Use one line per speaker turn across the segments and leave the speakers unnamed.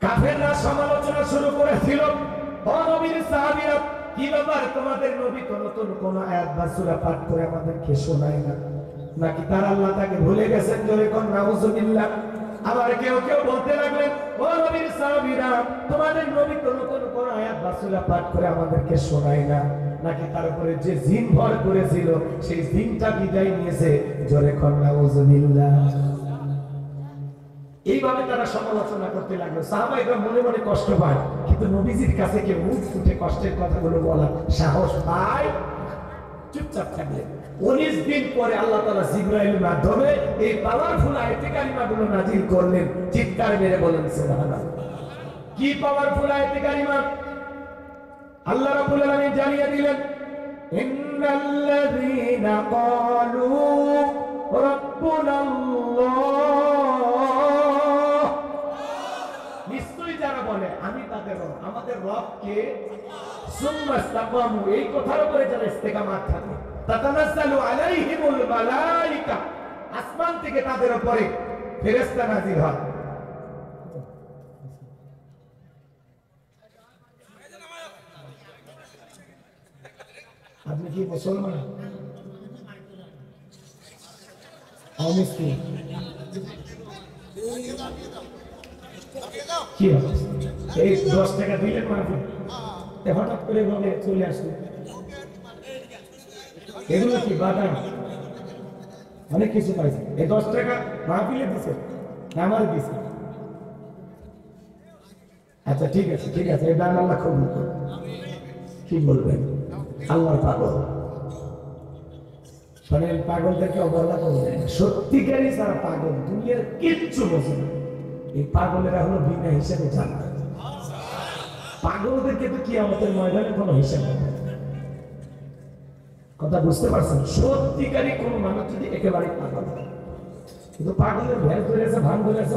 কাফেররা সমালোচনা শুরু করেছিল, ও নবীর সাহাবীরা, কি ব্যাপার তোমাদের নবী তো নতুন কোন আয়াত বা সূরা পাঠ করে আমাদেরকে শোনায় না, নাকি তার আল্লাহ তাকে ভুলে গেছেন? জোরে কোন নাউজুবিল্লাহ। আবার কেউ কেউ বলতে লাগলেন, ও নবীর সাহাবীরা, তোমাদের নবী তো নতুন কোন আয়াত বা সূরা পাঠ করে আমাদেরকে শোনায় না, নাকি তার উপরে যে জিন ভর করেছিল সেই জিনটা বিদায় নিয়েছে? জোরে কোন নাউজুবিল্লাহ। এইভাবে তারা সমালোচনা করতে লাগলো। সাহাবাইরা মনে মনে কষ্ট পায়, কিন্তু নবীজির কাছে কেউ মুখ ফুটে কষ্টের কথাগুলো বলার সাহস পায়? চুপচাপ থাকলেন। 19 দিন পরে আল্লাহ তাআলা জিবরাইলের মাধ্যমে এই পাওয়ারফুল আয়াতে কারিমাগুলো নাজিল করলেন। চিৎকার মেরে বলেন সুবহানাল্লাহ। কি পাওয়ারফুল আয়াতে কারিমা? আল্লাহ রাব্বুল আলামিন জানিয়ে দিলেন, ইন্নাল্লাযীনা ক্বালু রাব্বুনাল্লাহ, নিশ্চয়ই যারা বলে আমি তাদের রব, আমাদের রব কে, সুম্মা ইসতাকামু, এই কথার উপরে যারা ইস্তেকামাত থাকে, তাতানাজ্জালু আলাইহিমুল মালায়েকা, আসমান থেকে তাদের উপরে ফেরেশতা নাযিল হয়। আপনি কি মুসলমান? অমুসলিম? কি এই 10 টাকা দিলেন মাফি, হঠাৎ করে বলে চলে আসলো, এগুলো কি বাদাম? অনেক কিছু পাইছে। এই 10 টাকা মাহফিলে দিছে, আমার দিছে। আচ্ছা ঠিক আছে, ঠিক আছে, এই দান আল্লাহ কবুল করুন। কি বলবেন? আল্লাহর পাগল। শোনেন, পাগলদেরকে অবহেলা করবেন। সত্যিকারই যারা পাগল, দুনিয়ার কিচ্ছু বোঝে না, এই পাগলেরা হলো বিনা হিসাবে জান্নাত। পাগলদেরকে তো কিয়ামতের ময়দানে কোনো হিসাব নেই। কথা বুঝতে পারছেন? সত্যিকারই কোন মানুষ যদি একেবারে পাগল, কিন্তু পাগলের ভেল ধরেছে, ভান ধরেছে,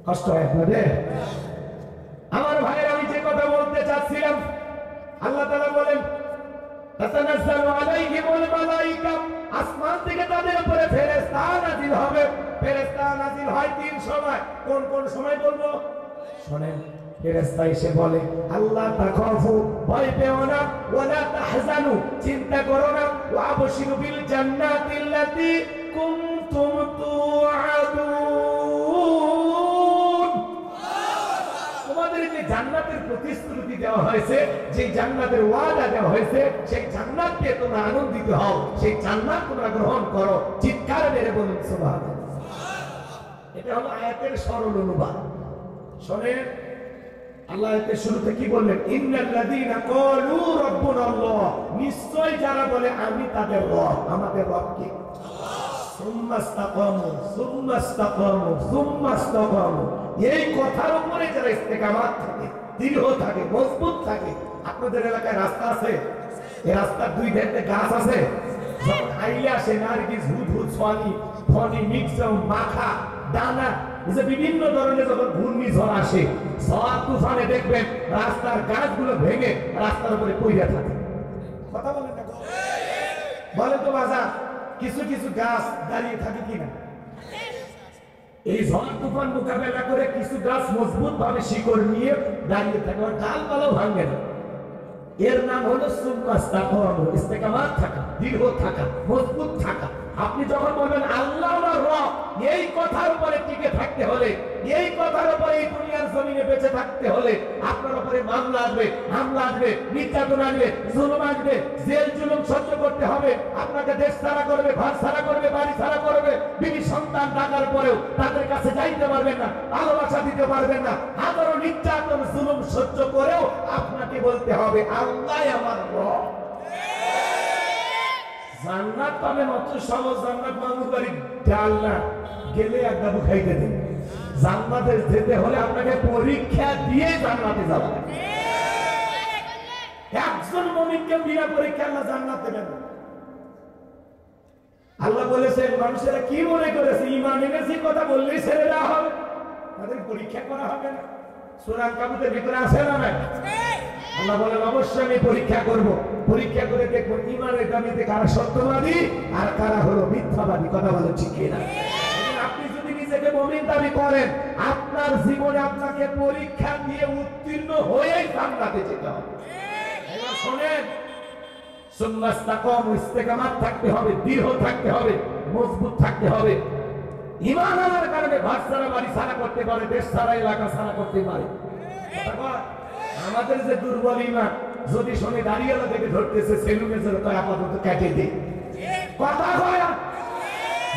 কষ্ট হয় আপনাদের? আমার ভাইয়ের, আমি যে কথা বলতে চাচ্ছিলাম, আল্লাহ তাআলা বলেন, তাতানাজ্জালু আলাইহিমুল মালায়েকা, আসমান থেকে তাদের উপরে ফেরেশতা নাযিল হবে। ফেরেশতা নাযিল হয় 3 সময়। কোন কোন সময় বলবো? শুনেন, ফেরেশতা এসে বলে, আল্লাহ তাখাফু, ভয় পেও না, ওয়ালা তাহজানু, চিন্তা করো না, ওয়া আবশিরু বিল জান্নাতিল্লাতী কুনতুম তুআদুন, তোমাদের যে জান্নাতের প্রতিশ্রুতি দেওয়া হয়েছে, যে জান্নাতের ওয়াদা দেওয়া হয়েছে, সেই জান্নাতকে তোমরা আনন্দিত হও, সেই জান্নাত তোমরা গ্রহণ করো। চিৎকার মেরে বলুন সুবহানাল্লাহ। এটা হলো আয়াতের সরল অনুবাদ। শুনেন, আল্লাহ আয়াতের শুরুতে কি বললেন? ইন্নাল্লাযীনা ক্বালু রাব্বুনাল্লাহ, নিশ্চয় যারা বলে আমি তাদের রব, আমাদের রব কি? সুম্মা ইসতাকামু, সুম্মা ইসতাকামু, সুম্মা ইসতাকামু, এই কথার উপরে যারা ইস্তেকামাত থাকে, দৃঢ় থাকে, মজবুত থাকে। আপনাদের এলাকায় রাস্তা আছে? এই রাস্তার 2 ধারে গাছ আছে? যখন আইলে আসে নারগিস, হুদহুদ, সোয়ানি, ফনি, মিক্সাম, মাখা, দানা, যে বিভিন্ন ধরনের যখন ঘূর্ণিঝড় আসে, ঝড় তুফানে দেখবেন রাস্তার গাছগুলো ভেঙে রাস্তার উপরে পড়ে থাকে। কথা বলেন না? বলেন তো বাজার, কিছু কিছু গাছ দাঁড়িয়ে থাকে কিনা? এই ঝড় তুফান মোকাবেলা করে কিছু গাছ মজবুত ভাবে শিকড় নিয়ে দাঁড়িয়ে থাকে, আর ডালপালাও ভাঙে না। এর নাম হলো সুম্মা ইসতাকামু, ইস্তেকামাত থাকা, দৃঢ় থাকা, মজবুত থাকা। আপনি যখন বলবেন আল্লাহ আমার রব, এই কথার উপরে টিকে থাকতে হলে, এই কথার উপরে এই দুনিয়ার জমিনে বেঁচে থাকতে হলে, আপনার উপরে মামলা আসবে, হামলা আসবে, নির্যাতন আসবে, জুলুম আসবে, জেল জুলুম সহ্য করতে হবে। আপনাকে দেশ ছাড়া করবে, ঘর ছাড়া করবে, বাড়ি ছাড়া করবে। বিবি সন্তান থাকার পরেও তাদের কাছে যাইতে পারবেন না, ভালোবাসা দিতে পারবেন না। হাজারো নির্যাতন জুলুম সহ্য করেও আপনাকে বলতে হবে আল্লাহ আমার রব। জান্নাত পাবে মাত্র সহজ, জান্নাত মামুর বাড়ি ডাল না, গেলে এক গাবু খাইতে দেন। জান্নাতে যেতে হলে আপনাকে পরীক্ষা দিয়ে জান্নাতে যাবে। একজন মুমিনকে বিনা পরীক্ষা আল্লাহ জান্নাত দেবেন না। আল্লাহ বলেছেন, মানুষেরা কি মনে করেছে ঈমান এনেছে কথা বললেই ছেড়ে দেওয়া হবে, তাদের পরীক্ষা করা হবে না। সূরা আনকাবুতের ভিতরে আছে না নাই? আল্লাহ বলেন অবশ্যই আমি পরীক্ষা করব, পরীক্ষা করে দেখব ঈমানের দাবিতে কারা সত্যবাদী আর কারা হলো মিথ্যাবাদী। কথা বলেন ঠিক কিনা? আপনি যদি নিজেকে মুমিন দাবি করেন, আপনার জীবনে আপনাকে পরীক্ষা দিয়ে উত্তীর্ণ হয়েই জান্নাতে যেতে হবে। এবার শুনেন, সুন্নাহতাকম ইস্তেকামাত থাকতে হবে, দৃঢ় থাকতে হবে, মজবুত থাকতে হবে। ঈমান আনার কারণে ঘর ছাড়া, বাড়ি ছাড়া করতে পারে, দেশ ছাড়া, এলাকা ছাড়া করতে পারে। আমাদের যে দুর্বল ঈমান, যদি শুনে দাঁড়িয়েলা থেকে ধরতেছে, সেলুনে যেন তাই আপাতত কেটে দিই কথা হয়।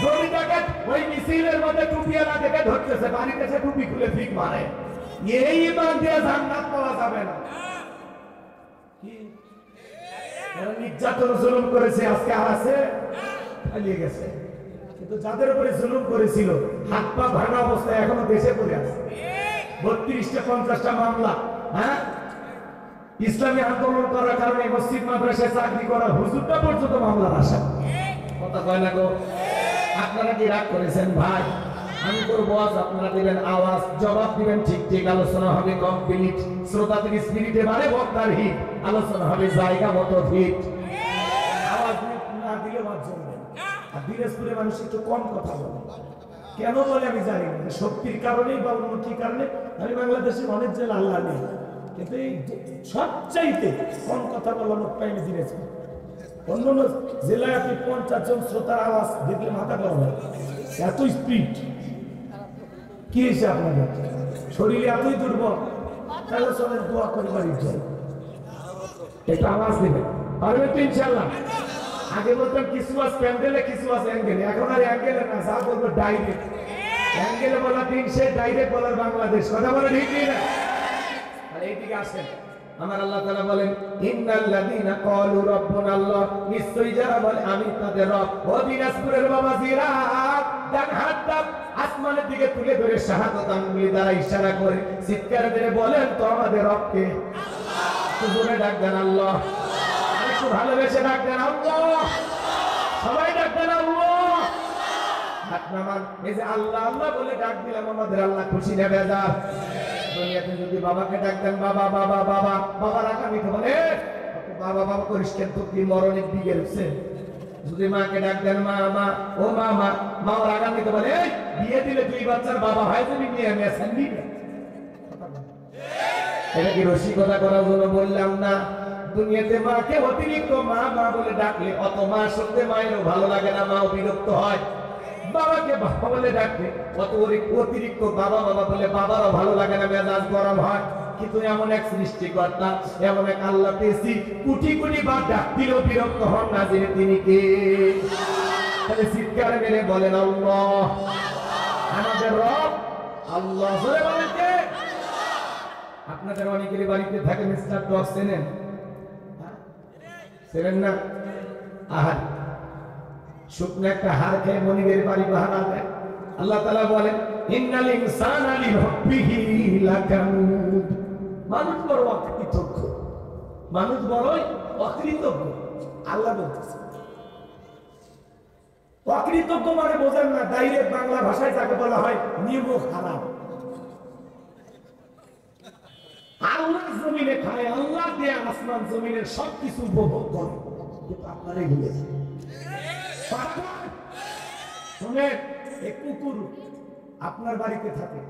যদি দেখে ওই মিছিলের মধ্যে টুপিওয়ালা দেখে ধরতেছে, বাড়িতে সে টুপি খুলে ফিক মারে, এই ঈমান দিয়ে জান্নাত পাওয়া যাবে না। নির্যাতন জুলুম করেছে, আজকে আর আছে, পালিয়ে গেছে। কিন্তু যাদের উপরে জুলুম করেছিল, হাত পা ভাঙা অবস্থায় এখনো দেশে পড়ে আছে। 32টা 50টা মামলা, হ্যাঁ, ইসলামী আন্দোলন করার কারণে মসজিদ মাদ্রাসায় চাকরি করা হুজুরটা পর্যন্ত মামলার আসামি। কথা কয় না গো? আপনারা কি রাগ করেছেন ভাই? আমি করবো আজ, আপনারা দিবেন আওয়াজ, জবাব দিবেন ঠিক ঠিক, আলোচনা হবে কমপ্লিট। শ্রোতাদের স্পিরিটে মানে বক্তার হিট, আলোচনা হবে জায়গা মতো হিট। আওয়াজ না দিলে বাদ জমবে। আর দিনাজপুরের মানুষ একটু কম কথা বলে, কেন বলে আমি জানি না, শক্তির কারণেই বা অন্য কি কারণে। আমি বাংলাদেশের অনেক জেলা আল্লাহ নেই, কিন্তু এই সবচাইতে কম কথা বলা লোক পাইনি দিনাজপুর। অন্য জেলায় আপনি 50 জন শ্রোতার আওয়াজ দেখলে মাথা গরম হয়, এত স্পিড। কি হয়েছে আপনাদের শরীরে এতই দুর্বল? তাহলে চলেন দোয়া করে বাড়ি যাই, একটু আওয়াজ দেবেন, পারবেন তো ইনশাল্লাহ। আগে বলতাম কিছু আছে প্যান্ডেলে, কিছু আছে অ্যাঙ্গেলে, এখন আর অ্যাঙ্গেলে না, যা বলবো ডাইরেক্ট। অ্যাঙ্গেলে বলা দিন, সে ডাইরেক্ট বলার বাংলাদেশ, কথা বলে ঠিক না? আর এইদিকে আসেন, আমার আল্লাহ তাআলা বলেন, ইন্নাল্লাযীনা ক্বালু রাব্বুনা আল্লাহ, নিশ্চয়ই যারা বলে আমি তাদের রব। ও দিনাজপুরের বাবাজিরা, ডান হাতটা আসমানের দিকে তুলে ধরে শাহাদাত আঙ্গুলি দ্বারা ইশারা করে চিৎকার করে বলেন তো আমাদের রবকে আল্লাহ। জোরে ডাক দেন আল্লাহ, একটু ভালোবেসে ডাক দেন আল্লাহ, সবাই ডাক দেন আল্লাহ। হাত নামান, এই যে আল্লাহ আল্লাহ বলে ডাক দিলাম, আমাদের আল্লাহ খুশি না বেজার? দুনিয়াতে যদি বাবাকে ডাক দেন বাবা বাবা বাবা, বাবা রাগান্বিত বলে বাবা বাবা করিস কেন, তো কি মরণের দিকে রয়েছে। যদি মাকে ডাক দেন মা মা, ও মা মা, মা রাগান্বিত বলে বিয়ে দিলে 2 বাচ্চার বাবা হয়, তুমি নিয়ে মেয়েছেন দিবে। এটা কি রসিকতা করার জন্য বললাম না? দুনিয়াতে মাকে অতিরিক্ত মা মা বলে ডাকলে অত মা শুনতে মায়েরও ভালো লাগে না, মাও বিরক্ত হয়। বাবাকে বাবা বলে ডাকলে অত অতিরিক্ত বাবা বাবা বলে বাবারও ভালো লাগে না, মেজাজ গরম হয়। কিন্তু এমন এক সৃষ্টিকর্তা, এমন এক আল্লাহ পেয়েছি, কোটি কোটি বার ডাক দিলেও বিরক্ত হন না, যে তিনি কে। তাহলে চিৎকার মেরে বলেন আল্লাহ, আমাদের রব আল্লাহ। জোরে বলেন কে? আপনাদের অনেকেরই বাড়িতে থাকে মিস্টার ডগ, চেনেন? চেনেন না? আহার শুকনো একটা হার খেয়ে মনিবের বাড়ি বাহানা দেয়। আল্লাহ তাআলা বলেন, ইন্নাল ইনসানা লিরাব্বিহি লাকানুদ। মানুষ বড় অকৃতজ্ঞ, মানুষ বড়ই অকৃতজ্ঞ। আল্লাহ বলতেছে অকৃতজ্ঞ মানে বোঝেন না, ডাইরেক্ট বাংলা ভাষায় যাকে বলা হয় নিমক হারাম। আল্লাহ জমিনে খায়, আল্লাহ দিয়ে আসমান জমিনের সবকিছু উপভোগ করে, কিন্তু আপনারাই ভুলেছেন। শুনেন, এক কুকুর আপনার বাড়িতে থাকে,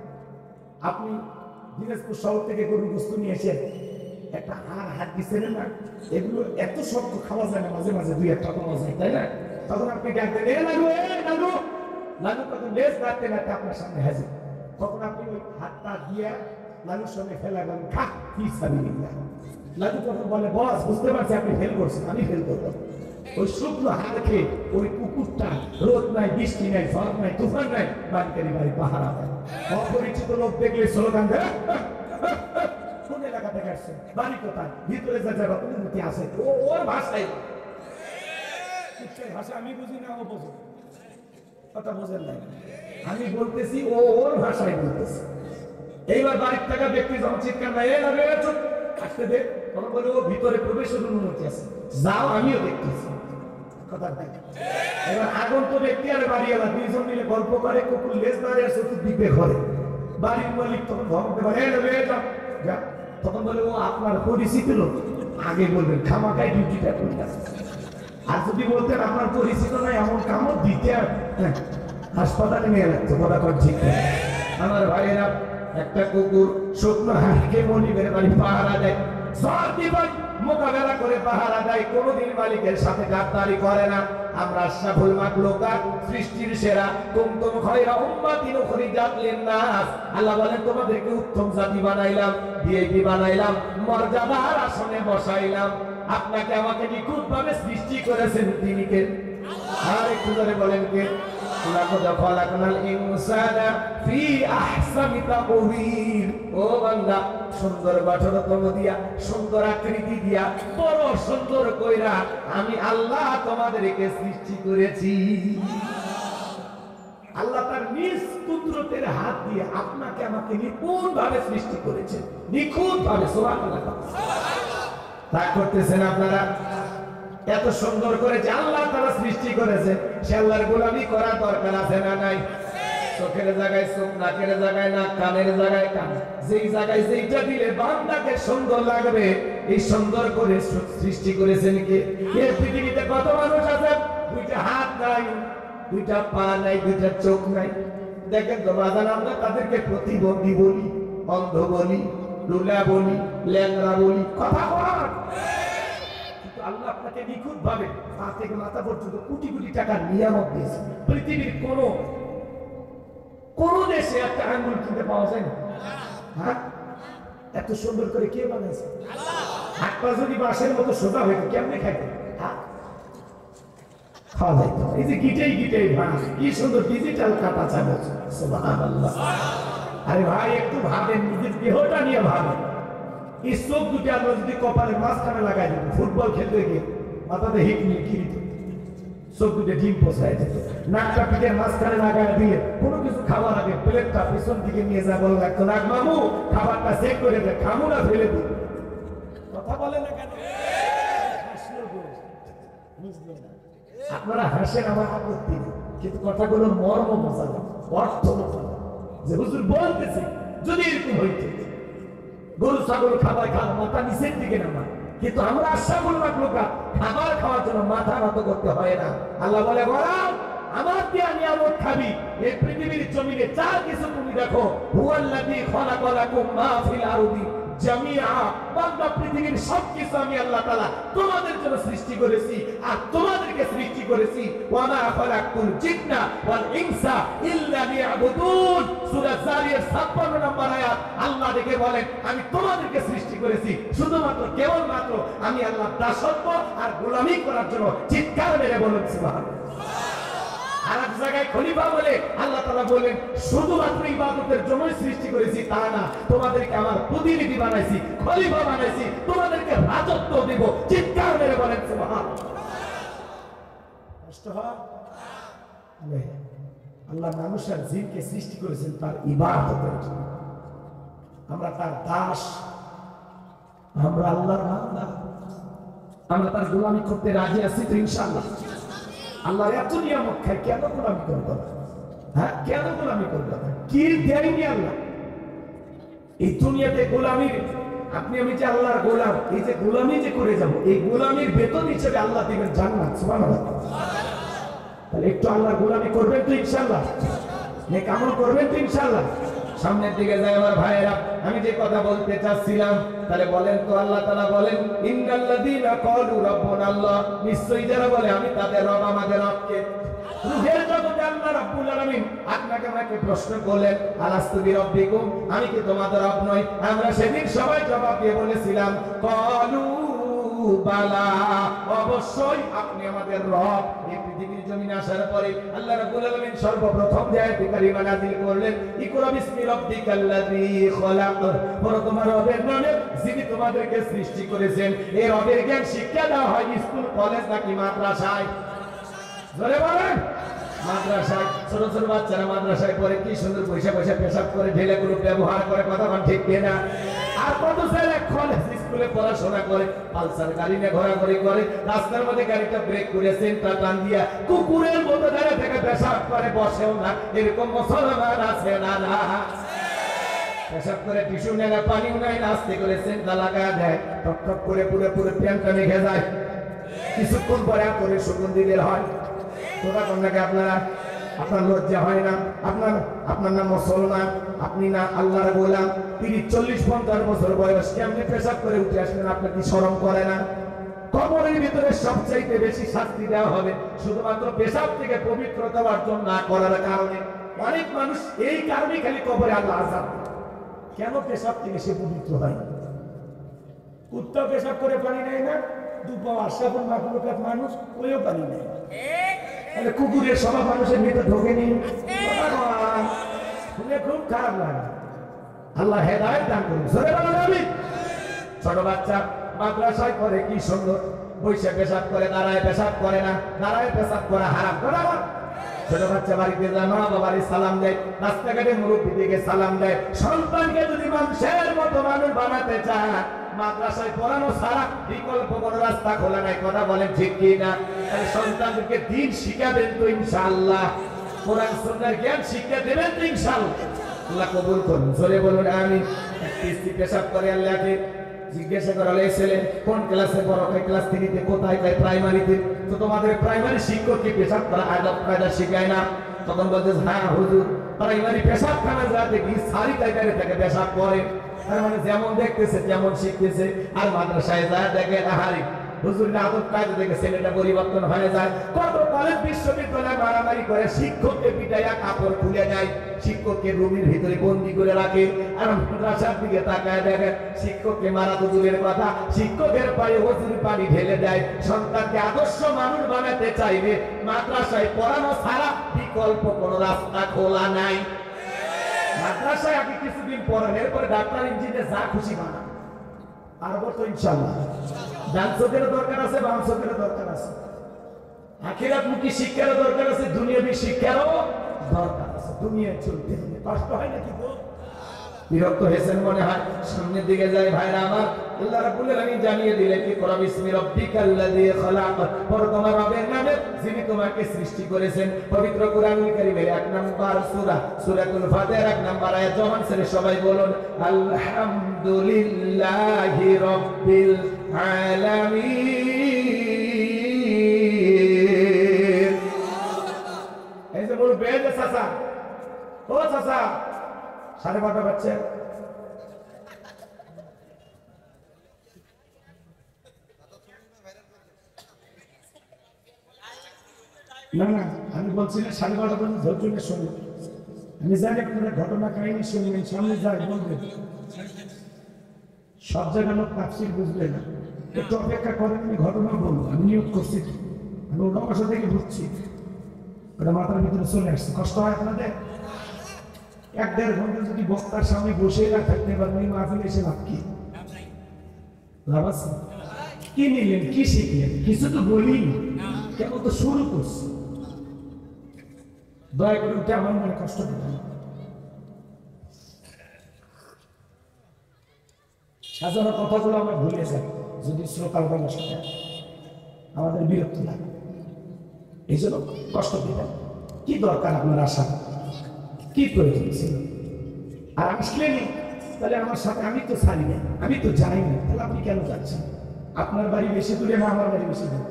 আপনি দিনাজপুর শহর থেকে গরুর গোশত নিয়ে এসে একটা হাড় দিচ্ছেন না, এগুলো এত শক্ত খাওয়া যায় না, মাঝে মাঝে 2-1 টা পাওয়া যায়, তাই না? তখন আপনি ডাকতেন এ লাগু, এ লাগু লাগু, তখন লেজ নাড়তে নাড়তে আপনার সামনে হাজির। তখন আপনি ওই হাতটা দিয়ে লালুর সঙ্গে ফেলা গেলেন, খা কি সাবি না। লালু তখন বলে, বস বুঝতে পারছি আপনি ফেল করছেন, আমি ফেল করলাম। ওই শুকনো হাত খেয়ে ওই কুকুরটা রোদ নাই, বৃষ্টি নাই, ঝড় নাই, তুফান নাই, বাড়িতে বাড়ি পাহারা দেয়। অপরিচিত লোক দেখলে স্লোগান দেয়, কোন এলাকা থেকে আসছে, বাড়ি কোথায়, ভিতরে যা যাবে অনুমতি আছে, ওর ভাষায় ভাষা আমি বুঝি না, ও বোঝে, কথা বোঝেন নাই। আমি বলতেছি, ও ওর ভাষায় বলতেছে। এইবার বাড়ির থাকা ব্যক্তি যখন চিৎকার নাই, আসতে দে, তখন বলে ও ভিতরে প্রবেশের অনুমতি আছে, যাও, আমিও দেখতেছি। কথা দেখ, এবার আগন্ত ব্যক্তি আর বাড়িওয়ালা 2 জন মিলে গল্প করে, কুকুর লেজ নাড়ে আর চতুর্দিকে ঘরে। বাড়ির মালিক তখন ধমকে বলে, যা। তখন বলে ও আপনার পরিচিত লোক, আগে বলবেন, খামাকায় ডিউটিটা করে। আর যদি বলতেন আপনার পরিচিত নাই, এমন কামড় দিতে হাসপাতালে নিয়ে লাগতো, কথা কর ঠিক না? আমার ভাইয়েরা, একটা কুকুর শুকনো হাঁড়িকে মনিবের বাড়ি পাহারা দেয়, জীবন মোকাবেলা করে পাহারা দেয়, কোনোদিন মালিকের সাথে গাদ্দারি করে না। আমরা আশরাফুল মাখলুকাত, সৃষ্টির সেরা, কুনতুম খায়রা উম্মাতিন উখরিজাত লিন-নাস, আল্লাহ বলেন তোমাদেরকে উত্তম জাতি বানাইলাম, ভিআইপি বানাইলাম, মর্যাদার আসনে বসাইলাম। আপনাকে আমাকে নিখুঁতভাবে সৃষ্টি করেছেন তিনি কে? আর একটু ধরে বলেন কে? লাকাদ খালাকনাল ইনসানা ফি আহসানি তাকওয়িম। ও বান্দা, সুন্দর গঠনতম দিয়া, সুন্দর আকৃতি দিয়া, বড় সুন্দর কইরা আমি আল্লাহ তোমাদেরকে সৃষ্টি করেছি। আল্লাহ তার নিজ কুদরতের হাত দিয়ে আপনাকে আমাকে নিপুণভাবে সৃষ্টি করেছেন, নিখুঁতভাবে। সুবহানাল্লাহ। তা করতেছেন আপনারা? এত সুন্দর করে যে আল্লাহ তারা সৃষ্টি করেছে, সে আল্লাহর গোলামি করার দরকার আছে না নাই? চোখের জায়গায় চোখ, নাকের জায়গায় নাক, কানের জায়গায় কান, যেই জায়গায় যেইটা দিলে বান্দাকে সুন্দর লাগবে, এই সুন্দর করে সৃষ্টি করেছেন কে? এই পৃথিবীতে কত মানুষ আছে দুইটা হাত নাই, দুইটা পা নাই, দুইটা চোখ নাই। দেখেন তো বাজান, আমরা তাদেরকে প্রতিবন্ধী বলি, অন্ধ বলি, লুলা বলি, ল্যাংড়া বলি, কথা বল। আল্লাহ আপনাকে নিখুঁত ভাবে পা থেকে মাথা পর্যন্ত কোটি কোটি টাকার নিয়ামত দিয়েছে। পৃথিবীর কোন দেশে একটা আঙ্গুল কিনতে পাওয়া যায় না। হ্যাঁ, এত সুন্দর করে কে বানাইছে? হাত পা যদি বাঁশের মতো সোজা হইতো কেমনে খাইতো? খাওয়া যাইতো। এই যে গিটেই ভাঙ, কি সুন্দর ডিজিটাল কাটা চামচ। সুবহানাল্লাহ। আরে ভাই, একটু ভাবেন, নিজের দেহটা নিয়ে ভাবেন। এই চোখ দুটি আমরা যদি কপালের মাঝখানে লাগাই দিত, ফুটবল খেলতে গিয়ে মাথাতে হিট নিয়ে কি দিত? চোখ দুটো ডিম পোষায় যেত। নাকটা পিঠের মাঝখানে লাগাই দিয়ে কোনো কিছু খাওয়ার আগে প্লেটটা পিছন দিকে নিয়ে যা বলা লাগতো, নাক মামু খাবারটা চেক করে দে, খামু না ফেলে দিই। কথা বলে না কেন? আপনারা হাসেন, আমার আপত্তি নেই, কিন্তু কথাগুলোর মর্ম বোঝা না, অর্থ বোঝা না। যে হুজুর বলতেছে যদি এরকম হইতে, গরু ছাগল খাবার খাওয়া মাথা নিচের দিকে নামা, কিন্তু আমরা আশরাফুল মাখলুকাত খাবার খাওয়ার জন্য মাথা নত করতে হয় না। আল্লাহ বলে, গোলাম আমার দেয়া নিয়ামত খাবি। এই পৃথিবীর জমিনে যা কিছু তুমি দেখো, হুয়াল্লাযী খালাকালাকুম মা ফিল আরদি জামিআ, বান্দা পৃথিবীর সবকিছু আমি আল্লাহ তাআলা তোমাদের জন্য সৃষ্টি করেছি, আর তোমাদেরকে সৃষ্টি করেছি। ওয়া মা খালাকতুল জিন্না ওয়াল ইনসা ইল্লা লিয়াবুদুন। সূরা জারিয়াত 56 নম্বর আয়াত আল্লাহ ডেকে বলেন, আমি তোমাদেরকে সৃষ্টি করেছি শুধুমাত্র কেবলমাত্র আমি আল্লাহর দাসত্ব আর গোলামি করার জন্য। চিৎকার মেরে বলুন সুবহানাল্লাহ। আর এক জায়গায় খলিফা বলে আল্লাহ তাআলা বলেন, শুধুমাত্র ইবাদতের জন্যই সৃষ্টি করেছি তা না, তোমাদেরকে আমার প্রতিনিধি বানাইছি, খলিফা বানাইছি, তোমাদেরকে রাজত্ব দেব। চিৎকার মেরে বলেন সুবহানাল্লাহ। কষ্ট হয়? আল্লাহ মানুষ আর জিনকে সৃষ্টি করেছেন তার ইবাদতের জন্য। আমরা তার দাস, আমরা আল্লাহর বান্দা, আমরা তার গোলামি করতে রাজি আছি তো ইনশাআল্লাহ। আল্লাহর এত নিয়ামত খাই, কেন গোলামি করবো না? হ্যাঁ, কেন গোলামি করবো না? কি দেয়নি আল্লাহ এই দুনিয়াতে? গোলামির আপনি আমি যে আল্লাহর গোলাম, এই যে গোলামি যে করে যাব, এই গোলামির বেতন হিসেবে আল্লাহ দিবেন জান্নাত। সুবহানাল্লাহ। তাহলে একটু আল্লাহর গোলামি করবেন তো ইনশাআল্লাহ, নেক আমল করবেন তো ইনশাআল্লাহ। সামনের দিকে যায় আমার ভাইয়েরা, আমি যে কথা বলতে চাচ্ছিলাম, তাহলে বলেন তো আল্লাহ তাআলা বলেন, ইন্নাল্লাযীনা ক্বালু রাব্বুনা আল্লাহ, নিশ্চয়ই যারা বলে আমি তাদের রব, আমাদের রবকে। রূহের জগতে আল্লাহ রাব্বুল আলামিন আপনাকে আমাকে প্রশ্ন করলেন, আলাস্তু বিরাব্বিকুম, আমি কি তোমাদের রব নই? আমরা সেদিন সবাই জবাব দিয়ে বলেছিলাম, ক্বালু বালা, অবশ্যই আপনি আমাদের রব। এই পৃথিবীর জমিনে আসার পরে আল্লাহ রাব্বুল আলামিন সর্বপ্রথম যে আয়াত কারিমা নাযিল করলেন, ইকরা বিসমি রাব্বিকাল্লাযী খালাক, বলো তোমার রবের নামে যিনি তোমাদেরকে সৃষ্টি করেছেন। এই রবের জ্ঞান শিক্ষা দেওয়া হয় স্কুল, কলেজ নাকি মাদ্রাসায়? জোরে বলেন। মাদ্রাসায়। ছোট ছোট বাচ্চারা মাদ্রাসায় পড়ে, কি সুন্দর পয়সা পয়সা পেশাব করে, ঢেলেগুলো ব্যবহার করে, কথা বল ঠিক কিনা? আর কত ছেলে কলেজ স্কুলে পড়াশোনা করে, পালসার গাড়ি নিয়ে ঘোরাঘুরি করে, রাস্তার মধ্যে গাড়িটা ব্রেক করে সেন্টার টান দিয়া কুকুরের মতো দাঁড়িয়ে থেকে পেশাব করে, বসেও না। এরকম মুসলমান আছে না? না, পেশাব করে টিস্যু নেয় না, পানিও নাই, নাস্তে করে সেন্টার লাগায় দেয়, টক টক করে পুরো পুরো প্যান্টটা মেঘে যায়। কিছুক্ষণ পরে করে সুগন্ধি বের হয়। তোরা কোন নাকি আপনারা আপনার লজ্জা হয় না? আপনার নাম মুসলমান, আপনি না আল্লাহর গোলাম, 30-40-50 বছর বয়স কেমনে পেশাব করে উঠে আসলেন? আপনার কি শরম করে না? কবরের ভিতরে সবচাইতে বেশি শাস্তি দেওয়া হবে শুধুমাত্র পেশাব থেকে পবিত্রতা অর্জন না করার কারণে। অনেক মানুষ এই কারণে খালি কবরে আল্লাহ আযাব। কেন? পেশাব থেকে সে পবিত্র হয়। কুত্তা পেশাব করে পানি নেয় না, দুপা আশরাফুল মাখলুকাত মানুষ ওইও পানি নেয়। তাহলে কুকুরের স্বভাব মানুষের ভিতরে ঢোকেনি? শুনে খুব খারাপ লাগে। আল্লাহ হেদায়েত দান করুন। জোরে বলুন আমিন। ছোট বাচ্চা মাদ্রাসায় পড়ে কি সুন্দর, বসে পেশাব করে, দাঁড়ায় পেশাব করে না, দাঁড়ায় পেশাব করা হারাম। ছোট বাচ্চা বাড়িতে যায়, মা বাবারে সালাম দেয়, রাস্তাঘাটে মুরব্বি দিকে সালাম দেয়। সন্তানকে যদি মানুষের মতো মানুষ বানাতে চায়, মাদ্রাসায় পড়ানো ছাড়া বিকল্প কোনো রাস্তা খোলা নাই। কথা বলেন ঠিক কি না? তাহলে সন্তানদেরকে দিন শিখাবেন তো ইনশাআল্লাহ, কোরআন সুন্নাহর জ্ঞান শিক্ষা দেবেন তো ইনশাআল্লাহ। আল্লাহ কবুল করুন। জোরে বলুন আমিন। একটি পেশাব করে আল্লাহকে জিজ্ঞাসা করা হলে ছেলে কোন ক্লাসে পড়ো? ক্লাস 3-তে। কোথায়? প্রাইমারিতে। তো তোমাদের প্রাইমারি শিক্ষক কি পেশাব করা আদব কায়দা শিখায় না? তখন বলতে হ্যাঁ হুজুর, প্রাইমারি পেশাবখানা যা দেখি সারি টাইটারে থেকে পেশাব করে। তার মানে যেমন দেখতেছে তেমন শিখতেছে। আর মাদ্রাসায় যা দেখে আহারি হুজুরের আদব কায়দা দেখে ছেলেটা পরিবর্তন হয়ে যায়। কত কলেজ বিশ্ববিদ্যালয়ে মারামারি করে, শিক্ষককে পিটাইয়া কাপড় খুলে যায়, শিক্ষককে রুমের ভিতরে বন্দি করে রাখে। আর মাদ্রাসার দিকে তাকায় দেখে শিক্ষককে মারা তো দূরের কথা, শিক্ষকের পায়ে হুজুর পানি ঢেলে দেয়। সন্তানকে আদর্শ মানুষ বানাতে চাইবে, মাদ্রাসায় পড়ানো ছাড়া বিকল্প কোনো রাস্তা খোলা নাই। মাদ্রাসায় আপনি কিছুদিন পড়েন, এরপরে ডাক্তার ইঞ্জিনিয়ার যা খুশি বানান। আর বলতো ইনশাআল্লাহ ডান চোখের দরকার আছে, বাম চোখের দরকার আছে, আখিরাতমুখী শিক্ষারও দরকার আছে, দুনিয়াবী শিক্ষারও দরকার আছে। দুনিয়ায় চলতে হবে, কষ্ট হয় নাকি গো? বিরক্ত হয়েছেন মনে হয়? সামনের দিকে যাই ভাইরা আমার। আল্লাহ রাব্বুল আলামিন জানিয়ে দিলেন কি করা বিসমি রাব্বিকাল্লাযী খালাক, পর তোমার রবের নামে যিনি তোমাকে সৃষ্টি করেছেন। পবিত্র কোরআনুল কারীমের 1 নম্বর সূরা সূরাতুল ফাতিহার 1 নম্বর আয়াত। জবান ছেড়ে সবাই বলুন আলহামদুলিল্লাহি রাব্বিল আলামিন। এই যে বল বেজে চাচা, ও চাচা 12:30 বাজছে। না না, আমি বলছিলাম 12:30 পর্যন্ত ধৈর্য নিয়ে শুনুন। আমি জানি আপনারা ঘটনা কাহিনী শুনবেন, সামনে যাই বলবেন। সব জায়গায় লোক তাফসীর বুঝবে না, একটু অপেক্ষা করেন, আমি ঘটনা বলবো। আমি নিয়োগ করছি, আমি ওটা বাসা থেকে বুঝছি, ওটা মাথার ভিতরে চলে আসছে। কষ্ট হয় আপনাদের? 1-1.5 ঘন্টা যদি বক্তার সামনে বসে না থাকতে পারেন, ওই মাহফিলে এসে লাভ কি? লাভ আছে? কি নিলেন, কি শিখলেন? কিছু তো বলি, কেবল তো শুরু করছি। দয়া করে উঠে আমার মনে কষ্ট দিবেন। সাজানো কথাগুলো আমরা ভুলে যাই যদি শ্রোতাগণের সাথে আমাদের বিরক্ত লাগে। এই জন্য কষ্ট দিবেন। কি দরকার আপনার আসা, কি প্রয়োজন ছিল? আর আসলেনি তাহলে আমার সাথে, আমি তো ছাড়ি না, আমি তো যাই না, তাহলে আপনি কেন যাচ্ছেন? আপনার বাড়ি বেশি দূরে না আমার বাড়ি বেশি দূরে?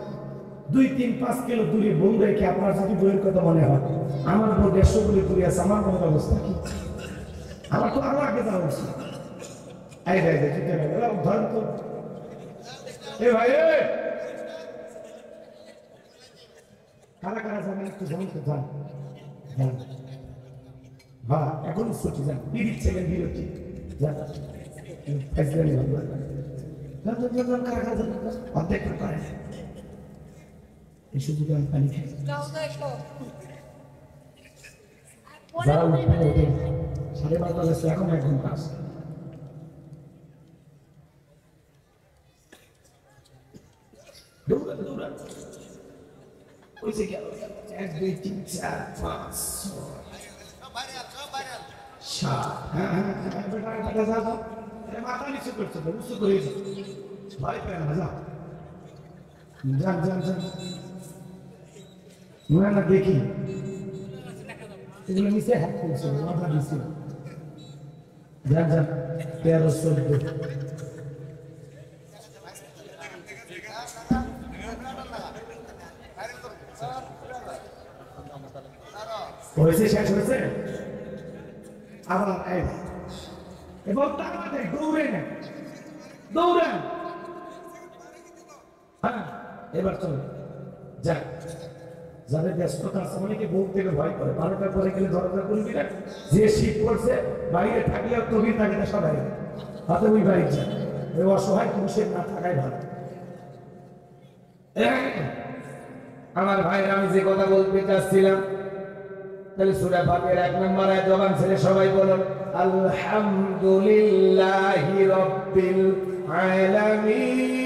2-3-5 কিলো দূরে বউ রেখে আপনার যদি বইয়ের কথা মনে হয়, আমার বউ 150 কিলো দূরে আছে, আমার মনের অবস্থা কি? আমার তো আরো আগে যাওয়া উচিত। ধরেন তো এ ভাই, কারা কারা যাবেন একটু জানতে যান। হ্যাঁ, এখন ছুটি যান, বিড়ি ছেলে বিরতি অর্ধেক করেন। এই সুযোগে আমি পানি খাই। যারা উঠে 12:30 বাজছে, এখন 1 ঘন্টা আছে। দৌড়ান দৌড়ান, ওই যে গেল 1 2 3 4 5 6 মাথা নিচু করছে, উঁচু করে ভয় পেয়ে না, যান যান যান। না দেখি এগুলো নিচে হাত করছে, মাথা দিচ্ছে। যান যান, 13 14 6 হয়েছে, শেষ হয়েছে। আবার এবং তাড়াতাড়ি দৌড়ে নেন, দৌড়ান। হ্যাঁ, এবার চলো যাক। যাদের ব্যস্ততা আছে, অনেকে বউ থেকে ভয় করে, 12টার পরে গেলে দরজা খুলবি না, যে শীত পড়ছে বাইরে থাকলেও তবে থাকে না, সবাই হাতে ওই বাড়ি যায়। ওই অসহায় পুরুষের না থাকাই ভালো। আমার ভাইরা, আমি যে কথা বলতে চাচ্ছিলাম, তাহলে সূরা ফাতিহার 1 নম্বর আয়াত জবান ছেড়ে সবাই বলুন আলহামদুলিল্লাহি রাব্বিল আলামিন।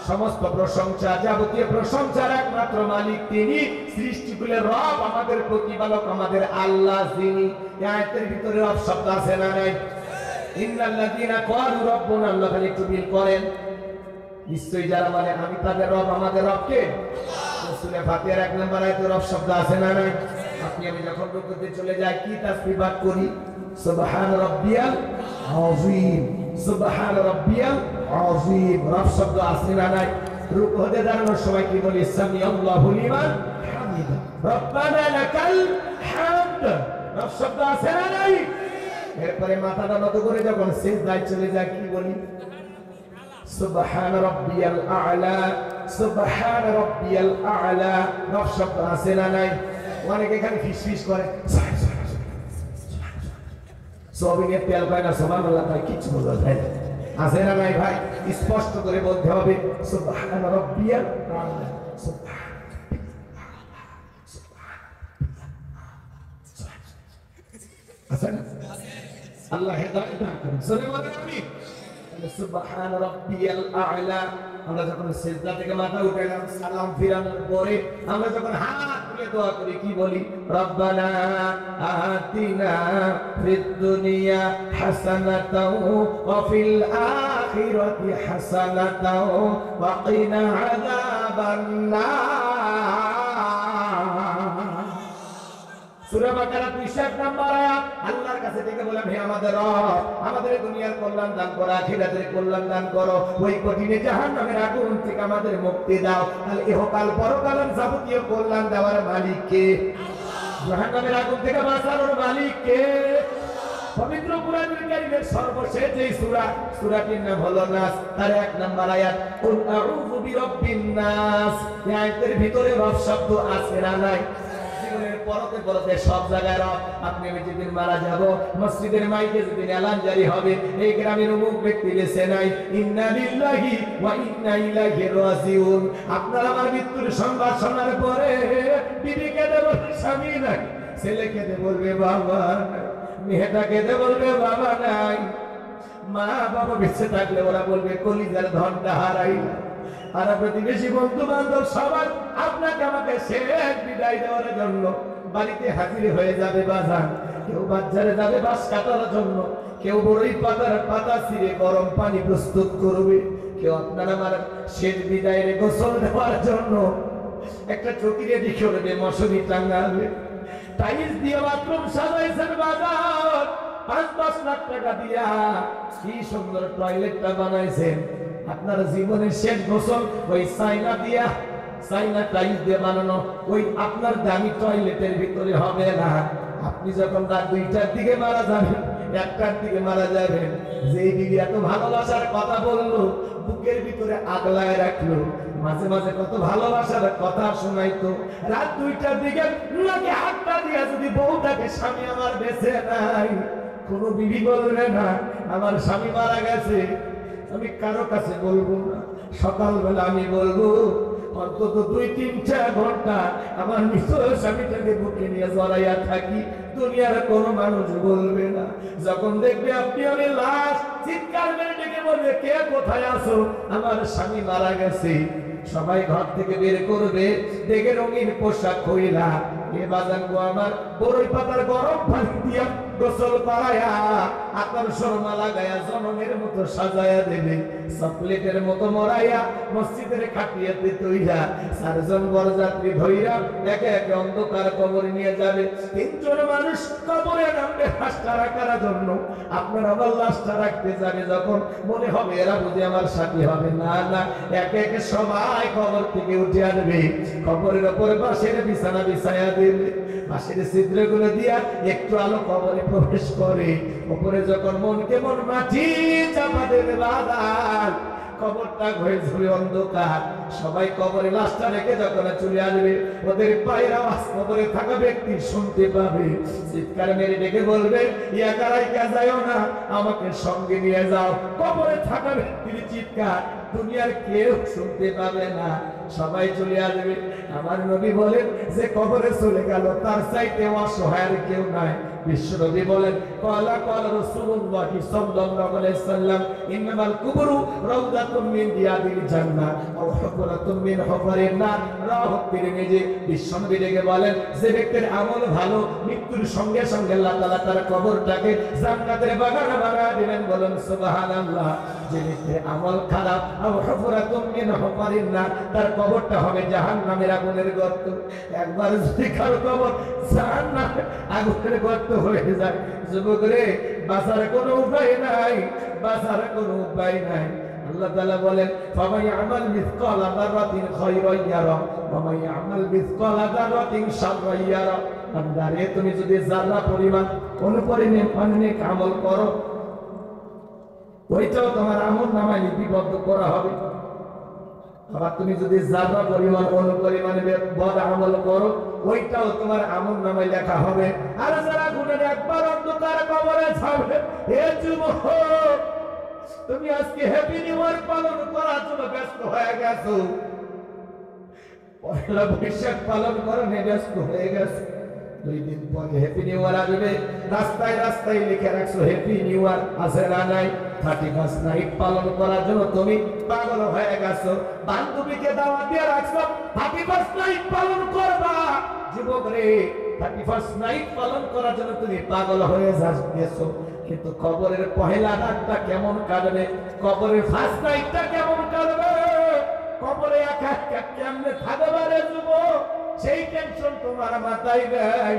সমস্ত প্রশংসা, যাবতীয় প্রশংসার একমাত্র মালিক তিনি, সৃষ্টিকুলের রব, আমাদের প্রতিপালক, আমাদের আল্লাহ যিনি। এই আয়াতের ভিতরে রব শব্দ আছে না নাই? ইন্নাল্লাযীনা ক্বালু রাব্বুনা আল্লাহ, খালি একটু মিল করেন। নিশ্চয়ই যারা মানে আমি তাদের রব, আমাদের রবকে। সূরা ফাতিহার 1 নম্বর আয়াতে রব শব্দ আছে না নাই? আপনি আমি যখন রুকুতে চলে যাই কি তাসবিহ পাঠ করি? সুবহান রাব্বিয়াল আযীম, সুবহান রাব্বিয়াল আযীম। রব শব্দ আছে না নাই? রুকুতে দাঁড়ানোর সময় কি বলি? সামিআল্লাহু লিমান হামিদা, রব্বানা লাকাল হামদ। রব শব্দ আছে না নাই? এরপরে মাথাটা নত করে যখন সিজদায় চলে যায় কি বলি? সুবহান রাব্বিয়াল আ'লা, সুবহান রাব্বিয়াল আ'লা। রব শব্দ আছে না নাই? অনেকে এখানে ফিসফিস করে, সবিনের তেল পায় না, সুবহানাল্লাহ ভাই কিছু বলতে চাই না, আছে না নাই ভাই? স্পষ্ট করে বলতে হবে সুবহান রাব্বিয়াল আ'লা, সুবহান। আছে না? আল্লাহ হেদায়েত দান করুন। সরে বলেন আমিন। সুবহান রাব্বিয়াল আ'লা। আমরা যখন সিজদা থেকে মাথা উঠাইলাম, সালাম ফিরানোর পরে আমরা যখন হাত তুলে দোয়া করি কি বলি? রব্বানা আতিনা ফিদ দুনিয়া হাসানাতাও ওয়া ফিল আখিরাতি হাসানাতাও ওয়া কিনা আযাবান নার। সূরা বাকারা 201 নম্বর আয়াত। আল্লাহর কাছে থেকে বললাম, হে আমাদের রব, আমাদের দুনিয়ার কল্যাণ দান করো, আখিরাতের কল্যাণ দান করো, ওই কঠিন জাহান্নামের আগুন থেকে আমাদের মুক্তি দাও। তাহলে ইহকাল পরকালের যাবতীয় কল্যাণ দেওয়ার মালিক কে? জাহান্নামের আগুন থেকে বাঁচানোর মালিক কে? পবিত্র কুরআনুল কারীমের সর্বশেষ যে সূরা, সূরাটির নাম হলো নাস, তার 1 নম্বর আয়াত। কুল আউযু বিরাব্বিন নাস। এই আয়াতের ভিতরে রব শব্দ আছে না নাই? পরতে পরতে সব জায়গায় রব। আপনি আমি যেদিন মারা যাব, মসজিদের মাইকে যেদিন এলান জারি হবে, এই গ্রামের অমুক ব্যক্তি বেঁচে নাই, ইন্না লিল্লাহি ওয়া ইন্না ইলাইহি রাজিউন। আপনার আমার মৃত্যুর সংবাদ শোনার পরে বিবি কেঁদে বলবে স্বামী নাই, ছেলে কেঁদে বলবে বাবা নাই, মেয়েটা কেঁদে বলবে বাবা নাই, মা বাবা বেঁচে থাকলে ওরা বলবে কলিজার ধনটা হারাইলাম। আর প্রতিবেশী বন্ধু বান্ধব সবাই আপনাকে আমাকে শেষ বিদায় দেওয়ার জন্য বাড়িতে হাজির হয়ে যাবে বাজান। কেউ বাজারে যাবে বাঁশ কাটার জন্য, কেউ বড়ই পাতার পাতা ছিঁড়ে গরম পানি প্রস্তুত করবে, কেউ আপনার আমার শেষ বিদায়ের গোসল দেওয়ার জন্য একটা চৌকি রেডি করবে, মশারি টাঙাবে, টাইলস দিয়ে বাথরুম সাজাইছেন বাজার, 5-10 লাখ টাকা দিয়া কি সুন্দর টয়লেটটা বানাইছেন। আপনার জীবনের শেষ গোসল ওই চাইনা দিয়া, চাইনা টাইলস দিয়ে বানানো ওই আপনার দামি টয়লেটের ভিতরে হবে না। আপনি যখন রাত 2টার দিকে মারা যাবেন, 1টার দিকে মারা যাবেন, যেই বিবি এত ভালোবাসার কথা বললো, বুকের ভিতরে আগলায় রাখলো, মাঝে মাঝে কত ভালোবাসার কথা শোনাইতো, রাত 2টার দিকে নাকি হাতটা দিয়া যদি বউটাকে, স্বামী আমার বেঁচে নাই, কোনো বিবি বলবে না আমার স্বামী মারা গেছে, আমি কারো কাছে বলবো না, সকালবেলা আমি বলবো অন্তত 2-3 ঘন্টা আমার মৃত স্বামীটাকে বুকে নিয়ে জড়াইয়া থাকি, দুনিয়ার কোনো মানুষ বলবে না। যখন দেখবে আপনি আমি লাশ, চিৎকার মেরে ডেকে বলবে কে কোথায় আছো, আমার স্বামী মারা গেছে, সবাই ঘর থেকে বের করবে, দেখে রঙিন পোশাক হইলা, এ বাজান গো আমার বড়ই পাতার গরম পানি দিয়া গোসল করায়া আতর সুরমা লাগায়া জনমের মতো সাজায়া দেবে, চকলেটের মতো মরাইয়া মসজিদের খাটিয়াতে তৈরা চারজন বরযাত্রী ধইরা একে একে অন্ধকার কবর নিয়ে যাবে। তিনজন মানুষ কবরে নামবে লাশটা রাখার জন্য। আপনার আমার লাশটা রাখতে যাবে, যখন মনে হবে এরা বুঝি আমার সাথী হবে, না না, একে একে সবাই কবর থেকে উঠে আসবে। কবরের ওপর বাঁশের বিছানা বিছায়া দেবে, বাঁশের ছিদ্রগুলো দিয়া একটু আলো কবরে প্রবেশ করে। উপরে যখন মন কেমন মাটি চাপা দেবে বাদাল, কবরটা হয়ে যাবে অন্ধকার। সবাই কবরে লাশটা রেখে যখন চলে আসবে, ওদের পায়ের আওয়াজ কবরে থাকা ব্যক্তি শুনতে পাবে। চিৎকার মেরে ডেকে বলবে, একা রাইখা যাও না, আমাকে সঙ্গে নিয়ে যাও। কবরে থাকা ব্যক্তির চিৎকার দুনিয়ার কেউ শুনতে পাবে না, সবাই চলে আসবে। আমার নবী বলেন, যে কবরে চলে গেল তার চাইতে অসহায় আর কেউ নাই। বিশ্বনবী বলেন, ক্বালা ক্বালা রাসূলুল্লাহ সাল্লাল্লাহু আলাইহি সাল্লাম, ইন্নামাল কুবরু রাউদাতুম মিন রিয়াদিল জান্নাহ আও হুফরাতুম মিন হুফারিন নার। রাওয়াহু তিরমিজি। বিশ্বনবী ডেকে বলেন, যে ব্যক্তির আমল ভালো, মৃত্যুর সঙ্গে সঙ্গে আল্লাহ তাআলা তার কবরটাকে জান্নাতের বাগান বানায় দিবেন। বলেন সুবহানাল্লাহ। যে ব্যক্তির আমল খারাপ, আও হুফরাতুম মিন হুফারিন নার, তার কবরটা হবে জাহান্নামের আগুনের গর্ত। একবার যদি কারো কবর জাহান্নামের আগুনের গর্ত হয়ে যায়, যুবক রে, বাঁচার কোনো উপায় নাই, বাঁচার কোনো উপায় নাই। আল্লাহ তাআলা বলেন, ফামাই আমাল মিসকালা যাররাতিন খায়রান ইয়ারা ওয়া মান ইয়ামাল মিসকালা যাররাতিন শাররান ইয়ারা। বান্দারে, তুমি যদি যারা পরিমাণ অনুপরিমাণে আমল করো, ওইটাও তোমার আমল নামায় লিপিবদ্ধ করা হবে। আবার তুমি যদি যারা পরিমাণ অনুপরিমাণে বদ আমল করো, ওইটাও তোমার আমল নামায় লেখা হবে। আর যারা গুণের একবার অন্ধকার কবরে যাবে, হে যুবক, তুমি আজকে হ্যাপি নিউ ইয়ার পালন করার জন্য ব্যস্ত হয়ে গেছো, পয়লা বৈশাখ পালন করার ব্যস্ত হয়ে গেছো। 2 দিন পরে হ্যাপি নিউ ইয়ার আসবে, রাস্তায় রাস্তায় লিখে রাখছো হ্যাপি নিউ ইয়ার, আছে না নাই? 31st নাইট পালন করার জন্য তুমি পাগল হয়ে গেছো। বান্ধবীকে দাওয়াত দিয়ে রাখছো 31st নাইট পালন করবা। যুবক রে, 31st নাইট পালন করার জন্য তুমি পাগল হয়ে গেছো, কিন্তু কবরের পহেলা রাতটা কেমন কাটবে, কবরের ফার্স্ট নাইটটা কেমন কাটবে, কবরে একা একা কেমনে থাকবে রে যুবক, সেই টেনশন তোমার মাথায় নেই।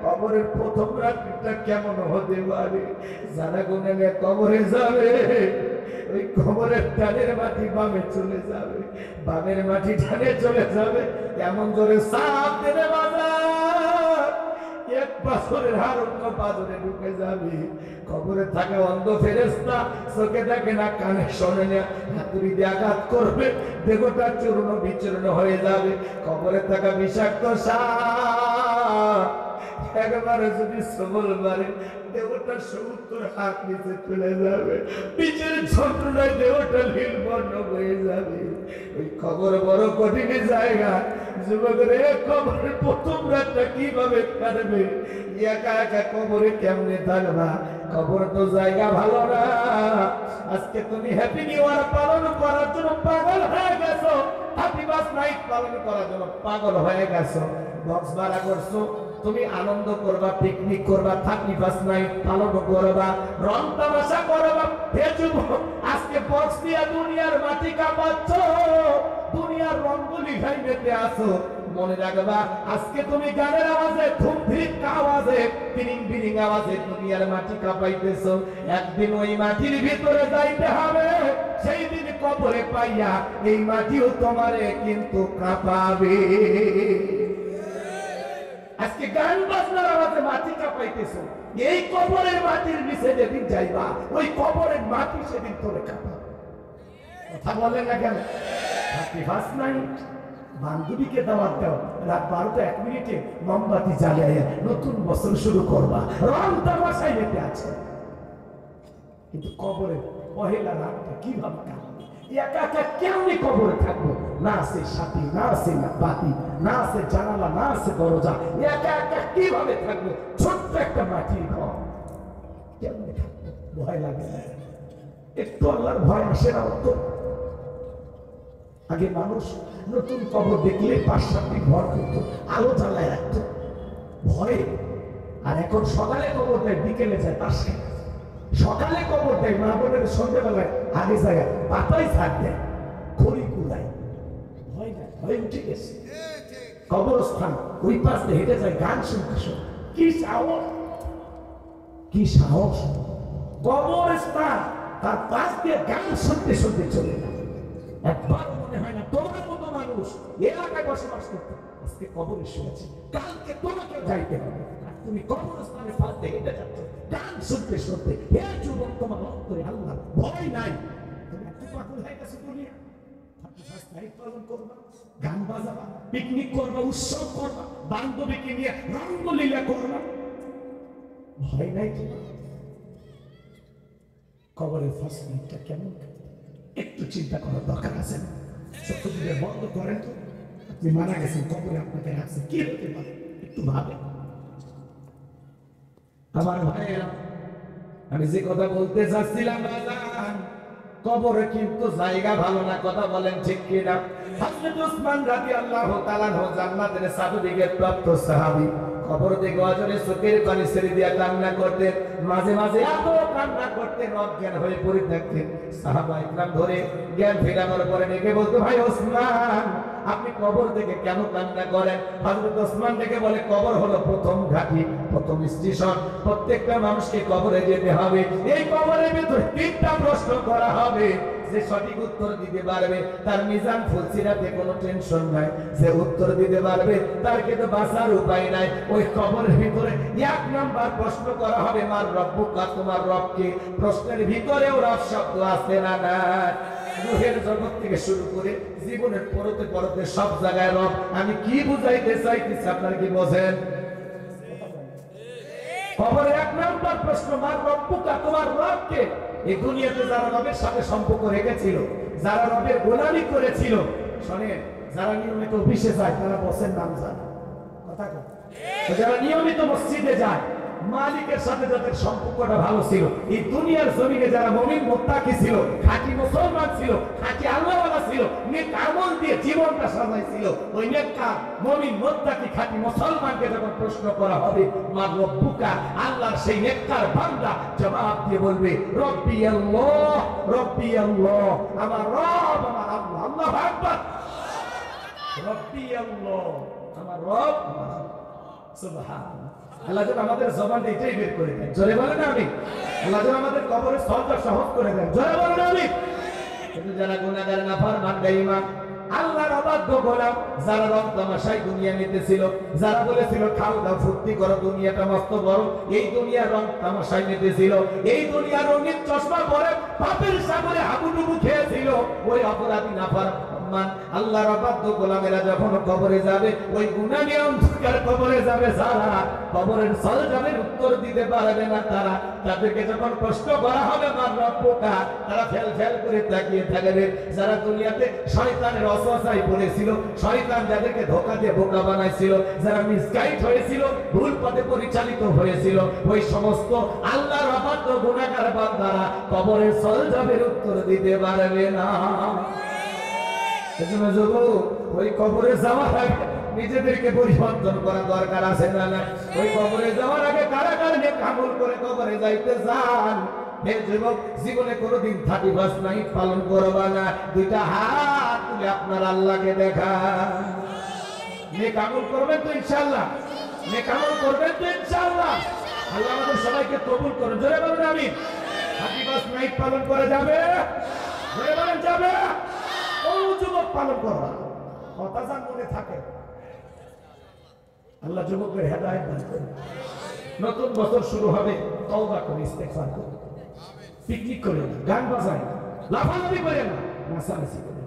কবরের প্রথম রাতটা কেমন হতে পারে? যারা গুনে কবরে যাবে, ওই কবরের ডানের মাটি বামে চলে যাবে, বামের মাটি ডানে চলে যাবে, এমন জোরে সাপ দেবে বাজার, এক পাথরের হার অন্য পাথরে ঢুকে যাবে। কবরে থাকে অন্ধ ফেরেশতা, চোখে থাকে না, কানে শোনে না, হাতুড়ি দিয়ে আঘাত করবে, দেহটা চূর্ণ বিচূর্ণ হয়ে যাবে। কবরে থাকা বিষাক্ত সাপ একবারে যদি সবল মারে, দেহটা 70 হাত নিচে চলে যাবে, নিচের যন্ত্রণায় দেহটা নীলবর্ণ হয়ে যাবে। ওই কবর বড় কঠিন জায়গা। যুবক রে, কবরের প্রথম রাতটা কিভাবে কাটবে? একা একা কবরে কেমনে থাকবা? কবর তো জায়গা ভালো না। আজকে তুমি হ্যাপি নিউ ইয়ার পালন করার জন্য পাগল হয়ে গেছো, 31st নাইট পালন করার জন্য পাগল হয়ে গেছো, বক্স ভাড়া করছো, তুমি আনন্দ করবা, পিকনিক করবা, 31st নাইট পালন করবা, রং তামাশা করবা। হে যুবক, আজকে বক্স দিয়া দুনিয়ার মাটি কাঁপাচ্ছ, দুনিয়ার রঙ্গলি গাইতে আসো। মনে রাখবা, আজকে তুমি গানের আওয়াজে, ধুম ধিক আওয়াজে, বিরিং বিরিং আওয়াজে দুনিয়ার মাটি কাঁপাইতেছো। একদিন ওই মাটির ভিতরে যাইতে হবে, সেই দিন কবরে পাইয়া এই মাটিও তোমারে কিন্তু কাঁপাবে। আজকে গান বাজনার আওয়াজে মাটি কাঁপাইতেছো, এই কবরের মাটির নিচে যেদিন যাইবা, ওই কবরের মাটি সেদিন তোরে কাঁপাবে। কথা বলেন না কেন? 31st নাইট বান্ধবীকে দাওয়াত দাও, রাত 12টা 1 মিনিটে মোমবাতি জ্বালিয়ে নতুন বছর শুরু করবা, রং তামাশায় মেতে আছে। কিন্তু কবরে পহেলা রাতটা কিভাবে কাটবে? একা একা কেমনি কবরে থাকবো? না আছে সাথী, না আছে বাতি, না আছে জানালা, না আছে দরজা, একা একা কিভাবে থাকবো? ছোট্ট একটা মাটির ঘর, কেমনে থাকবো? ভয় লাগে না? একটু আল্লাহর ভয় আসে না? তো আগে মানুষ নতুন কবর দেখলে 5-7 দিন ঘর করতো, আলো জ্বালায় রাখতো ভয়ে। আর এখন সকালে কবর দেয়, বিকেলে যায় তাস খেতে। সকালে কবর দেয়, মা বোনের সন্ধ্যেবেলায় আগে যায় পাতাই ছাড় দেয়, খড়ি কুড়ায়। ভয় না, ভয় উঠে গেছে। কবরস্থান ওই পাশ দিয়ে হেঁটে যায় গান শুনতে শুনতে। কি সাহস, কি সাহস! কবরস্থান তার পাশ দিয়ে গান শুনতে শুনতে চলে যায়। একবার মনে হয় না তোমার মতো মানুষ এলাকায় বসবাস করতে আজকে কবরে শুনেছি, কালকে তোমাকেও যাইতে হবে। তুমি কবরস্থানের পাশ দিয়ে হেঁটে যাচ্ছ গান শুনতে শুনতে। হে যুবক, তোমার অন্তরে আল্লাহ ভয় নাই? তুমি একটু পাগল হয়ে গেছো দুনিয়া। পালন করবা, গান বাজাবা, পিকনিক করবা, উৎসব করবা, বান্ধবীকে নিয়ে রঙ্গলীলা করবা, ভয় নাই তোমার? কবরের ফার্স্ট মিনিটটা কেমন একটু চিন্তা করার দরকার আছে না? চোখ দিয়ে বন্ধ করেন তো, আপনি মারা গেছেন, কবরে আপনাকে রাখছে, কি হতে পারে একটু ভাবেন। আমার ভাইয়েরা, আমি যে কথা বলতে চাচ্ছিলাম, কবরে কিন্তু জায়গা ভালো না, কথা বলেন ঠিক কিনা? হযরত ওসমান রাদিয়াল্লাহু তাআলা জান্নাতের সার্টিফিকেট প্রাপ্ত সাহাবী, কবর থেকে অজরে চোখের পানি ছেড়ে দিয়া কান্না করতেন। মাঝে মাঝে এত কান্না করতেন, অজ্ঞান হয়ে পড়ে থাকতেন। সাহাবা ইকরাম ধরে জ্ঞান ফেরানোর পরে ডেকে বলতো, ভাই ওসমান, আপনি কবর থেকে কেন কান্না করেন? হযরত ওসমান ডেকে বলে, কবর হলো প্রথম ঘাঁটি, প্রথম স্টেশন। প্রত্যেকটা মানুষকে কবরে যেতে হবে। এই কবরের ভিতরে 3টা প্রশ্ন করা হবে। যে সঠিক উত্তর দিতে পারবে তার মিজান ফুলসিরাতে কোনো টেনশন নাই। যে উত্তর দিতে পারবে তার কিন্তু বাঁচার উপায় নাই। ওই কবরের ভিতরে 1 নাম্বার প্রশ্ন করা হবে, মার রব্বুকা, তোমার রবকে। প্রশ্নের ভিতরেও রব শব্দ আছে না? না। রূহের জগৎ থেকে শুরু করে জীবনের পরতে পরতে সব জায়গায় রব। আমি কি বুঝাইতে চাইতেছি, আপনারা কি বোঝেন? কবরের 1 নাম্বার প্রশ্ন, মার রব্বুকা, তোমার রবকে। এই দুনিয়াতে যারা রবের সাথে সম্পর্ক রেখেছিল, যারা রবের গোলামি করেছিল, শোনেন, যারা নিয়মিত অফিসে যায় তারা বসের নাম জানে, কথা কয়। যারা নিয়মিত মসজিদে যায়, মালিকের সাথে যাদের সম্পর্কটা ভালো ছিল, এই দুনিয়ার জমিনে যারা মুমিন মুত্তাকি ছিল, খাঁটি মুসলমান ছিল, খাঁটি আল্লাহওয়ালা ছিল, নেক আমল দিয়ে জীবনটা সাজাইছিল, ওই নেককার মুমিন মুত্তাকি খাঁটি মুসলমানকে যখন প্রশ্ন করা হবে, মা রব্বুকা, আল্লাহর সেই নেককার বান্দা জবাব দিয়ে বলবে, রব্বি আল্লাহ, রব্বি আল্লাহ, আমার রব আমার আল্লাহ। আল্লাহু আকবার। রব্বি আল্লাহ, আমার রব আমার আল্লাহ। সুবহানাল্লাহ। আল্লাহ যেন আমাদের জবানটা এটাই বের করে দেন, জোরে বলেন আমিন। আল্লাহ যেন আমাদের কবরের স্থলটা সহজ করে দেন, জোরে বলেন আমিন। কিন্তু যারা গুনাহগার, নাফরমান, বেঈমান, আল্লাহর অবাধ্য গোলাম, যারা রং তামাশায় দুনিয়া নিতেছিল, যারা বলেছিল খাও দাও ফুর্তি করো, দুনিয়াটা মস্ত বড়, এই দুনিয়ার রং তামাশায় নিতেছিল, এই দুনিয়ার রঙিন চশমা পরে পাপের সাগরে হাবুডুবু খেয়েছিল, ওই অপরাধী নাফরমান আল্লাহর অবাধ্য গোলামেরা যখন কবরে যাবে, ওই গুনাহী অন্ধকার কবরে যাবে যারা, কবরের সওয়ালের উত্তর দিতে পারবে না তারা, তাদেরকে যখন প্রশ্ন করা হবে মার রব্বুকা, তারা ফেল ফেল করে তাকিয়ে থাকবে। যারা দুনিয়াতে শয়তানের ওয়াসওয়াসায় পড়েছিল, শয়তান যাদেরকে ধোঁকা দিয়ে বোকা বানাইছিল, যারা মিসগাইড হয়েছিল, ভুল পথে পরিচালিত হয়েছিল, ওই সমস্ত আল্লাহর অবাধ্য গুনাহগার বান্দারা কবরের সওয়ালের উত্তর দিতে পারবে না। এজন্য যুবক, ওই কবরে যাওয়ার আগে নিজেদেরকে পরিবর্তন করা দরকার আছে না? না। ওই কবরে যাওয়ার আগে কারা কারা নেক আমল করে কবরে যাইতে চান? হে যুবক, জীবনে কোনোদিন 31 নাইট পালন করবা না, 2টা হাত তুলে আপনার আল্লাহকে দেখা। নেক আমল করবেন তো ইনশাআল্লাহ? নেক আমল করবেন তো ইনশাআল্লাহ? আল্লাহ আমাদের সবাইকে কবুল করুন, জোরে বলুন আমিন। 31 নাইট পালন করে যাবে, জোরে বলেন যাবে। ও যুবক, পালন করবা, কথা জান মনে থাকে। আল্লাহ যুবকের হেদায়েত দান করুন। নতুন বছর শুরু হবে, তওবা করে ইস্তেগফার করুন, পিকনিক করে, গান বাজায়, লাফালাফি করে না, নাচানাচি করে।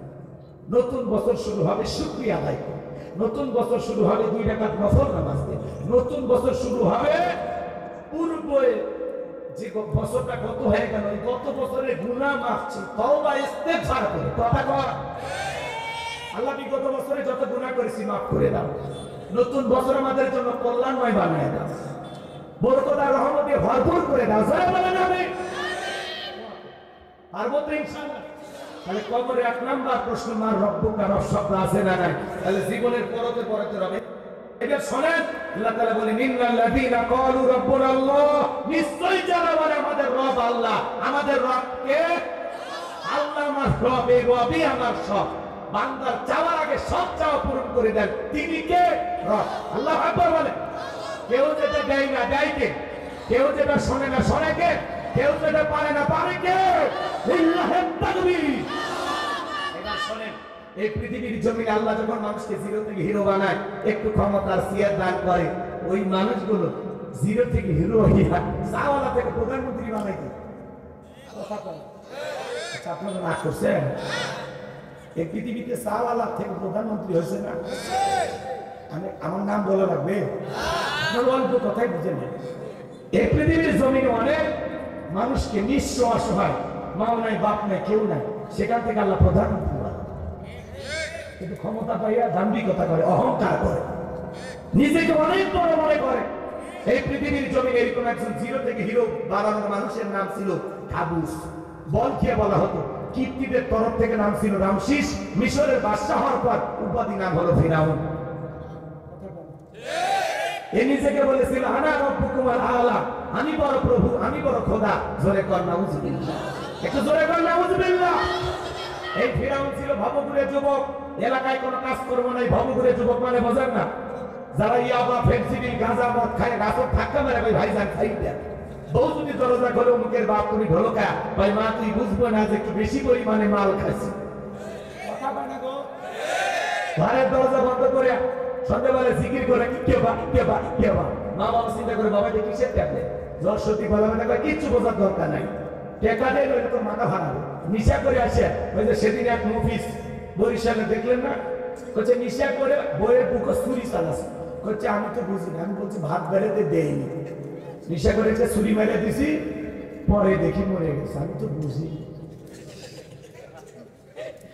নতুন বছর শুরু হবে, শুকরিয়া আদায় করুন। নতুন বছর শুরু হবে 2 রাকাত নফল নামাজ দিয়ে। নতুন বছর শুরু হবে পূর্বে যে বছরটা গত হয়ে গেল, এই গত বছরের গুনাহ মাফ ছিল, তওবা ইস্তেগফার করে, কথা কর। আল্লাহ বিগত বছরে যত গুনাহ করেছি মাফ করে দাও। নতুন বছর আমাদের জন্য কল্যাণময় বানিয়ে দাও, বরকত আর রহমত দিয়ে ভরপুর করে দাও, জোরে বলেন আমিন। পারবো তো ইনশাআল্লাহ? তাহলে কবরে 1 নাম্বার প্রশ্ন, মার রব্বুকা, রব শব্দ আছে না নাই? তাহলে জীবনের পরতে পরতে রবে এটা শোনেন, আল্লাহ তাআলা বলেন ইন্নাল্লাযীনা ক্বালু রাব্বুনাল্লাহ, নিশ্চয়ই যারা বলে আমাদের রব আল্লাহ, আমাদের রব কে? আল্লাহ আমার রব, এই রবই আমার সব। বান্দার চাওয়ার আগে সব চাওয়া পূরণ করে দেন, তিনি কে? রব। আল্লাহু আকবার বলে। কেউ যেটা দেয় না দেয় কে? কেউ যেটা শোনে না শোনে কে? কেউ যেটা পারে না পারে কে? লিল্লাহি তাকবীর। এবার শোনেন, এই পৃথিবীর জমিনে আল্লাহ যখন মানুষকে জিরো থেকে হিরো বানায়, একটু ক্ষমতার সিয়ার দান করে, ওই মানুষগুলো জিরো থেকে হিরো হইয়া চাওয়ালা থেকে প্রধানমন্ত্রী বানায় কি? আচ্ছা, আপনারা না করছেন? এই পৃথিবীতে চাওয়ালা থেকে প্রধানমন্ত্রী হয়েছে না? আমার নাম বলা লাগবে? অল্প কথাই বুঝে নেন। এই পৃথিবীর জমিনে অনেক মানুষকে নিঃস্ব অসহায়, মাও নাই বাপ নাই কেউ নাই, সেখান থেকে আল্লাহ প্রধানমন্ত্রী বানায়। কিন্তু ক্ষমতা পাইয়া দাম্ভিকতা করে, অহংকার করে, নিজেকে অনেক বড় মনে করে। এই পৃথিবীর জমিনে এরকম একজন জিরো থেকে হিরো বানানোর মানুষের নাম ছিল কাবুস। বল খেয়ে বলা হতো। কিপ্তিদের তরফ থেকে নাম ছিল রামসিস। মিশরের বাদশাহ হওয়ার পর উপাধি নাম হলো ফিরাউন। এ নিজেকে বলেছিল আনা রব্বুকুমুল আলা, আমি বড় প্রভু, আমি বড় খোদা। জোরে কর নাউজুবিল্লাহ, একটু জোরে কর নাউজুবিল্লাহ। এই ফিরাউন ছিল ভবঘুরে যুবক, এলাকায় কোনো কাজ করবো নাই। ভবঘুরে যুবক মানে বোঝেন না? যারা ইয়াবা ফেন্সিডিল গাঁজা মদ খায়, গাছের ধাক্কা মেরে ভাই ভাইজান খাই দেয়। বউ যদি দরজা খোলে, মুখের বাপ তুমি ঢোলকা, ভাই মা তুই বুঝবো না যে একটু বেশি পরিমাণে মাল খাচ্ছি। ঘরের দরজা বন্ধ করে সন্ধ্যাবেলা জিকির করে কেবা কেবা কেবা। মা বাবা চিন্তা করে বাবা যে কিসের ট্যাবলেট, জ্বর সর্দি ভালো না করে কিচ্ছু বোঝার দরকার নাই, টেকা দেয় নইলে তো মাথা ভাঙাবে। নিশা করে আসে। ওই যে সেদিন এক মুফিস বরিশালে দেখলেন না, হচ্ছে নিশা করে বইয়ের বুকে ছুরি চালাচ্ছে। হচ্ছে আমি তো বুঝি না, আমি বলছি ভাত বেড়াতে দেয়নি, নিশা করে ছুরি মেরে দিছি, পরে দেখি মরে গেছে। আমি তো বুঝি।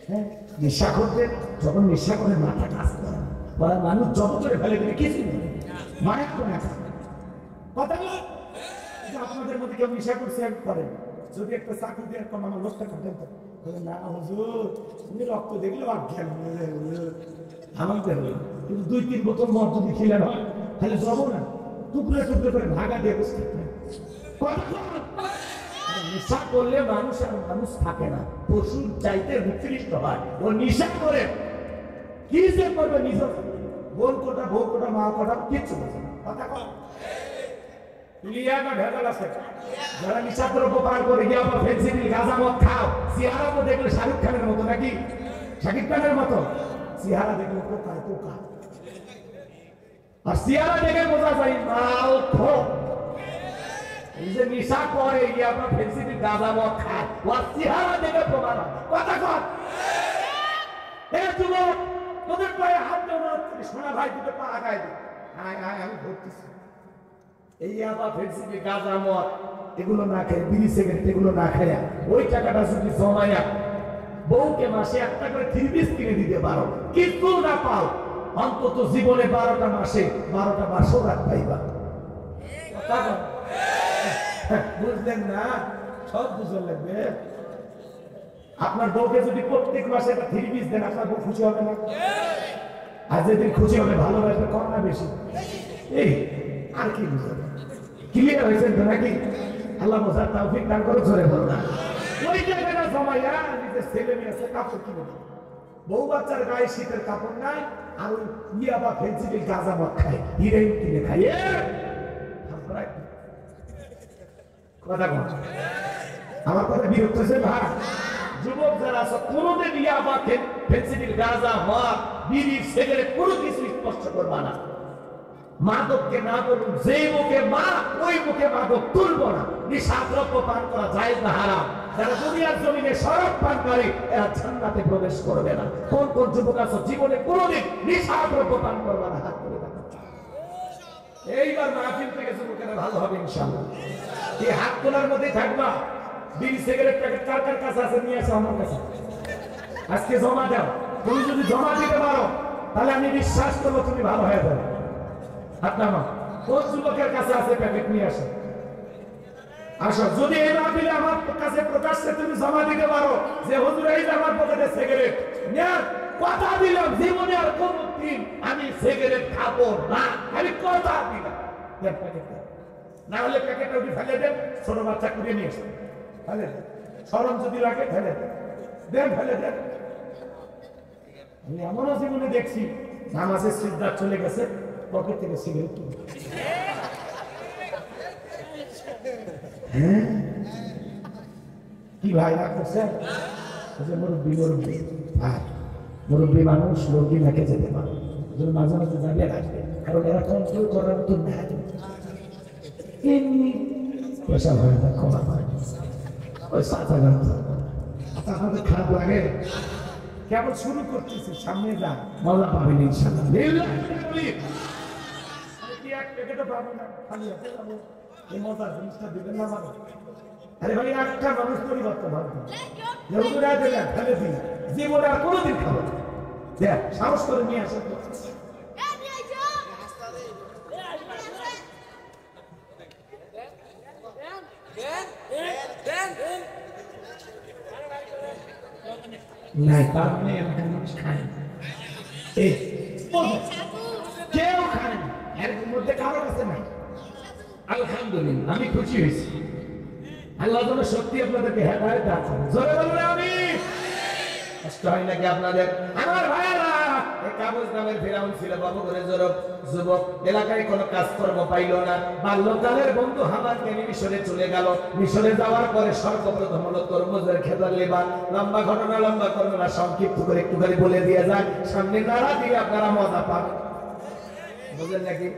হ্যাঁ, নেশা করতে যখন নেশা করে মাথা কাজ করে, বলা মানুষ জব করে ফেলে দিলে কিছু নেই, মায়ের কোন কথা বল। আপনাদের মধ্যে কেউ নেশা করছে করেন, যদি একটা চাকরি দিয়ে একটা আমার লোকটা কাটেন না হুজুর, তুমি রক্ত দেখলে অজ্ঞান আমাদের হল। কিন্তু 2-3 বোতল মদ যদি খেলেন হয়, তাহলে যাবো না, টুকরে টুকরে করে ভাগা দিয়ে বসে থাকবেন। নেশা করলে মানুষ আর মানুষ থাকে না, পশুর চাইতে নিকৃষ্ট হয়। ও নেশা করে কি যে করবে, নিজের বোন কোটা বউ কোটা মা কোটা কিচ্ছু বোঝে না। কথা কম ভেজাল আছে। যারা নিশা দ্রব্য পান করে গিয়ে আবার ফেন্সিডিল গাঁজা মদ খাও, চেহারা তো দেখলে শাহরুখ খানের মতো নাকি শাকিব খানের মতো, চেহারা দেখলে পোকা পোকা। আর চেহারা দেখে বোঝা যায় মাল খো। এই যে নিশা করে গিয়ে আপনার ফেন্সিডিল গাঁজা মদ খায়, ওর চেহারা দেখে প্রমাণ হয়। কথা কর এ যুবক, তোদের পায়ে হাত দেওয়া সোনা ভাই দুটো পা আগায় দে। আয় আয় আমি ধরতেছি। এই আবার ফেন্সিডিল গাঁজা মদ এগুলো না খেয়ে, বিড়ি সিগারেট এগুলো না খেয়ে, ওই টাকাটা যদি জমায়া বউকে মাসে একটা করে 3 পিস কিনে দিতে পারো, কিন্তু না পাও, অন্তত জীবনে 12টা মাসে 12টা মাসও রাত পাইবা। বুঝলেন না? সব বুঝে লাগবে। আপনার বউকে যদি প্রত্যেক মাসে একটা 3 পিস দেন, আপনার বউ খুশি হবে না? আর যেদিন খুশি হবে ভালোবাসবে কম না বেশি? এই আর কি বুঝলেন? ক্লিয়ার হয়েছেন তো নাকি? আল্লাহ বোঝার তৌফিক দান করো, জোরে বলো না। ওই জায়গাটা জমাইয়া নিজের ছেলে মেয়ে আছে কাপড় কিনে দিই, বউ বাচ্চার গায়ে শীতের কাপড় নাই, আর ওই ইয়া বা ফেন্সিডিল গাঁজা মদ খায়, হিরোইন কিনে খায়। কথা কম, আমার কথা বিরক্ত হয়েছে ভাই? যুবক যারা আছে কোনোদিন ইয়া বা ফেন্সিডিল গাঁজা মদ বিড়ি সিগারেট কোনো কিছু স্পর্শ করবা না। মাদককে না বলুন, যে মুখে মা ওই মুখে মাদক তুলবো না। নিশাদ্রব্য পান করা জায়েজ না হারাম। যারা দুনিয়ার জমিনে শরাব পান করে এরা জান্নাতে প্রবেশ করবে না। কোন কোন যুবক আছে জীবনে কোনোদিন নিশাদ্রব্য পান করবে না? হাত তুলে দেখান। এইবার মাহফিল থেকে যুবকেরা ভালো হবে ইনশাআল্লাহ। এই হাত তোলার মধ্যে থাকবা। বিড়ি সিগারেট প্যাকেট কার কার কাছে আছে নিয়ে আসো আমার কাছে, আজকে জমা দাও। তুমি যদি জমা দিতে পারো তাহলে আমি বিশ্বাস করবো তুমি ভালো হয়ে যাবে। কোন যুবকের কাছে আছে প্যাকেট নিয়ে আসো, আসো। যদি এই মাহফিলে আমার কাছে প্রকাশ্যে তুমি জমা দিতে পারো যে হুজুর এই যে আমার পকেটে সিগারেট নেন, কথা দিলাম জীবনে আর কোনদিন আমি সিগারেট খাবো না, আমি কথা দিলাম। না হলে প্যাকেটটা উঠে ফেলে দেন, ছোট বাচ্চা করে নিয়ে এসে ফেলে দেন, সরম যদি লাগে ফেলে দেন, দেন ফেলে দেন। আমি এমনও জীবনে দেখছি নামাজের সিজদা চলে গেছে, পকেট থেকে সিগারেট তুলে। কি ভাই রাখতেছেন? মুরব্বী মুরব্বী ভাই, মুরব্বী মানুষ মুরব্বী লেখে যেতে পারে, মাঝে মাঝে জানিয়ে রাখবে, কারণ এরা কন্ট্রোল করার তো নেয় এমনি পেশা হয় না, ক্ষমা হয় ওই সাঁচা গান। আপনাদের খারাপ লাগে? কেবল শুরু করতেছি, সামনে যান, মজা পাবেন ইনশাআল্লাহ। এক প্যাকেটও পাবো না, খালি হাতে যাবো, এই মজার জিনিসটা দিবেন না মানে। আরে ভাই একটা মানুষ পরিবর্তন হবে, ফেলে দিন, জীবনে আর কোনোদিন খাবো না। দেখ সাহস করে নিয়ে আসেন। নাই তার মানে এলাকার মানুষ খায় না, কেউ খায় না, এর মধ্যে কারো কাছে নাই। আলহামদুলিল্লাহ, আমি খুশি হয়েছি। আল্লাহ যেন সত্যি আপনাদেরকে হেদায়েত দান করেন। জোরে বলুন আমিন। কষ্ট হয় নাকি আপনাদের? আমার ভাইয়েরা, এই কাবুস নামের ফিরাউন ছিল বাবুঘরে যুবক, এলাকায় কোনো কাজকর্ম পাইল না। বাল্যকালের বন্ধু হামানকে মিশরে চলে গেল। মিশরে যাওয়ার পরে সর্বপ্রথম হলো তরমুজের খেতার লেবা। লম্বা ঘটনা, লম্বা ঘটনা সংক্ষিপ্ত করে একটুখানি বলে দিয়ে যায়, সামনে নাড়া দিয়ে আপনারা মজা পাবেন, বুঝলেন নাকি?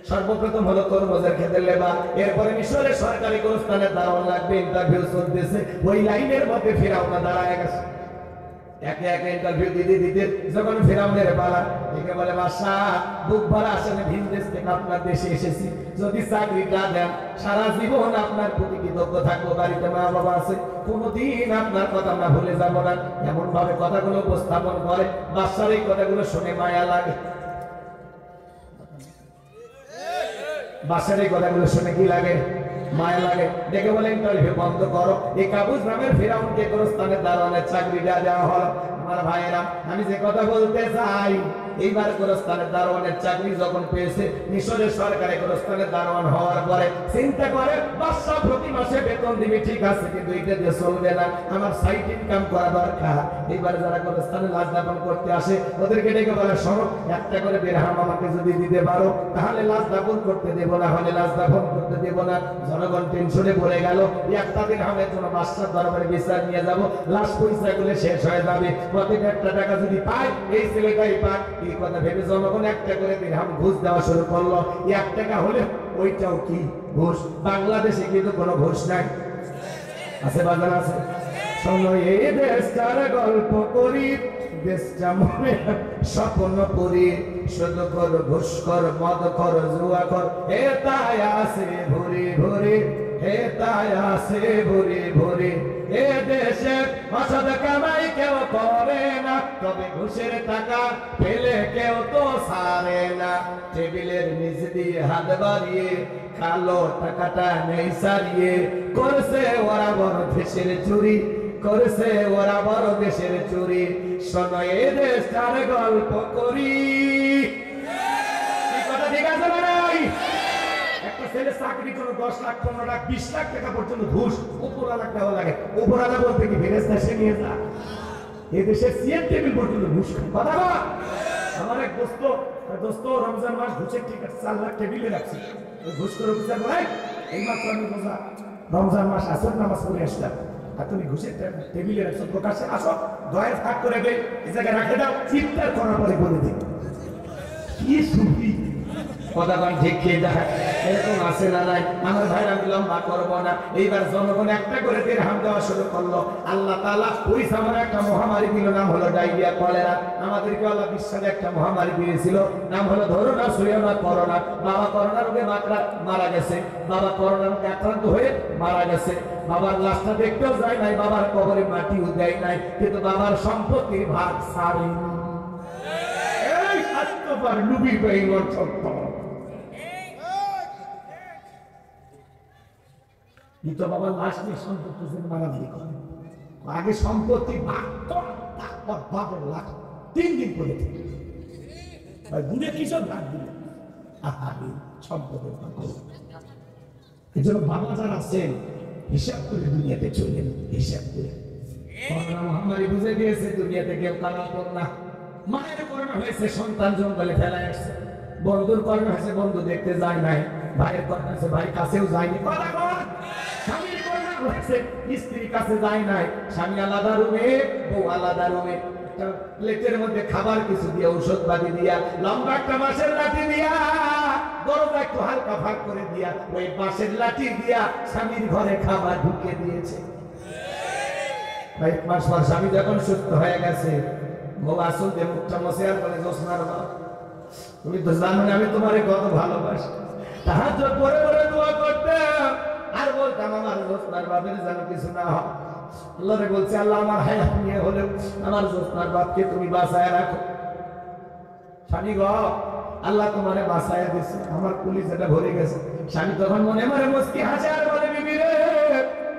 সর্বপ্রথম হলো তরমুজের খেতের লেবা, এরপরে মিশরের সরকারি কোন স্থানে দাঁড়ানো লাগবে, ইন্টারভিউ চলতেছে। ওই লাইনের মধ্যে ফিরাউন দাঁড়ায় গেছে। একে একে ইন্টারভিউ দিতে দিতে যখন ফিরাউনের পালা, একে বলে বাদশাহ, বুক ভরা আসলে ভিন দেশ থেকে আপনার দেশে এসেছি, যদি চাকরিটা দেন সারা জীবন আপনার প্রতি কৃতজ্ঞ থাকবো। বাড়িতে মা বাবা আছে, কোনোদিন আপনার কথা আমরা ভুলে যাবো না। এমন ভাবে কথাগুলো উপস্থাপন করে, বাদশার এই কথাগুলো শুনে মায়া লাগে। বাদশার এই কথাগুলো শুনে কি লাগে? মায়া লাগে। দেখে বলে ইন্টারভিউ বন্ধ করো। এই কাবুস নামের ফিরাউনকে কোন স্থানে দাঁড়ানোর চাকরিটা দেওয়া হলো। আমার ভাইয়েরা, আমি যে কথা বলতে চাই, এইবার কোন স্থানে দারোয়ানের চাকরি যখন পেয়েছে, মিশরের সরকারে কোন স্থানে দারোয়ান হওয়ার পরে চিন্তা করে বাদশা প্রতি মাসে বেতন দিবে, ঠিক আছে, কিন্তু এটা দিয়ে চলবে না, আমার সাইড ইনকাম করা দরকার। এইবার যারা কোন স্থানে লাশ দাফন করতে আসে, ওদেরকে ডেকে বলে শোনো, একটা করে দিরহাম আমাকে যদি দিতে পারো তাহলে লাশ দাফন করতে দেবো, না হলে লাশ দাফন করতে দেবো না। জনগণ টেনশনে পড়ে গেল, একটা দিরহামের জন্য বাদশার দরবারে বিচার নিয়ে যাব, লাশ পয়সা গুলো শেষ হয়ে যাবে, প্রত্যেক একটা টাকা যদি পায় এই ছেলেটাই পায়। এই কথা ভেবে জনগণ একটা করে দিরহাম ঘুষ দেওয়া শুরু করলো। 1 টাকা হলে ওইটাও কি ঘুষ? বাংলাদেশে কিন্তু কোনো ঘুষ নাই, আছে বাজার আছে। শোনো এই দেশটার গল্প করি, দেশটা মনে স্বপ্ন পরি, শুধু কর ঘুষ কর, মদ কর, জুয়া কর, হে তাই আছে ভরে ভরে, হে তাই আছে ভরে ভরে। এ দেশে অসৎ কামাই কেউ করে না, তবে ঘুষের টাকা পেলে কেউ তো ছাড়ে না। টেবিলের নিচ দিয়ে হাত বাড়িয়ে কালো টাকাটা নেই সারিয়ে, করছে ওরা বড় দেশের চুরি, করছে ওরা বড় দেশের চুরি। শোনো এ দেশটার গল্প করি, এই কথা ঠিক আছে না নাই? একটা ছেলে চাকরি করে 10 লাখ 15 লাখ 20 লাখ টাকা পর্যন্ত ঘুষ, উপরালা দেওয়া লাগে। উপরালা বলতে কি ফেরেশতা সে নিয়ে যা? এই দেশের চেয়ার টেবিল পর্যন্ত ঘুষ খায়। কথা বল। আমার এক দোস্ত রমজান মাস ঘুষের ঠিক আছে 4 লাখ টেবিলে রাখছি, ওই ঘুষ করে বিচার করে এই মাত্র আমি বোঝা রমজান মাস আসর নামাজ পড়ে আসলাম, আর তুমি ঘুষের টেবিলে রাখছো, প্রকাশ্যে আসো, দয়ের ফাঁক করে দেয়, এই জায়গায় রাখে দাও, চিৎকার করার পরে বলে দিই কি সুফি কথা কন ঠিক খেয়ে দেখা। এরকম আছে না নাই? আমার ভাইরা লম্বা করবো না। এইবার জনগণ একটা করে দিরহাম দেওয়া শুরু করলো। আল্লাহ তাআলা ওই সময় একটা মহামারী দিল, নাম হলো ডায়রিয়া, কলেরা। আমাদেরকে আল্লাহ বিশ্বকে একটা মহামারী দিয়েছিল, নাম হলো ধরো না শুয়ে না করোনা। বাবা করোনা রোগে মারা গেছে, বাবা করোনা রোগে আক্রান্ত হয়ে মারা গেছে। বাবার লাশটা দেখতেও যায় নাই, বাবার কবরে মাটিও দেয় নাই, কিন্তু বাবার সম্পত্তির ভাগ ছাড়েনি। এই স্বাস্থ্যকর লুবি বেঈমান সত্য। কিন্তু বাবার লাশ নিয়ে সম্পত্তি মারামারি করে, আগে সম্পত্তি ভাগ কর, তারপর বাবার লাশ 3 দিন পরে থেকে গুণে কি সব ভাগ দিল সম্পদের এই জন্য বাবা যারা আছেন হিসাব করে দুনিয়াতে চললেন, হিসাব করে। করোনা মহামারী বুঝে দিয়েছে দুনিয়াতে কেউ কারো আপন না। মায়ের করোনা হয়েছে, সন্তান জঙ্গলে ফেলায় আসছে। বন্ধুর করোনা হয়েছে, বন্ধু দেখতে যায় নাই। ভাইয়ের করোনা হয়েছে, ভাই কাছেও যায়নি। স্বামীর করোনা হয়েছে, স্ত্রীর কাছে যায় নাই। স্বামী আলাদা রুমে, বউ আলাদা রুমে। প্লেটের মধ্যে খাবার কিছু দিয়ে, ঔষধ বাদি দিয়া, লম্বা একটা বাঁশের লাঠি দিয়া, দরজা একটু হালকা ফাঁক করে দিয়া, ওই বাঁশের লাঠি দিয়া স্বামীর ঘরে খাবার ঢুকে দিয়েছে। 1 মাস পর স্বামী যখন সুস্থ হয়ে গেছে, বউ আসল দিয়ে মুখটা মশে আর বলে, জোসনার বাবা, তুমি তো জানো না আমি তোমারে কত ভালোবাসি। তাহাজ্জুদ পড়ে পড়ে দোয়া করতাম আর বলতাম আমার জোসনার বাপের যেন কিছু না হয়। আল্লাহরে বলছে, আল্লাহ আমার হায়াত নিয়ে হলেও আমার জোসনার বাপকে তুমি বাঁচায় রাখো। স্বামী গো, আল্লাহ তোমারে বাঁচায় দিছে, আমার পুলিশ এটা ভরে গেছে। স্বামী তখন মনে মনে মুস্কি হাসে আর বলে, বিবি রে,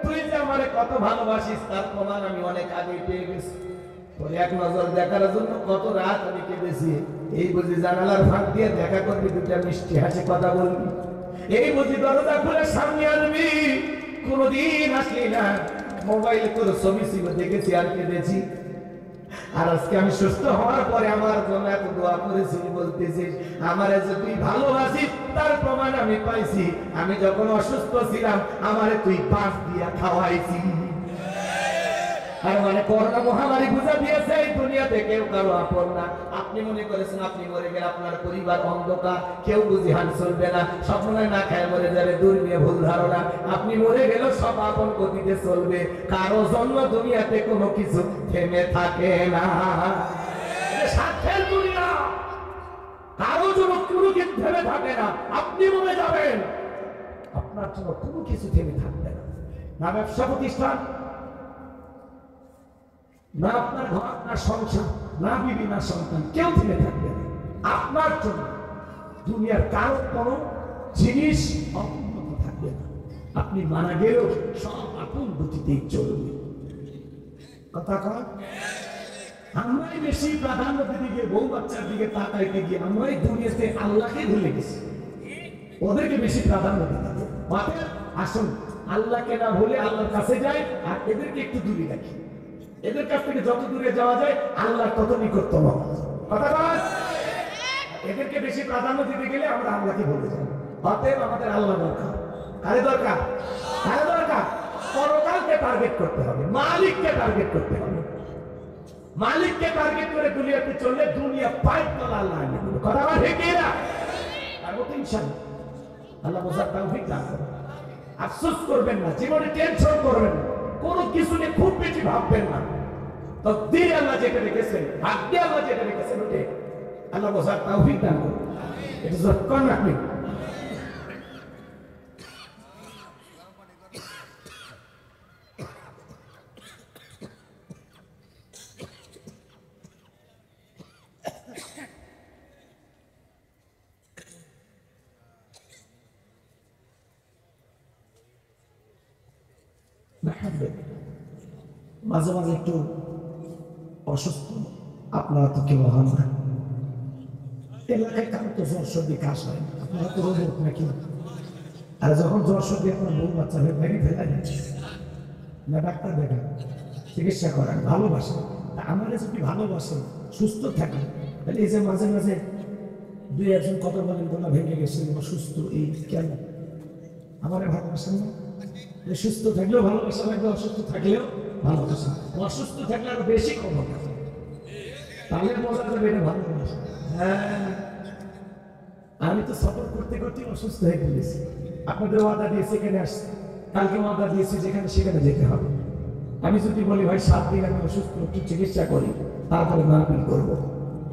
তুই যে আমারে কত ভালোবাসিস তার প্রমাণ আমি অনেক আগে পেয়ে গেছি। তোর এক নজর দেখার জন্য কত রাত আমি কেঁদেছি। এই বুঝি জানালার ফাঁক দিয়ে দেখা করবি, দুটা মিষ্টি হাসি কথা বলবি, এই বুঝি দরজা খুলে সামনে আসবি। কোনদিন আসলি না, মোবাইলে তোর ছবি ছিল দেখেছি আর কেঁদেছি। আর আজকে আমি সুস্থ হওয়ার পরে আমার জন্য এত দোয়া করেছিস, বলতেছিস আমারে যে তুই ভালোবাসিস তার প্রমাণ আমি পাইছি। আমি যখন অসুস্থ ছিলাম আমারে তুই পাঁচ দিয়া খাওয়াইছি। আর মানে করোনা মহামারী বুঝা দিয়েছে এই দুনিয়াতে কেউ কারো আপন না। আপনি মনে করেছেন আপনি মরে গেলে আপনার পরিবার অন্ধকার, কেউ বুঝি হান চলবে না, সব মনে না খায় মরে যাবে, দুর্নীতি ভুল ধারণা। আপনি মরে গেলেও সব আপন গতিতে চলবে, কারো জন্য দুনিয়াতে কোনো কিছু থেমে থাকে না। স্বার্থের দুনিয়া, কারো জন্য কোনো কিছু থেমে থাকে না। আপনি মরে যাবেন, আপনার জন্য কোনো কিছু থেমে থাকবে না। না ব্যবসা প্রতিষ্ঠান, না আপনার ঘর, না সংসার, না বিবি, না সন্তান, কেউ থেমে থাকবে না আপনার জন্য। দুনিয়ার কারো কোনো জিনিস অপূর্ণ থাকবে না। আপনি মারা গেলেও সব আপন গতিতেই চলবে। কথা কয়, আমরাই বেশি প্রাধান্য দিতে গিয়ে, বউ বাচ্চার দিকে তাকাইতে গিয়ে আমরাই দুনিয়াতে আল্লাহকে ভুলে গেছি, ওদেরকে বেশি প্রাধান্য দিতে গিয়ে। আসুন আল্লাহকে না ভুলে আল্লাহর কাছে যাই, আর এদেরকে একটু দূরে রাখি। এদের কাছ থেকে যত দূরে যাওয়া যায় আল্লাহ তত নিকটতম। কথা বল, এদেরকে বেশি প্রাধান্য দিতে গেলে আমরা আল্লাহকে ভুলে যাই। অতএব আমাদের আল্লাহ দরকার। কারে দরকার? কারে দরকার? পরকালকে টার্গেট করতে হবে, মালিককে টার্গেট করতে হবে। মালিককে টার্গেট করে দুনিয়াতে চললে দুনিয়া পাইপ তলা আল্লাহ আনিয়ে দেবে। কথা বল ঠিক না? তারপর তো ইনশাআল্লাহ আল্লাহ বোঝার তৌফিক দান করবে। আফসোস করবেন না, জীবনে টেনশন করবেন না, কোনো কিছু নিয়ে খুব বেশি ভাববেন না। তকদীর আল্লাহ যেটা রেখেছেন, ভাগ্যে আল্লাহ যেটা রেখেছেন, ওটা আল্লাহ বোঝার তৌফিক দান করবে। এটা যতক্ষণ আপনি মাঝে মাঝে একটু অসুস্থ, আপনারা তো কেউ হন না, এলাকায় কারো তো জ্বর সর্দি কাশ হয় না, আপনারা তো রোগ নাকি। আর যখন জ্বর সর্দি আপনার বউ বাচ্চা হয়ে ভেঙে ফেলা যাচ্ছে না, ডাক্তার দেখেন, চিকিৎসা করেন, ভালোবাসেন। আমাদের যদি ভালোবাসেন, সুস্থ থাকেন, তাহলে এই যে মাঝে মাঝে দুই একজন কথা বলেন তোমরা ভেঙে গেছে, অসুস্থ, এই কেন আমার ভালোবাসেন না? সুস্থ থাকলেও ভালোবাসা লাগবে, অসুস্থ থাকলেও ভালোবাসা। অসুস্থ থাকলে আরো বেশি ক্ষমতা, তাহলে মজা যাবে, এটা ভালোবাসা। হ্যাঁ, আমি তো সফর করতে করতে অসুস্থ হয়ে পড়েছি। আপনাদের ওয়াদা দিয়েছি এখানে আসছে, কালকে ওয়াদা দিয়েছি যেখানে সেখানে যেতে হবে। আমি যদি বলি ভাই 7 দিন আমি অসুস্থ, একটু চিকিৎসা করি, তারপরে মাহফিল করবো,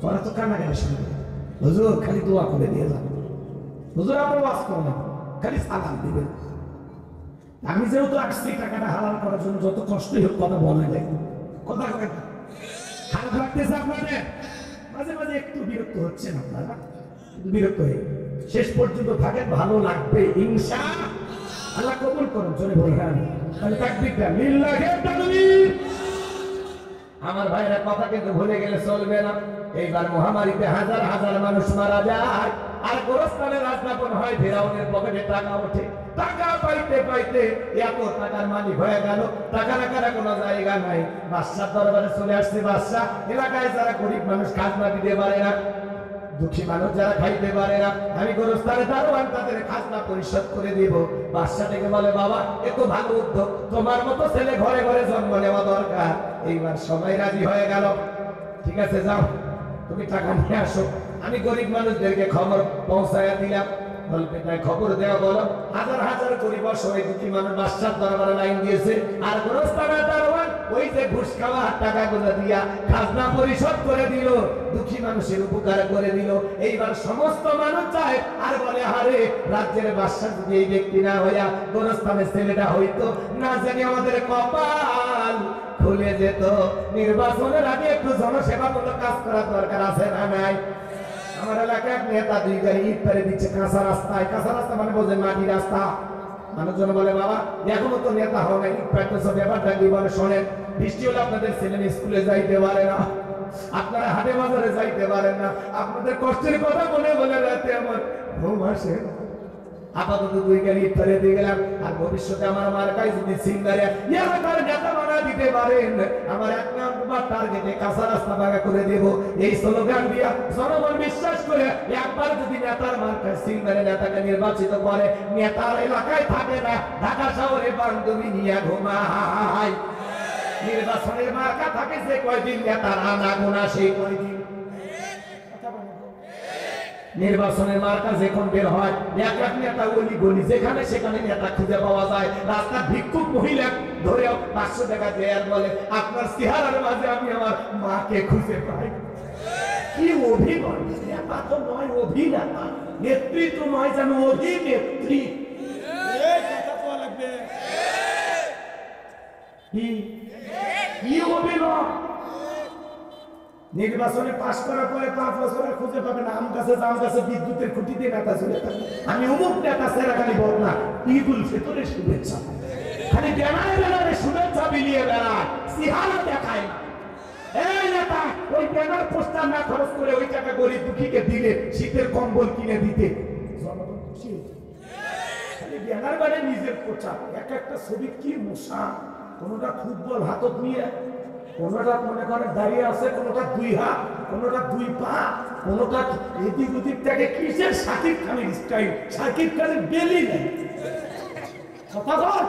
ওরা তো কান্নাকাটি শুরু করে, হুজুর খালি দোয়া করে দিয়ে যাবে, হুজুর আপনার ওয়াজ করেন, খালি সালাম দিবেন। আমি যেহেতু আসছি টাকাটা হালাল করার জন্য, যত কষ্টই হোক কথা বলা যায়, কথা কয় না। খারাপ লাগতেছে আপনাদের? মাঝে মাঝে একটু বিরক্ত হচ্ছেন আপনারা, বিরক্ত হয়ে শেষ পর্যন্ত থাকেন, ভালো লাগবে ইনশাআল্লাহ। কবুল করুন, চলে বলবেন তাহলে তাকবীর দেন, লিল্লাহি তাকবীর। আমার ভাইরা কথা কিন্তু ভুলে গেলে চলবে না। এইবার মহামারীতে হাজার হাজার মানুষ মারা যায়, আর গোরস্থানে রাজনাপন হয়, ফেরাউনের পকেটে টাকা ওঠে। টাকা পাইতে পাইতে এত টাকার মালিক হয়ে গেল, টাকা রাখার কোনো জায়গা নাই। বাদশার দরবারে চলে আসছে। বাদশাহ এলাকায় যারা গরিব মানুষ খাজনা দিতে পারে না, দুঃখী মানুষ যারা খাইতে পারে না, আমি গোরস্থানে দারোয়ান তাদের খাজনা পরিশোধ করে দিব। বাদশা থেকে বলে, বাবা এ তো ভালো উদ্যোগ, তোমার মতো ছেলে ঘরে ঘরে জন্ম নেওয়া দরকার। এইবার সবাই রাজি হয়ে গেল। ঠিক আছে, যাও তুমি টাকা নিয়ে আসো। আমি গরিব মানুষদেরকে খবর পৌঁছায়া দিলাম। গল্পটায় খবর দেওয়া বলো, হাজার হাজার গরিব অসহায় দুঃখী মানুষ বাদশার দরবারে লাইন দিয়েছে। আর গোরস্থানের দারোয়ান ওই যে ঘুষ খাওয়া টাকাগুলো দিয়া খাজনা পরিশোধ করে দিল, দুঃখী মানুষের উপকার করে দিল। এইবার সমস্ত মানুষ চায় আর বলে, আরে রাজ্যের বাদশা যদি এই ব্যক্তি না হইয়া গোরস্থানের ছেলেটা হইতো, না জানি আমাদের কপাল খুলে যেত। নির্বাচনের আগে একটু জনসেবামূলক কাজ করার দরকার আছে না নাই? আমার এলাকায় নেতা 2 গাড়ি ইট পেরে দিচ্ছে কাঁচা রাস্তায়। কাঁচা রাস্তা মানে বোঝেন, মাটি রাস্তা। মানুষজন বলে, বাবা এখনো তো নেতা হও না, ইট পেরতেছ, ব্যাপারটা কি? বলে, শোনেন, বৃষ্টি হলে আপনাদের ছেলে স্কুলে যাইতে পারে না, আপনারা হাটে বাজারে যাইতে পারেন না, আপনাদের কষ্টের কথা মনে বলে রাতে আমার ঘুম আসে। আপাতত 2 গাড়ি ইট পেরে দিয়ে গেলাম। আর ভবিষ্যতে আমার মার্কায় যদি সিঙ্গারে এলাকার নেতা বানা দিতে পারেন, আমার 1 নম্বর টার্গেটে কাঁচা রাস্তা ভাঙা করে দেব। এই স্লোগান দিয়া জনগণ বিশ্বাস করে একবার যদি নেতার মার্কায় সিঙ্গারে নেতাকে নির্বাচিত করে, নেতার এলাকায় থাকে না, ঢাকা শহরে বান্ধবী নিয়ে ঘুমায়। নির্বাচনের মার্কা থাকে যে কয়দিন নেতার আনা গোনা সেই কয়দিন। নির্বাচনের মার্কা যখন বের হয়, এক এক নেতা গলি গলি যেখানে সেখানে নেতা খুঁজে পাওয়া যায়। রাস্তার ভিক্ষুক মহিলা ধরেও 500 টাকা দেয় আর বলে, আপনার চেহারার মাঝে আমি আমার মাকে খুঁজে পাই। কি অভিনয়! নেতা তো নয়, অভিনেতা। নেতৃত্ব নয়, যেন অভিনেত্রী। কি অভিনয়! নির্বাচনে পাশ করার পরে 5 বছর খুঁজে পাবে না। আম গাছে জাম গাছে বিদ্যুতের খুঁটিতে নেতা চলে থাকে। আমি অমুক নেতা, সেরা খালি বল না, ঈদুল ফিতরের শুভেচ্ছা, খালি ব্যানারে ব্যানারে শুভেচ্ছা বিলিয়ে বেড়ায়, চেহারা দেখায় না। এই নেতা ওই ব্যানার পোস্টার না খরচ করে ওই টাকা গরিব দুঃখীকে দিলে শীতের কম্বল কিনে দিতে জনগণ খুশি। খালি ব্যানার বাড়ে নিজের প্রচার, এক একটা ছবি কি মশা, কোনোটা ফুটবল হাতত নিয়ে, কোনোটা মনে করে দাঁড়িয়ে আছে, কোনোটা 2 হাত, কোনোটা 2 পা, কোনোটা এদিক ওদিক থেকে কিসের শাকিব খানের স্টাইল, শাকিব খানের বেলি নেই। কথা বল,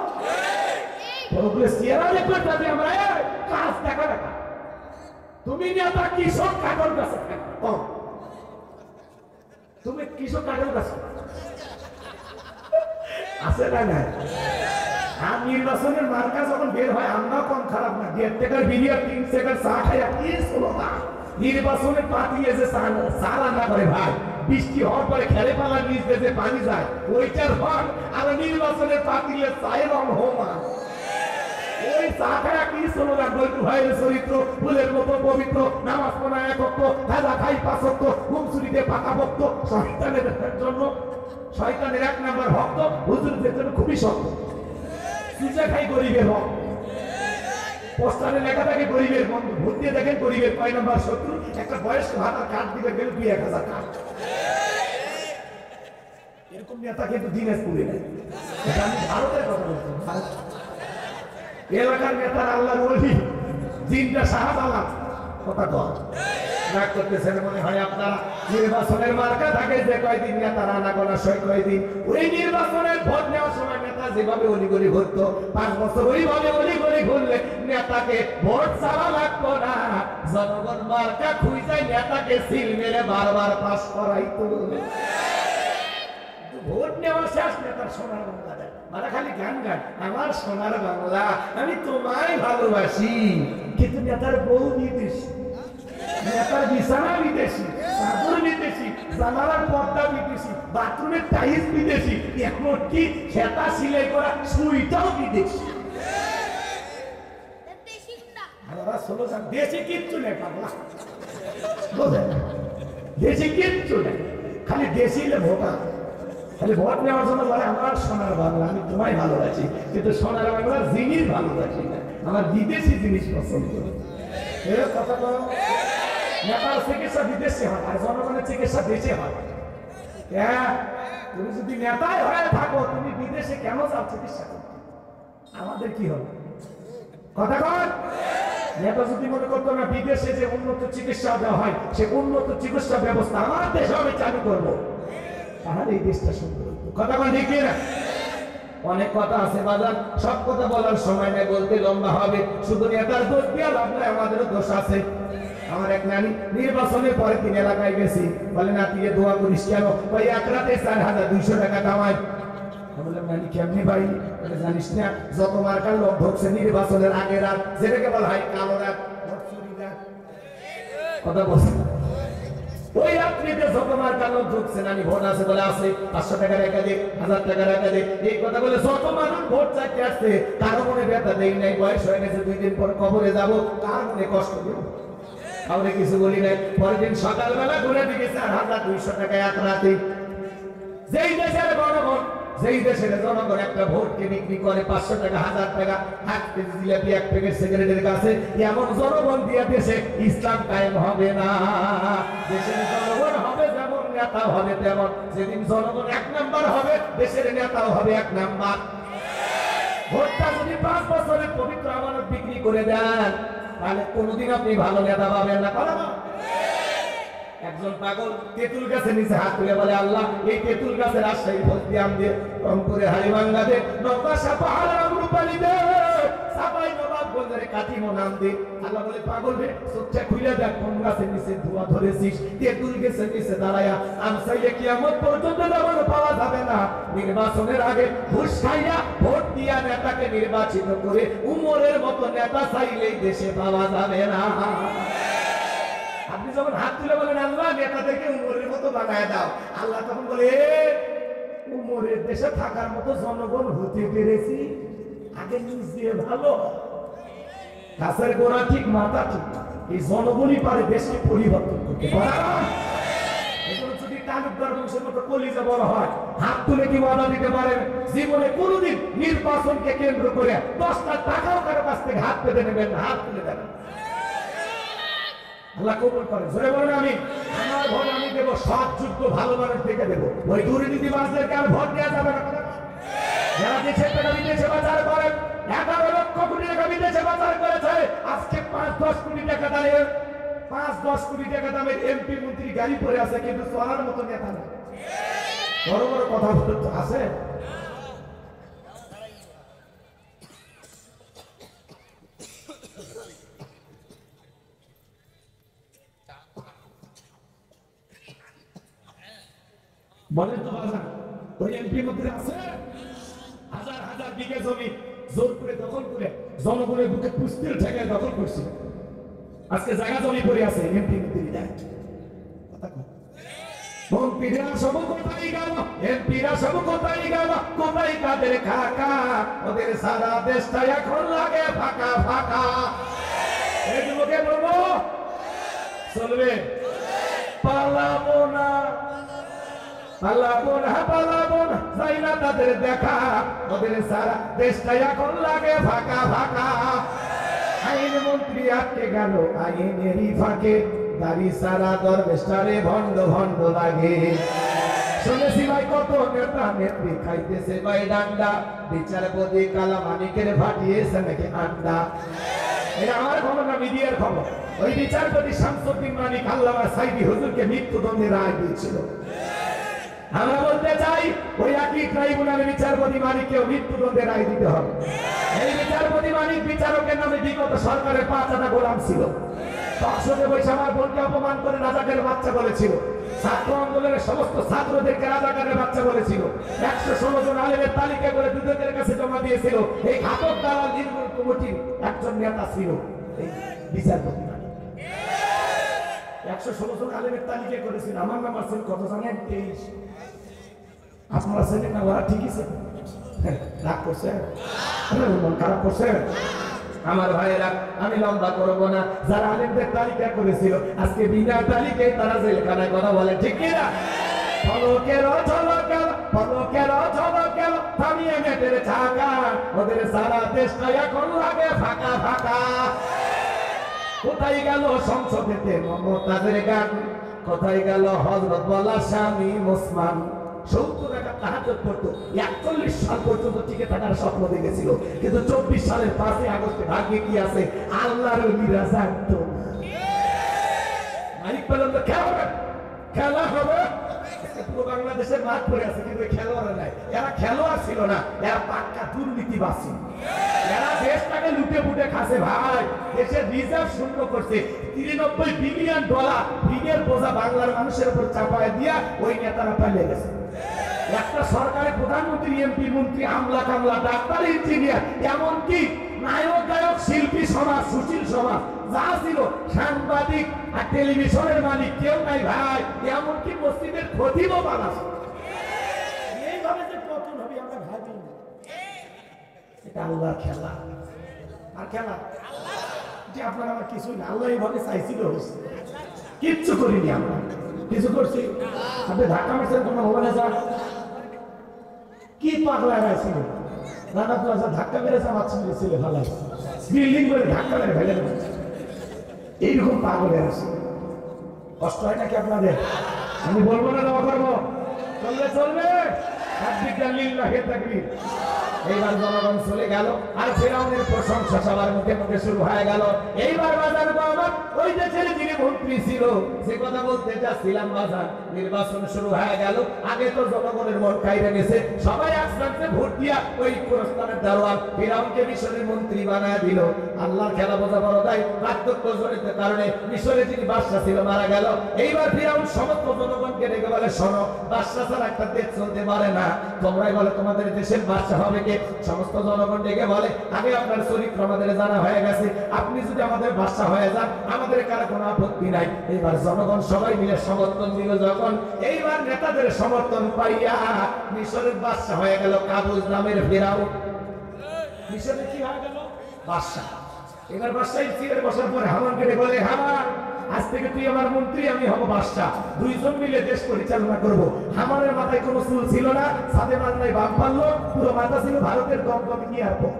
ওগুলো চেহারা দেখবে তবে আমরা কাজ দেখা দেখা। তুমি নেতা কৃষক কাগজ গাছে থাকো, তুমি কৃষক কাগজ গাছে আছে না না? আর নির্বাচনের মার্কা যখন বের হয়, আমরা কম খারাপ না, 1.5 টাকার বিরিয়ানি 3 সেকেন্ড চা খাইয়া কি স্লোগান! নির্বাচনে পাতিয়ে যে চা রান্না করে ভাই, বৃষ্টি হওয়ার পরে খেলে পালার নিচ দিয়ে পানি যায়, ওইটার হন। আর নির্বাচনের পাতিয়ে চায়ের রং হোমা, ওই চা খাইয়া কি স্লোগান! বলতু ভাইয়ের চরিত্র ফুলের মতো পবিত্র, নামাজ পড়া 1 ওয়াক্ত, খাজা খাই 5 ওয়াক্ত, ঘুম চুরিতে পাকা ভক্ত, শয়তানের জন্য, শয়তানের 1 নম্বর ভক্ত, হুজুরদের জন্য খুবই শক্ত। সুজা খাই গরিবের হক, পোস্টারে লেখা থাকে গরিবের বন্ধু, ভোট দিয়ে দেখেন গরিবের কয় নম্বর শত্রু। একটা বয়স্ক ভাতার কার্ড দিবে গেলে 2-1000 কার্ড। এরকম নেতা কিন্তু দিনাজপুরে নেই। আমি ভারতের কথা বলছি, এলাকার নেতার আল্লাহর ওলি, দিনটা শাহজালাল। কথা কর রাগ করতেছেন মনে হয় আপনারা। নির্বাচনের মার্কা থাকে যে কয়দিন নেতার আনাগোনা সই কয়দিন। ওই নির্বাচনের ভোট নেওয়ার সময় নেতা যেভাবে অলিগলি ঘুরতো, 5 বছর ওইভাবে অলিগলি ঘুরলে নেতাকে ভোট চাওয়া লাগতো না। জনগণ মার্কা খুঁজে নেতাকে সিল মেরে বারবার পাস করাইতো। ভোট নেওয়া শেষ, নেতার সোনার বাংলা দেয়, মানে খালি গান গান, আমার সোনার বাংলা, আমি তোমায় ভালোবাসি। কিন্তু নেতার বউ বিদেশি, নেতার বিছানা বিদেশি, চাদর বিদেশি, জানালার পর্দা বিদেশি, বাথরুমের টাইলস বিদেশি, এমনকি খেতা সিলাই করা সুইটাও বিদেশি। দেশে কিচ্ছু নেই পাগলা, দেশে কিচ্ছু নেই, খালি দেশি ভোটা, খালি ভোট নেওয়ার জন্য বলে আমার সোনার বাংলা, আমি তোমায় ভালোবাসি। কিন্তু সোনার বাংলার জিনিস ভালোবাসি না, আমার বিদেশি জিনিস পছন্দ। কথা বলো, নেতার চিকিৎসা বিদেশে হয় আর জনগণের চিকিৎসা দেশে হয়। তুমি যদি নেতাই হয়ে থাকো, তুমি বিদেশে কেন যাও চিকিৎসা করতে? আমাদের কি হবে? কথা কন। নেতা যদি মনে করতো না বিদেশে যে উন্নত চিকিৎসা দেওয়া হয়, সে উন্নত চিকিৎসা ব্যবস্থা আমার দেশে আমি চালু করবো, তাহলে এই দেশটা সুন্দর হতো। কথা কন ঠিক না? অনেক কথা আছে বাজার, সব কথা বলার সময় নেই, বলতে লম্বা হবে। শুধু নেতার দোষ দিয়ে লাভ নাই, আমাদেরও দোষ আছে। আমার এক নানি নির্বাচনের পরে 3 এলাকায় গেছি, বলে না তুই দোয়া করিস কেন? ওই এক রাতে 4200 টাকা কামায়। বললাম নানি কেমনি ভাই? বলে জানিস না, যত মার্কার লোক ঢুকছে নির্বাচনের আগের রাত, যেটাকে বলা হয় কালো রাত, কথা বলছি, ওই রাত্রিতে যত মার্কার লোক ঢুকছে, নানি ভোট আছে বলে আছে, 500 টাকা রেখে দে, 1000 টাকা রেখে দে, এই কথা বলে যত মানুষ ভোট চাইতে আসছে, কারো মনে ব্যথা দেই নাই, বয়স হয়ে গেছে, 2 দিন পর কবরে যাব, কার মনে কষ্ট দেব? কাউরে কিছু বলি নাই। পরের দিন সকালবেলা ঘুরে দিয়েছে 4200 টাকা এক রাতে। যেই দেশের জনগণ, যেই দেশের জনগণ একটা ভোটকে বিক্রি করে 500 টাকা, 1000 টাকা, 1 কেজি জিলাপি, 1 প্যাকেট সিগারেটের কাছে, এমন জনগণ দিয়ে দেশে ইসলাম কায়েম হবে না। দেশের জনগণ হবে যেমন, নেতা হবে তেমন। যেদিন জনগণ 1 নাম্বার হবে, দেশের নেতাও হবে 1 নাম্বার। ভোটটা যদি 5 বছরের পবিত্র আমানত বিক্রি করে দেন, তাহলে কোনদিন আপনি ভালো নেতা পাবেন না। একজন পাগল তেঁতুল গাছের নিচে হাত তুলে বলে, আল্লাহ এই তেঁতুল গাছের রাজশাহী ভর্তি আম দে, রংপুরে হাড়িভাঙ্গা দে, নওগাঁ পাহাড়ের আমরুপালি দে, সাপাই নবাবগঞ্জের কাটিমো নাম দে। আল্লাহ বলে, পাগল রে, চোখটা খুলে দেখ কোন গাছের নিচে ধোয়া ধরেছিস। তেঁতুল গাছের নিচে দাঁড়ায়া আম চাইলে কিয়ামত পর্যন্ত যেমন পাওয়া যাবে না, নির্বাচনের আগে ঘুষ খাইয়া ভোট দিয়া নেতাকে নির্বাচিত করে উমরের মতো নেতা চাইলেই দেশে পাওয়া যাবে না। আপনি যখন হাত তুলে বলেন আল্লাহ নেতাদেরকে উমরের মতো বানায় দাও, আল্লাহ তখন বলে, উমরের দেশে থাকার মতো জনগণ হতে পেরেছি, আগে নিজ দিয়ে ভালো। গাছের গোড়া ঠিক, মাথা ঠিক, এই জনগণই পারে দেশকে পরিবর্তন করতে পারে। যদি তালুকদার বংশের মতো কলিজা বড় হয়, হাত তুলে কি ওয়াদা দিতে পারেন জীবনে কোনোদিন নির্বাচনকে কেন্দ্র করে 10টা টাকাও কারো কাছ থেকে হাত পেতে নেবেন না? হাত তুলে দেবেন। আল্লাহ কবুল করেন। জোরে বলেন আমি। আমার ভোট আমি দেবো, সৎ যোগ্য ভালো মানুষ থেকে দেবো। ওই দুর্নীতিবাজদেরকে আর ভোট দেওয়া যাবে না। যারা দেশের টাকা বিদেশে পাচার করেন, 11 লক্ষ কোটি টাকা বিদেশে পাচার করেছে, আজকে 5-10 কোটি টাকা দাঁড়িয়ে, 5-10 কোটি টাকা দামের এমপি মন্ত্রী গাড়ি পরে আছে, কিন্তু চলার মতো নেতা নেই। বড় বড় কথা বলতে আছে। বলেন তো বাজার, ওই এমপি মন্ত্রী আছে, হাজার হাজার বিঘা জমি জোর করে দখল করে জনগণের বুকে পুস্তির ঠেকায় দখল করছে। আজকে জায়গা জমি পড়ে আছে, এমপি মন্ত্রী দেয় কথা কয়। মন্ত্রীরা সব কোথায় গেল, এমপিরা সব কোথায় গেল, কোথায় কাদের কাকা, ওদের সারা দেশটা এখন লাগে ফাঁকা ফাঁকা। এই যুবকে বলবো চলবে, পালাবো না, পালাবো না, পালাবো না, চাই না তাদের দেখা, ওদের সারা দেশটা এখন লাগে ফাঁকা ফাঁকা। আইন মন্ত্রী আটকে গেল আইনেরই ফাঁকে, দাড়ি সারা দরবেশটারে ভণ্ড ভণ্ড লাগে। শুনেছি ভাই কত নেতা নেত্রী খাইতেছে ভাই ডান্ডা, বিচারপতি কালা মানিকের ফাটিয়েছে নাকি আন্ডা। এটা আমার খবর না, মিডিয়ার খবর। ওই বিচারপতি শামসুদ্দিন মানিক আল্লামা সাইদি হুজুরকে মৃত্যুদণ্ডের রায় দিয়েছিল। আমরা বলতে চাই ওই একই ট্রাইব্যুনালে বিচারপতি মানিককেও মৃত্যুদণ্ডের রায় দিতে হবে। এই বিচারপতি মানিক বিচারকের নামে বিগত সরকারের 5 আনা গোলাম ছিল। সংসদে বসে আমার বোনকে অপমান করে রাজাকারের বাচ্চা বলেছিল। ছাত্র আন্দোলনের সমস্ত ছাত্রদেরকে রাজাকারের বাচ্চা বলেছিল। 116 জন আলেমের তালিকা করে দুদকের কাছে জমা দিয়েছিল। এই ঘাতক দালাল নির্মূল কমিটির একজন নেতা ছিল এই বিচারপতি মানিক। 116 জন আলেমের তালিকা করেছিল। আমার নাম আছে কত জানেন? 23। আপনারা ছিলেন না? ওরা ঠিকই ছিল। রাগ করছে, মন খারাপ করছে। আমার ভাইয়েরা, আমি লম্বা করব না, যারা আলেমদের তালিকা করেছিল আজকে বিনা তালিকায় তারা জেলখানায় কথা বলে, ঠিক কিনা? ফলকের ঝলকের, ফলকের ঝলকের থামিয়ে মেটের ছাকা, ওদের সারা দেশটা এখন লাগে ফাঁকা ফাঁকা। কোথায় গেল সংসদেতে মমতাজের গান, কোথায় গেল হযরত বলা স্বামী ওসমান। 70 টাকা তাহাজ্জুদ পড়তো, 41 সাল পর্যন্ত টিকে থাকার স্বপ্ন দেখেছিল, কিন্তু 24 সালের 5 আগস্টে ভাগ্যে কি আছে আল্লাহর ওলিরা জানতো। মালিক বলল তো খেলা হবে, পুরো বাংলাদেশের মাঠ পড়ে আছে, কিন্তু খেলোয়াড় নাই। এরা খেলোয়াড় ছিল না, এরা পাক্কা দুর্নীতিবাসী। এরা দেশটাকে লুটে পুটে খাচ্ছে ভাই, দেশের রিজার্ভ শূন্য করছে। 93 বিলিয়ন ডলার ঋণের বোঝা বাংলার মানুষের উপর চাপায় দিয়া ওই নেতারা পালিয়ে গেছে। একটা সরকারের প্রধানমন্ত্রী, এমপি, মন্ত্রী, আমলা কামলা, ডাক্তার, ইঞ্জিনিয়ার, এমনকি নায়ক গায়ক, শিল্পী সমাজ, সুশীল সমাজ যা ছিল, সাংবাদিক আর টেলিভিশনের মালিক কেউ নাই ভাই। এমনকি মসজিদের খতিবও বানাচ্ছে। এইভাবে যে পতন হবে আমরা ভাবি না। এটা আল্লাহর খেলা। আর খেলা যে আপনার আমার কিছুই না, আল্লাহ এইভাবে চাইছিল, কিচ্ছু করিনি আমরা। কিছু করছি? আপনি ধাক্কা মারছেন কোনো মোবাইলে যান, কি পাগলা ছিল রানা প্লাজা, ধাক্কা মেরেছে আমার ছেলে ভালো বিল্ডিং করে ধাক্কা মেরে ফেলে এইরকম পাগলের আছে। কষ্ট হয় নাকি আপনাদের? আমি বলবো না দোয়া করবো, চলবে চলবে। এইবার জনগণ চলে গেল, আর ফিরআউনের প্রশংসা সবার মুখে মুখে শুরু হয়ে গেল। এইবার বাজার বাবা ওই যে ছেলে যিনি মন্ত্রী ছিল, সে কথা বলতে যাচ্ছিলাম বাজার, নির্বাচন শুরু হয়ে গেল। আগে তো জনগণের মন খাইরে গেছে, সবাই একসাথে ভোট দিয়া ওই কোরস্তানের দারোয়ান ফিরআউনকে মিশরের মন্ত্রী বানায় দিল। আল্লাহর খেলা বোঝা বড় তাই বার্ধক্য জনিত কারণে মিশরে যিনি বাদশা ছিল মারা গেল। এইবার ফিরআউন সমস্ত জনগণকে ডেকে বলে, শোনো, বাদশা ছাড়া একটা দেশ চলতে পারে না, তোমরাই বলে তোমাদের দেশের বাদশা হবে কে? সমস্ত জনগণ ডেকে বলে, আগে আপনার চরিত্র আমাদের জানা হয়ে গেছে, আপনি যদি আমাদের বাদশা হয়ে যান আমাদের কারো কোনো আপত্তি নাই। এইবার জনগণ সবাই মিলে সমর্থন দিল। যখন এইবার নেতাদের সমর্থন পাইয়া মিশরের বাদশা হয়ে গেল কাবুস নামের ফিরআউন। মিশরে কি হয়ে গেল? বাদশা। এবার বাদশাহী চেয়ারে বসার পরে হামানকে ডেকে বলে, হামান, আজ থেকে তুই আমার মন্ত্রী, আমি হব বাদশা, দুইজন মিলে দেশ পরিচালনা করব। হামানের মাথায় কোনো চুল ছিল না, সাদে মান্নায় বাপ পারলো, পুরো মাথা ছিল ভারতের দমদমে এয়ারপোর্ট।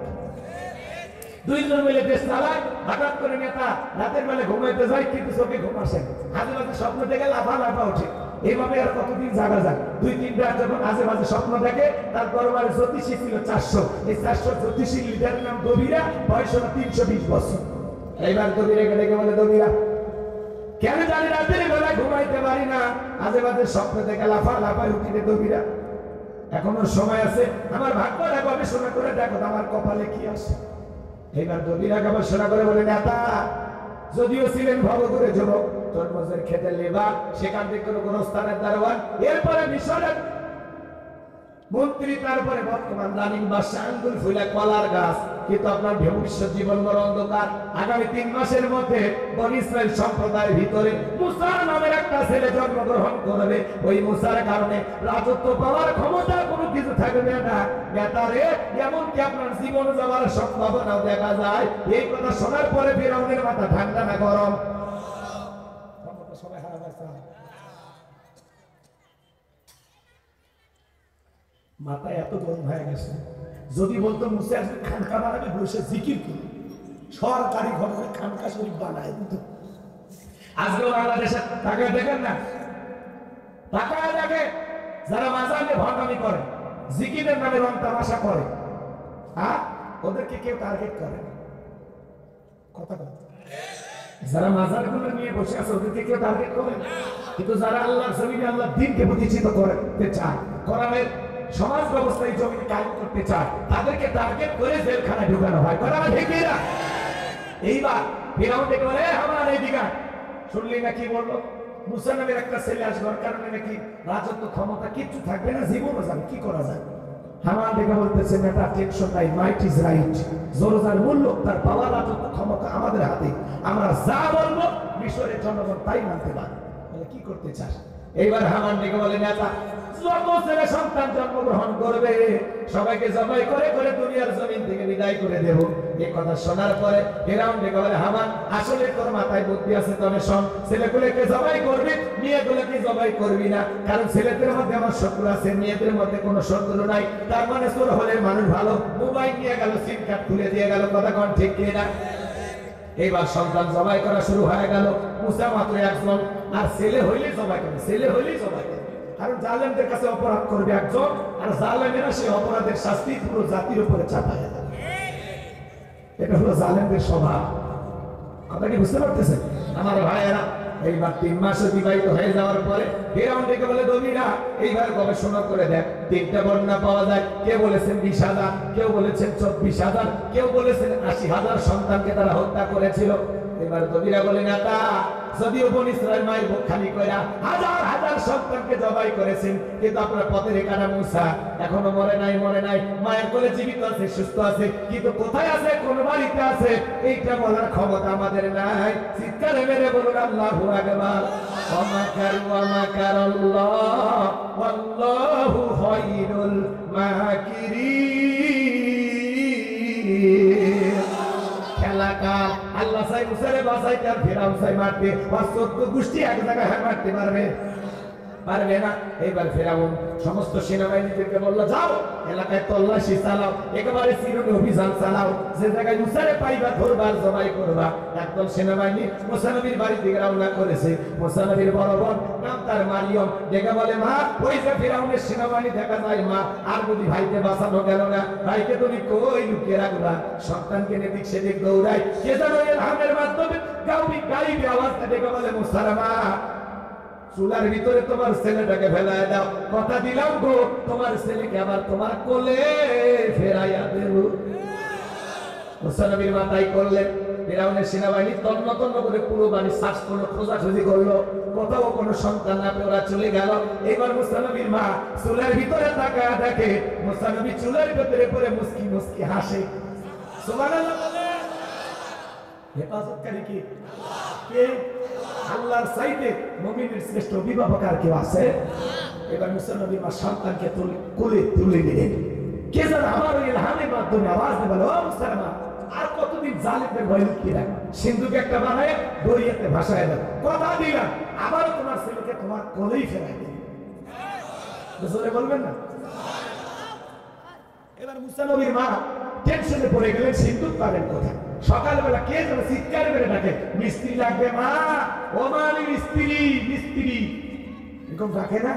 দুইজন মিলে দেশ চালায়। হঠাৎ করে নেতা রাতের বেলা ঘুমাইতে যায়, কিন্তু চোখে ঘুম আসে, মাঝে মাঝে স্বপ্ন দেখে লাফা লাফা ওঠে। এইভাবে আর কতদিন জাগা যায়? 2-3 রাত যখন মাঝে মাঝে স্বপ্ন দেখে, তার দরবারে জ্যোতিষী ছিল 400। এই 400 জ্যোতিষীর লিডারের নাম দবিরা, বয়স হলো 320 বছর। এইবার দবিরাকে ডেকে বলে, দবিরা, কেন জানি রাতের বেলায় ঘুমাইতে পারি না, মাঝে মাঝে স্বপ্ন দেখে লাফা লাফায় উঠিতে দবিরা, এখনো সময় আছে, আমার ভাগ্যটা গবেষণা করে দেখো আমার কপালে কি আছে। এইবার দবিরা গবেষণা করে বলে, নেতা যদিও ছিলেন ভবঘুরে যুবক, তরমুজের খেতে লেবা, সেখান থেকে কোনো স্থানের দারোয়ান, এরপরে মিশরের মন্ত্রী, তারপরে বর্তমান রানিং বাদশা, আঙ্গুল ফুলা কলার গাছ, কিন্তু আপনার ভবিষ্যৎ জীবন বড় অন্ধকার। আগামী 3 মাসের মধ্যে বনী ইসরাইল সম্প্রদায়ের ভিতরে মুসা নামের একটা ছেলে জন্মগ্রহণ করবে। ওই মুসার কারণে রাজত্ব পাওয়ার ক্ষমতা কোনো কিছু থাকবে না। নেতারে, এমনকি আপনার জীবন যাওয়ার সম্ভাবনাও দেখা যায়। এই কথা শোনার পরে ফিরআউনের মাথা ঠান্ডা না গরম? সবাই হারা মাথায় এত গরম হয়ে গেছে, যদি বলতো মুসা আজকে খানকা বানাবে, বসে জিকির করি, সরকারি ঘরে খানকা শরীফ বানায় দিত। আজকে বাংলাদেশে তাকায় দেখেন না, তাকায় দেখে যারা মাজারে ভণ্ডামি করে, জিকিরের নামে রং তামাশা করে, আর ওদেরকে কেউ টার্গেট করে কথা বলতে। যারা মাজারগুলো নিয়ে বসে আছে ওদেরকে কেউ টার্গেট করে, কিন্তু যারা আল্লাহর জমিনে আল্লাহর দ্বীনকে প্রতিষ্ঠিত করতে চায়, কোরআনের সমাজ ব্যবস্থায় জমিনে কায়েম করতে চায়, তাদেরকে টার্গেট করে জেলখানায় ঢুকানো হয়। কথা ঠিক না? এইবার ফিরআউন ডেকে বলে, আমার এইদিকে শুনলি না কি বললো? মুসা নামের একটা ছেলে আসবে, ওর কারণে নাকি রাজত্ব ক্ষমতা কিচ্ছু থাকবে না, জীবনও যাবে, কি করা যায়? হামান ডেকে বলতেছে, নেতা টেনশন নাই, মাইট ইজ রাইট, জোরজার মূল্য তার পাওয়ার রাজত্ব ক্ষমতা আমাদের হাতে, আমরা যা বলবো মিশরের জনগণ তাই মানতে পারে। বলে, কি করতে চাস? এইবার হামান ডেকে বলে, নেতা যত ছেলে সন্তান জন্মগ্রহণ করবে সবাইকে জবাই করে করে দুনিয়ার জমিন থেকে বিদায় করে দেব। এই কথা শোনার পরে ফিরআউন ডেকে বলে, হামান, আসলে তোর মাথায় বুদ্ধি আছে, তবে শোন, ছেলেগুলোকে জবাই করবি, মেয়েগুলোকে জবাই করবি না, কারণ ছেলেদের মধ্যে আমার শত্রু আছে, মেয়েদের মধ্যে কোনো শত্রু নাই। তার মানে তোর হলে মানুষ ভালো। মোবাইল নিয়ে গেল, সিম কার্ড খুলে দিয়ে গেল, কথা কোন ঠিক কিনা? এইবার সন্তান জবাই করা শুরু হয়ে গেল। মুসা মাত্র একজন, আর ছেলে হইলেই জবাই করে, ছেলে হইলেই জবাই করে। কারণ জালেমদের কাছে অপরাধ করবে একজন, আর জালেমেরা সেই অপরাধের শাস্তি পুরো জাতির উপরে চাপায় দেয়। এটা হলো জালেমদের স্বভাব। কথা কি বুঝতে পারতেছেন আমার ভাইয়েরা? এইবার 3 মাস অতিবাহিত হয়ে যাওয়ার পরে ফিরআউন ডেকে বলে, দমিরা এইবার গবেষণা করে দেখ, 3টা বর্ণনা পাওয়া যায়। কেউ বলেছেন 20,000, কেউ বলেছেন 24,000, কেউ বলেছেন 80,000 সন্তানকে তারা হত্যা করেছিল। এবার দমিরা বলে, না তা যদিও বনি ইসরাইল মায়ের মুখ খালি কইরা হাজার হাজার সন্তানকে জবাই করেছেন, কিন্তু আপনার পথের কাটা মুসা এখনো মরে নাই, মরে নাই, মায়ের কোলে জীবিত আছে, সুস্থ আছে, কিন্তু কোথায় আছে, কোন বাড়িতে আছে, এইটা বলার ক্ষমতা আমাদের নাই। চিৎকারে মেরে বলুন আল্লাহু আকবার। ওয়া মাকারু ওয়া মাকারাল্লাহ ওয়াল্লাহু খায়রুল মাকিরিন। খেলাকার আল্লাহ চাই মুসারে বাঁচাইতে, আর ফেরাউন চাই মারতে, আর 14 গোষ্ঠী এক জায়গায় মারতে পারবে না। এইবার ফেরাউন সমস্ত সেনাবাহিনীদেরকে বললো, যাও এলাকায় তল্লাশি চালাও, একেবারে চিরুনি অভিযান চালাও, যে জায়গায় মুসারে পাইবা ধরবার, জবাই করবা। একদল সেনাবাহিনী মুসা নবীর বাড়ি থেকে রওনা করেছে। মুসা নবীর বড় বোন, নাম তার মারিয়ম, ডেকে বলে, মা ওই যে ফেরাউনের সেনাবাহিনী দেখা যায়, মা আর যদি ভাইকে বাঁচানো গেল না, ভাইকে তুমি কই লুকিয়ে রাখবা? সন্তানকে এদিক সেদিক দৌড়ায়, কে যেন ইলহামের মাধ্যমে গাইবে আওয়াজটা ডেকে বলে, মুসার মা চুলার ভিতরে তোমার ছেলেটাকে ফেলায় দাও, কথা দিলাম গো, তোমার ছেলেকে আবার তোমার কোলে ফেরাইয়া দেব। মুসা নবীর মা তাই করলেন। ফিরআউনের সেনাবাহিনী তন্ন তন্ন করে পুরো বাড়ি সার্চ করলো, খোঁজাখুঁজি করলো, কোথাও কোনো সন্তান না পেয়ে ওরা চলে গেল। এবার মুসা নবীর মা চুলার ভিতরে তাকায় দেখে মুসা নবী চুলার ভিতরে পড়ে মুস্কি মুস্কি হাসে। সুবহানাল্লাহ। হেফাজতকারী কি? কে? আল্লাহর চাইতে মুমিনের শ্রেষ্ঠ অভিভাবক আর কেউ আছে? এবার মুসা নবী মা সন্তানকে কোলে তুলে নিলেন। কে যেন আমার ইলহামের মাধ্যমে আওয়াজ দিয়ে বলে, ও মুসা মা, আর কতদিন জালিমদের ভয় লুকিয়ে রাখ, সিন্ধুকে একটা বানায় দরিয়াতে ভাসায় দাও, কথা দিলাম আবারও তোমার ছেলেকে তোমার কোলেই ফেরাই দিন। বুঝলে বলবেন না? এবার মুসা নবীর মা টেনশনে পড়ে গেলেন, সিন্ধুক পাবেন কোথায়? সকালবেলা কে যেন চিৎকার করে ডাকে, মিস্ত্রি লাগবে মা, ও মালি মিস্ত্রি, মিস্ত্রি এরকম ডাকে না?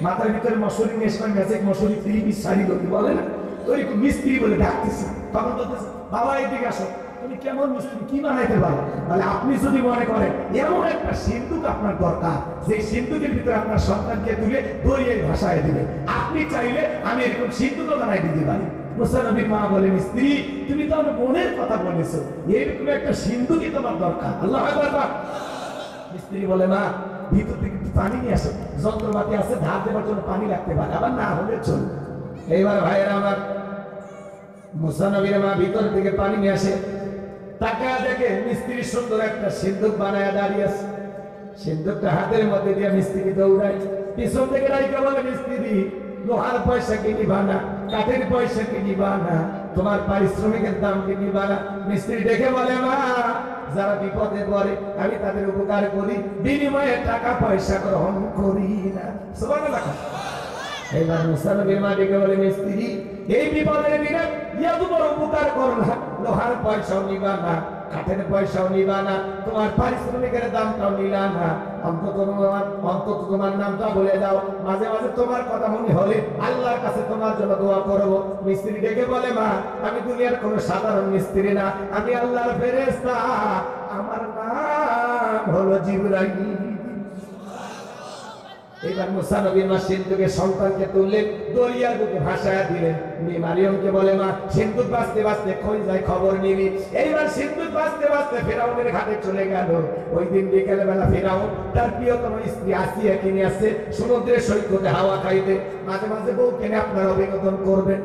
মাথার ভিতরে মশুরি নেশমান ম্যাজিক মশুরি 3 শাড়ি লোক বলে না, ওই মিস্ত্রি বলে ডাকতেছে। তখন বলতেছে, বাবা এদিকে আসো, তুমি কেমন মিস্ত্রি, কি বানাইতে পারো? তাহলে আপনি যদি মনে করেন এমন একটা সিন্ধুক আপনার দরকার, যে সিন্ধুকের ভিতরে আপনার সন্তানকে তুলে দরিয়ায় ভাসায় দিবে, আপনি চাইলে আমি এরকম সিন্ধুকও বানাই দিতে পারি। মুসা নবীর মা বলে, মিস্ত্রি তুমি তো আমার বোনের কথা বলেছো, এরকম একটা সিন্ধুকই তোমার দরকার। আল্লাহু আকবার। মিস্ত্রি বলে, মা ভিতর থেকে একটু পানি নিয়ে আসো, যন্ত্রপাতি আছে, ধার দেওয়ার জন্য পানি লাগতে পারে, আবার না হলে চলবে। এইবার ভাইয়েরা আমার, মুসা নবীর মা ভিতর থেকে পানি নিয়ে আসে, টাকা দেখে মিস্ত্রি সুন্দর একটা সিন্ধুক বানায় দাঁড়িয়ে আছে। সিন্ধুকটা হাতের মধ্যে দিয়ে মিস্ত্রি দৌড়ায়, পিছন থেকে রাইকা বলে, মিস্ত্রি লোহার পয়সা কি নিবা না, কাঠের পয়সা কি নিবা না, তোমার পারিশ্রমিকের দাম কি নিবা না? মিস্ত্রি দেখে বলে, মা যারা বিপদে পড়ে আমি তাদের উপকার করি, বিনিময়ে টাকা পয়সা গ্রহণ করি না। সুবহানাল্লাহ। এইবার মুসা নবীর মা ডেকে বলে, মিস্ত্রি এই বিপদের দিনে এত বড় উপকার করলা, লোহার পয়সাও নিবা না, কাঠের পয়সাও নিবা না, তোমার পারিশ্রমিকের দামটাও নিলা না, অন্তত তোমার নামটা বলে দাও, মাঝে মাঝে তোমার কথা মনে হলে আল্লাহর কাছে তোমার জন্য দোয়া করব। মিস্ত্রি ডেকে বলে, মা আমি দুনিয়ার কোনো সাধারণ মিস্ত্রি না, আমি আল্লাহর ফেরেশতা, আমার নাম হলো জিবরাইল। এবার মুসা নবীর মা সিন্ধুকে সন্তানকে তুললেন, দরিয়ার বুকে ভাসায় দিলেন। মারিয়মকে বলে, মা সিন্ধুক বাঁচতে বাঁচতে খোঁজ যায়, খবর নিবি। এইবার সিন্ধুক বাঁচতে বাঁচতে ফেরাউনের ঘাটে চলে গেল। ওই দিন বিকেল বেলা ফেরাউন তার প্রিয়তম স্ত্রী আসিয়াকে নিয়ে আসছে সমুদ্রের সৈকতে হাওয়া খাইতে। মাঝে মাঝে বউকে নিয়ে আপনারা অভিনন্দন করবেন,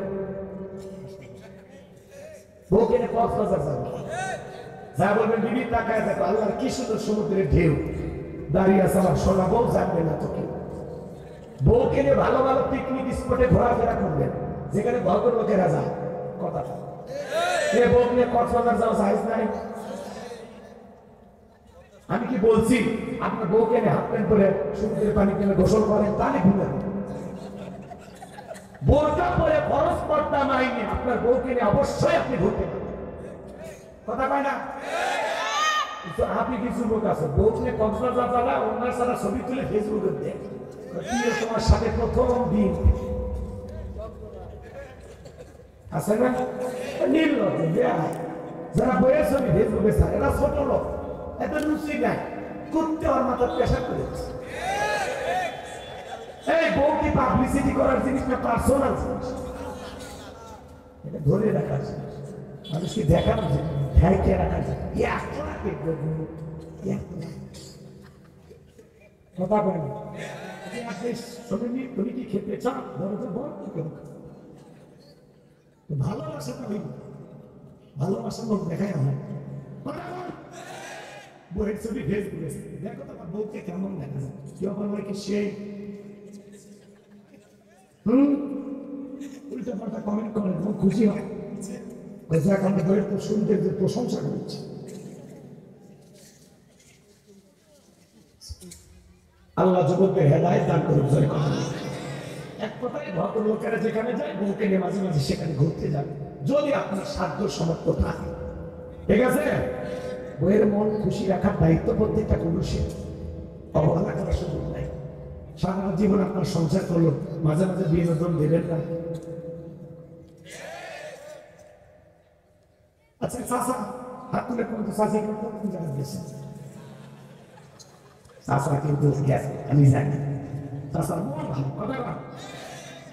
বউকে নিয়ে কক্সবাজার যাবেন, যা বলবেন বিবি তাকায় দেখো আল্লাহর কি সুন্দর সমুদ্রের ঢেউ দাঁড়িয়ে আছে, আমার সোনা বউ জানবে না তো কেউ। বউকে নিয়ে ভালো ভালো পিকনিক স্পটে ঘোরাফেরা করবেন, যেখানে ভদ্র লোকেরা যায়। কথাটা বউ নিয়ে কক্সবাজার যাওয়া সাইজ নাই। আমি কি বলছি আপনার বউকে নিয়ে হাফ প্যান্ট পরে সমুদ্রের পানি কিনে গোসল করেন, তাহলে ঘুরে বোরকা পরে খরচ পর্দা মাইনে আপনার বউকে নিয়ে অবশ্যই আপনি ঘুরতে পারেন। কথা পায় না? আপনি কি যুবক আছে বউকে কক্সবাজার যারা ওনার সারা ছবি তুলে ফেসবুকে দেয় তোমার সাথে প্রথম দিন আছে না নীল যারা বইয়ের ছবি ফেসবুকে ছাড়ে এরা ছোট লোক এত রুচি নাই করতে ওর মাথার প্রেশার করে এই বউ কি পাবলিসিটি করার জিনিস না পার্সোনাল জিনিস এটা ধরে রাখার জিনিস মানুষকে দেখানোর জিনিস ঢাইকে রাখার কথা বলেন তুমি কি খেতে চান ভালোবাসা তো ভালোবাসার লোক দেখাই হয় বইয়ের ছবি ফেসবুকে দেখো তোমার বউকে কেমন দেখা যায় কেউ আবার বলে কি সেই উল্টা পাল্টা কমেন্ট করে খুশি হয় বইয়ের শুনতে প্রশংসা করছে আল্লাহ যুবকদের হেদায়েত দান করুন জয় কথা এক কথায় ভদ্রলোকেরা যেখানে যায় বউকে নিয়ে মাঝে মাঝে সেখানে ঘুরতে যাবে যদি আপনার সাধ্য সমর্থ থাকে ঠিক আছে বইয়ের মন খুশি রাখার দায়িত্ব প্রত্যেকটা পুরুষের অবহেলা করার সুযোগ নাই সারা জীবন আপনার সংসার করলো মাঝে মাঝে বিনোদন দেবেন না আচ্ছা চাষা হাত তুলে কিন্তু চাষি কিন্তু জানা গেছে চাষা কিন্তু আমি জানি চাষার মন ভালো কথা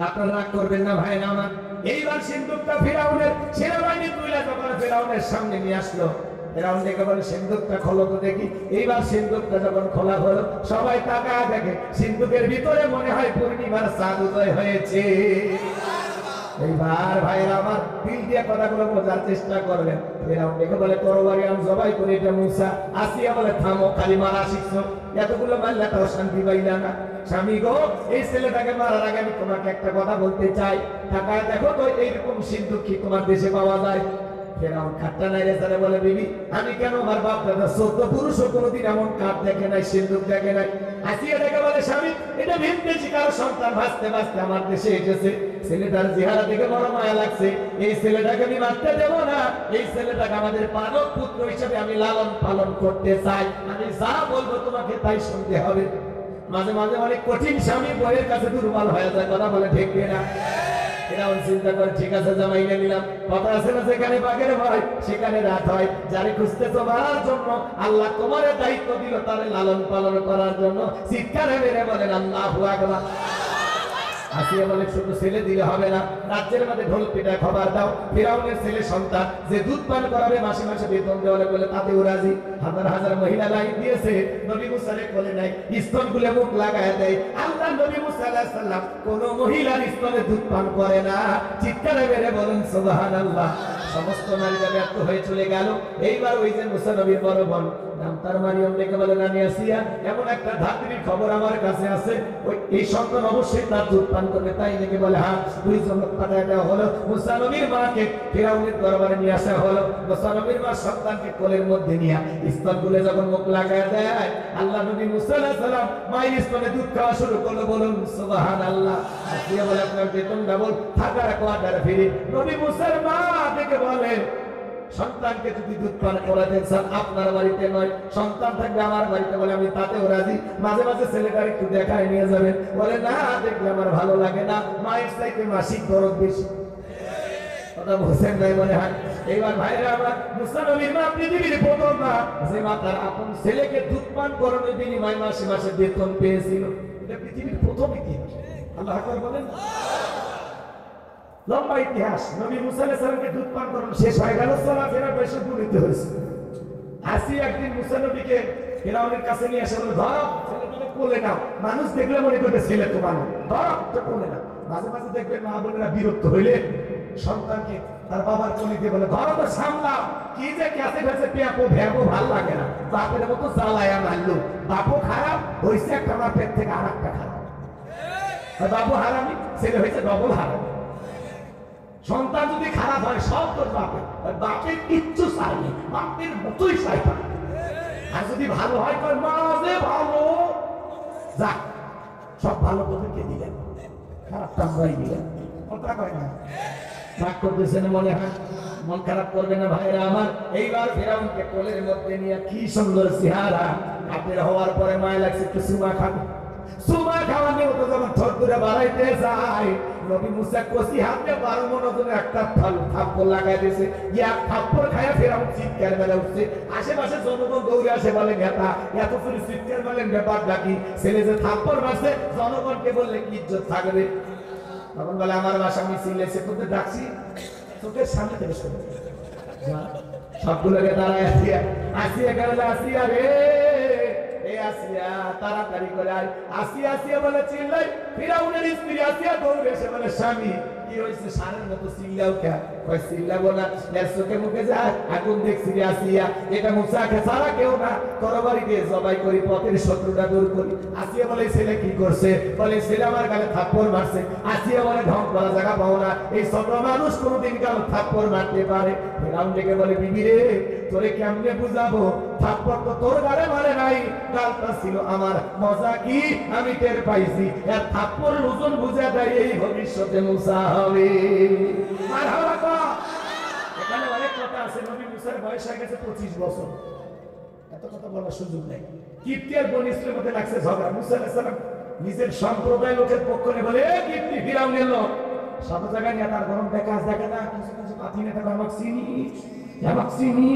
আপনারা রাগ করবেন না ভাই না আমার এইবার সিন্ধুকটা ফেরাউনের সেনাবাহিনী তুলে যখন ফেরাউনের সামনে নিয়ে আসলো ফেরাউন দেখে বলে সিন্ধুকটা খোলো তো দেখি এইবার সিন্ধুকটা যখন খোলা হলো সবাই তাকায় দেখে সিন্ধুকের ভিতরে মনে হয় পূর্ণিমার চাঁদ উদয় হয়েছে এইবার ভাইরা আমার দিল দিয়ে কথাগুলো বোঝার চেষ্টা করবেন ফেরাউন দেখে বলে তরবারি আমি জবাই করে এটা মুসা আসিয়া বলে থামো খালি মারা শিখছো এতগুলো মারলে তাও শান্তি পাইলা না স্বামী গো এই ছেলেটাকে মারার আগে আমি তোমাকে একটা কথা বলতে চাই টাকায় দেখো তো এইরকম সিন্ধুক কি তোমার দেশে পাওয়া যায় ফেরাউন খাট্টা নাই রে তারা বলে বিবি আমি কেন আমার বাপ দাদা 14 পুরুষও কোনোদিন এমন কাঠ দেখে নাই সিন্ধুক দেখে নাই আসিয়া দেখে বলে স্বামী এটা ভিনদেশি কারো সন্তান ভাসতে ভাসতে আমার দেশে এসেছে ছেলেটার চেহারা দেখে বড় মায়া লাগছে এই ছেলেটাকে আমি মারতে দেবো না এই ছেলেটাকে আমাদের পালক পুত্র হিসেবে আমি লালন পালন করতে চাই আমি যা বলবো তোমাকে তাই শুনতে হবে মাঝে মাঝে অনেক কঠিন স্বামী বইয়ের কাছে দুর্বল হয়ে যায় কথা বলে ঠিক না এরাও চিন্তা করে ঠিক আছে জামাই নিলাম কথা আছে না যেখানে বাঘের ভয় সেখানে রাত হয় যারে খুঁজতেছো মারার জন্য আল্লাহ তোমার দায়িত্ব দিল তারে লালন পালন করার জন্য চিৎকারে মেরে বলেন আল্লাহু আকবার আসিয়া বলে শুধু ছেলে দিলে হবে না রাজ্যের মধ্যে ঢোল পিটা খবর দাও ফিরাউনের ছেলে সন্তান যে দুধ পান করাবে মাসে মাসে বেতন দেওয়ালে বলে তাতেও রাজি হাজার হাজার মহিলা লাইন দিয়েছে নবী মুসারে বলে নাই স্তন খুলে মুখ লাগায় দেয় আল্লাহ নবী মুসা আলাইহিস সালাম কোন মহিলার স্তনে দুধ পান করে না চিৎকারে মেরে বলেন সুবহানাল্লাহ সমস্ত নারীরা ব্যর্থ হয়ে চলে গেল এইবার ওই যে মুসা নবীর বড় বোন নাম তার মারিয়াম ডেকে বলে রানী আসিয়া এমন একটা ধাত্রীর খবর আমার কাছে আছে ওই এই সন্তান অবশ্যই তার দুধ পান করবে তাই নাকি বলে হ্যাঁ দুইজন লোক পাঠায় দেওয়া হলো মুসা নবীর মাকে ফিরাউনের দরবারে নিয়ে আসা হলো মুসা নবীর মা সন্তানকে কোলের মধ্যে নিয়ে স্তন খুলে যখন মুখ লাগায় দেয় আল্লাহ নবী মুসা আলাইহিস সালাম মায়ের স্তনে দুধ খাওয়া শুরু করলো বলুন সুবহানাল্লাহ আসিয়া বলে আপনার বেতন ডাবল থাকার কোয়ার্টার ফিরে নবী মুসার মা ডেকে বলে সন্তানকে যদি দুধ পান করাতে চান আপনার বাড়িতে নয় সন্তান থাকবে আমার বাড়িতে বলে আমি তাতেও রাজি মাঝে মাঝে ছেলেটার একটু দেখায় নিয়ে যাবেন বলে না দেখলে আমার ভালো লাগে না মায়ের চাইতে মাসিক দরদ বেশি কথা বুঝছেন নাই মনে হয় এইবার ভাইরা আমরা মুসা নবীর মা পৃথিবীর প্রথম মা যে মা তার আপন ছেলেকে দুধ পান করানোর বিনিময়ে মাসে মাসে বেতন পেয়েছিল এটা পৃথিবীর প্রথম ইতিহাস আল্লাহ আকবার বলেন লম্বা ইতিহাস নবী মুসা আলাইহিস সালামকে দুধ পান করানো শেষ হয়ে গেল চলাফেরা বেশি গুলিতে হয়েছে আসি একদিন মুসা নবীকে ফিরাউনের কাছে নিয়ে এসে বলে ধরো ছেলেটাকে কোলে নাও মানুষ দেখলে মনে করবে ছেলে তো মানুষ ধরো তো কোলে নাও মাঝে মাঝে দেখবে মা বোনেরা বিরক্ত হইলে সন্তানকে তার বাবার কোলে দিয়ে বলে ধরো তো সামলাও কি যে ক্যাসে ভেসে পেয়াপো ভ্যাবো ভাল লাগে না বাপের মতো জ্বালায়া মারলো বাপও খারাপ হয়েছে একটা আমার পেট থেকে আর একটা খারাপ বাবু হারামি ছেলে হয়েছে ডবল হারামি সন্তান যদি খারাপ হয় সব তোর বাপের বাপের কিচ্ছু চাইনি বাপের মতোই চাইতাম আর যদি ভালো হয় তোর মাঝে ভালো যাক সব ভালো তোদেরকে দিলেন খারাপটা আমরাই দিলেন কথা কয় না রাগ করতেছেন মনে হয় মন খারাপ করবে না ভাইরা আমার। এইবার ফেরাউনকে কোলের মধ্যে নিয়ে কি সুন্দর চেহারা, কাপের হওয়ার পরে মায়া লাগছে একটু সুমা খাবো। সুমা খাওয়া নিয়ে তো যখন থর করে বাড়াইতে যায়, নবী মুসা কষি হাতে 12 মনোজনে একটা থাপ্পড় লাগাই দিয়েছে। এক থাপ্পড় খায়া ফেরাউন চিৎকার মেরে উঠছে। আশেপাশে জনগণ দৌড়ে আসে, বলে নেতা এত করে চিৎকার মেলেন ব্যাপার নাকি? ছেলে যে থাপ্পড় মারছে জনগণকে বললে কি ইজ্জত থাকবে? তখন বলে আমার বাসা মিছিল এসে তোদের ডাকছি, তোদের সামনে থেকে শুনে সবগুলোকে দাঁড়ায় আসিয়া আসিয়া গেল। আসিয়া রে, এ আসিয়া তাড়াতাড়ি করে আয়। আসিয়া আসিয়া বলে চিল্লাই। ফিরাউনের স্ত্রী আসিয়া দৌড়ে এসে বলে স্বামী কি হয়েছে? সারের মতো চিল্লাও কে? কই চিল্লাবো না, এর চোখে মুখে যায় আগুন দেখছি রে আসিয়া, এটা মুসাকে ছাড়া কেউ না, তরবারি দিয়ে জবাই করি, পথের শত্রুটা দূর করি। আসিয়া বলে ছেলে কি করছে? বলে ছেলে আমার গালে থাপ্পড় মারছে। আসিয়া বলে ঢং করা জায়গা পাও না, এই ছোট মানুষ কোনোদিন গাল থাপ্পড় মারতে পারে? ফেরাউন ডেকে বলে বিবি রে, তোরে কেমনে বুঝাবো? থাপ্পড় তো তোর গালে মারে নাই, গালটা ছিল আমার। মজা কি আমি টের পাইছি, এর থাপ্পড় ওজন বুঝা দেয় এই ভবিষ্যতে মুসা হবে। এখানে অনেক কথা আছে। নবী মুসার বয়স হয়ে গেছে 25 বছর, এত কথা বলার সুযোগ নেই। কিপ্তি আর বনী ইসরাইলের মধ্যে লাগছে ঝগড়া। মুসা আলাইহিস সালাম নিজের সম্প্রদায় লোকের পক্ষ নিয়ে বলে এ কিপ্তি ফিরাউনের লোক, সব জায়গায় নিয়ে তার গরম কাজ দেখে না। কিছু কিছু পাতি নেতা আমাকে চিনি,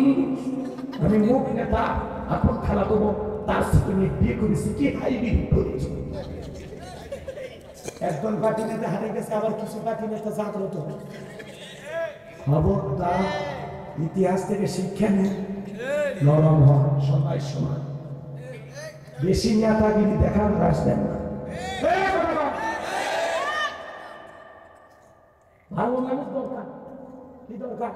আমি মুখ নেতা আপন খেলা দেবো, তার সাথে আমি বিয়ে করেছি, কি হাইব্রিড করেছি। একজন পার্টি নেতা হারিয়ে গেছে, আবার কিছু পার্টি নেতা জাগ্রত খবরদার, ইতিহাস থেকে শিক্ষা নেন, নরম হন, সবাই সমান, বেশি নেতাগিরি দেখার আসবেন না। ভালো মানুষ দরকার, কি দরকার?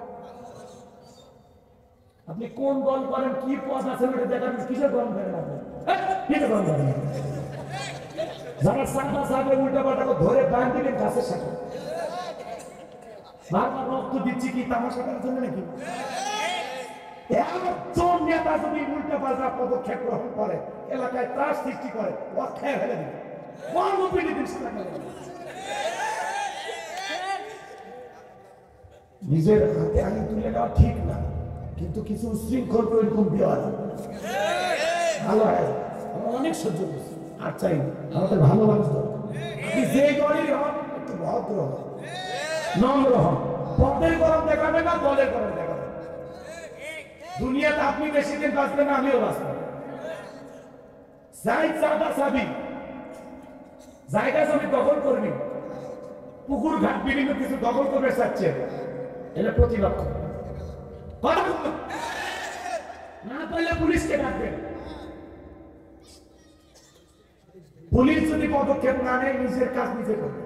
আপনি কোন দল করেন, কি পদ আছে ওটা দেখার, কিসের গরম করেন আপনি? কিসের গরম করেন? যারা সাদা সাদা উল্টা পাল্টা ধরে বান দিলেন গাছের সাথে, বারবার রক্ত দিচ্ছি কি তামাশা করার জন্য নাকি? একজন নেতা যদি উল্টা পাল্টা পদক্ষেপ গ্রহণ করে, এলাকায় ত্রাস সৃষ্টি করে, ও খেয়ে ফেলে দিবে। নিজের হাতে আগে তুলে নেওয়া ঠিক না, কিন্তু কিছু উশৃঙ্খল এরকম দেওয়া ভালো হয়। আমরা অনেক সহ্য করছি, আর চাই আমাদের ভালো মানুষ দরকার। আপনি যে দলই হন একটু ভদ্র হন, নম্র হন, পদের গরম দেখাবে না, দলের গরম দেখাবে। দুনিয়াতে আপনি বেশি দিন বাঁচবেন না, আমিও বাঁচবো। জায়গা জমি দখল করবি, পুকুর ঘাট বিভিন্ন কিছু দখল করবে চাচ্ছে, এটা প্রতিবাদ করবে। না পারলে পুলিশকে ডাকবেন। পুলিশ যদি পদক্ষেপ না নেয়, নিজের কাজ নিজে করবে।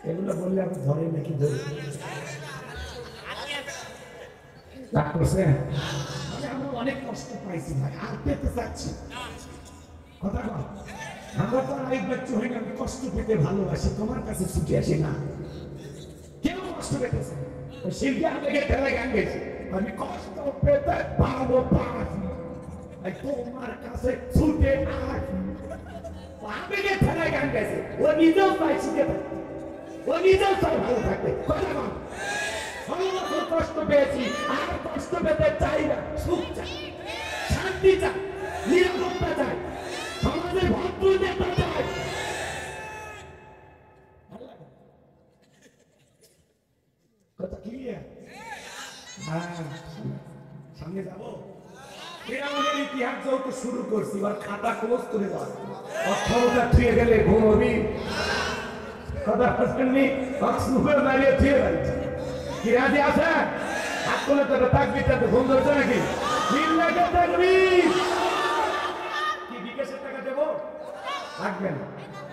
এগুলো বললে আপনি ধরে নাকি ধরে আমরা অনেক কষ্ট পাইছি ভাই, আর পেতে চাচ্ছি। কথা কর, আমরা তো আরেক বাচ্চা হয়ে আমি কষ্ট পেতে ভালোবাসি, তোমার কাছে ছুটে আসি না। কেউ কষ্ট পেতেছে, শিল্পী আমাকে ঠেলে গান গেছে, আমি কষ্ট পেতে ভালোবাসি, তোমার কাছে ছুটে আসি। আমাকে ঠেলে গান গেছে, ও নিজেও চাই ছুটে থাকতে, ও নিজেও চাই ভালো থাকতে। কথা কর, কষ্ট পেয়েছি, আর কষ্ট পেতে চাই না। সুখ চাই, শান্তি চাই, নিরাপত্তা চাই, সমাজের ভদ্রতা চাই। কথা ক্লিয়ার? সামনে যাবো। ফিরআউনের ইতিহাস যেহেতু শুরু করছি, এবার খাতা ক্লোজ করে দাও। অক্ষরটা ছুঁয়ে গেলে ঘুমবি, কথা শুননি, অক্সুপের দাঁড়িয়ে ছুঁয়ে যাচ্ছে। কি রাজি আছে? হাত তুলে তোকে তাকবিরটা তো ঘুম ধরছে নাকি? লিল্লাহি তাকবীর। কি বিকাশের টাকা দেবো? লাগবে না,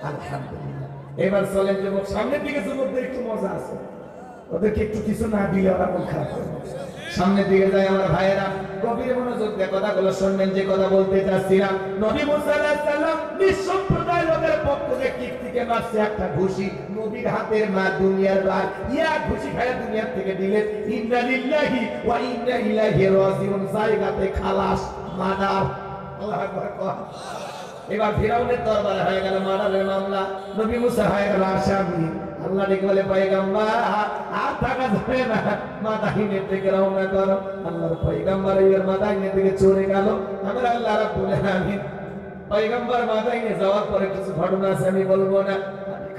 আলহামদুলিল্লাহ। এবার চলেন যুবক, সামনের দিকে যুবকদের একটু মজা আছে, ওদেরকে একটু কিছু না দিলে ওরা মন খারাপ করবে। সামনের দিকে যায় আমার ভাইয়েরা, গভীর মনোযোগ দিয়ে কথাগুলো শুনবেন। যে কথা বলতে চাচ্ছিলাম, নবী মুসা আলাইহিস সালাম নিঃসম্প্রদায় লোকের পক্ষ থেকে মারছে একটা ঘুষি, নবীর হাতের মা দুনিয়ার বার ইয়া ঘুষি খায়া দুনিয়ার থেকে দিলেন। ইন্না লিল্লাহি ওয়া ইন্না ইলাইহি রাজিউন, জায়গাতে খালাস, মার্ডার। আল্লাহু আকবার। এবার ফিরাউনের দরবারে হয়ে গেল মার্ডারের মামলা, নবী মুসা হয়ে গেল আসামি। আল্লাহ ডেকে বলে পয়গম্বর আর থাকা যাবে না, মাদাইনের দিকে রওনা করো। আল্লাহর পয়গম্বর এর মাদাইনের দিকে চলে গেল। আমরা আল্লাহ রাব্বুল আলামিন পয়গম্বর মাদাইনে যাওয়ার পরে কিছু ঘটনা আছে, আমি বলবো না।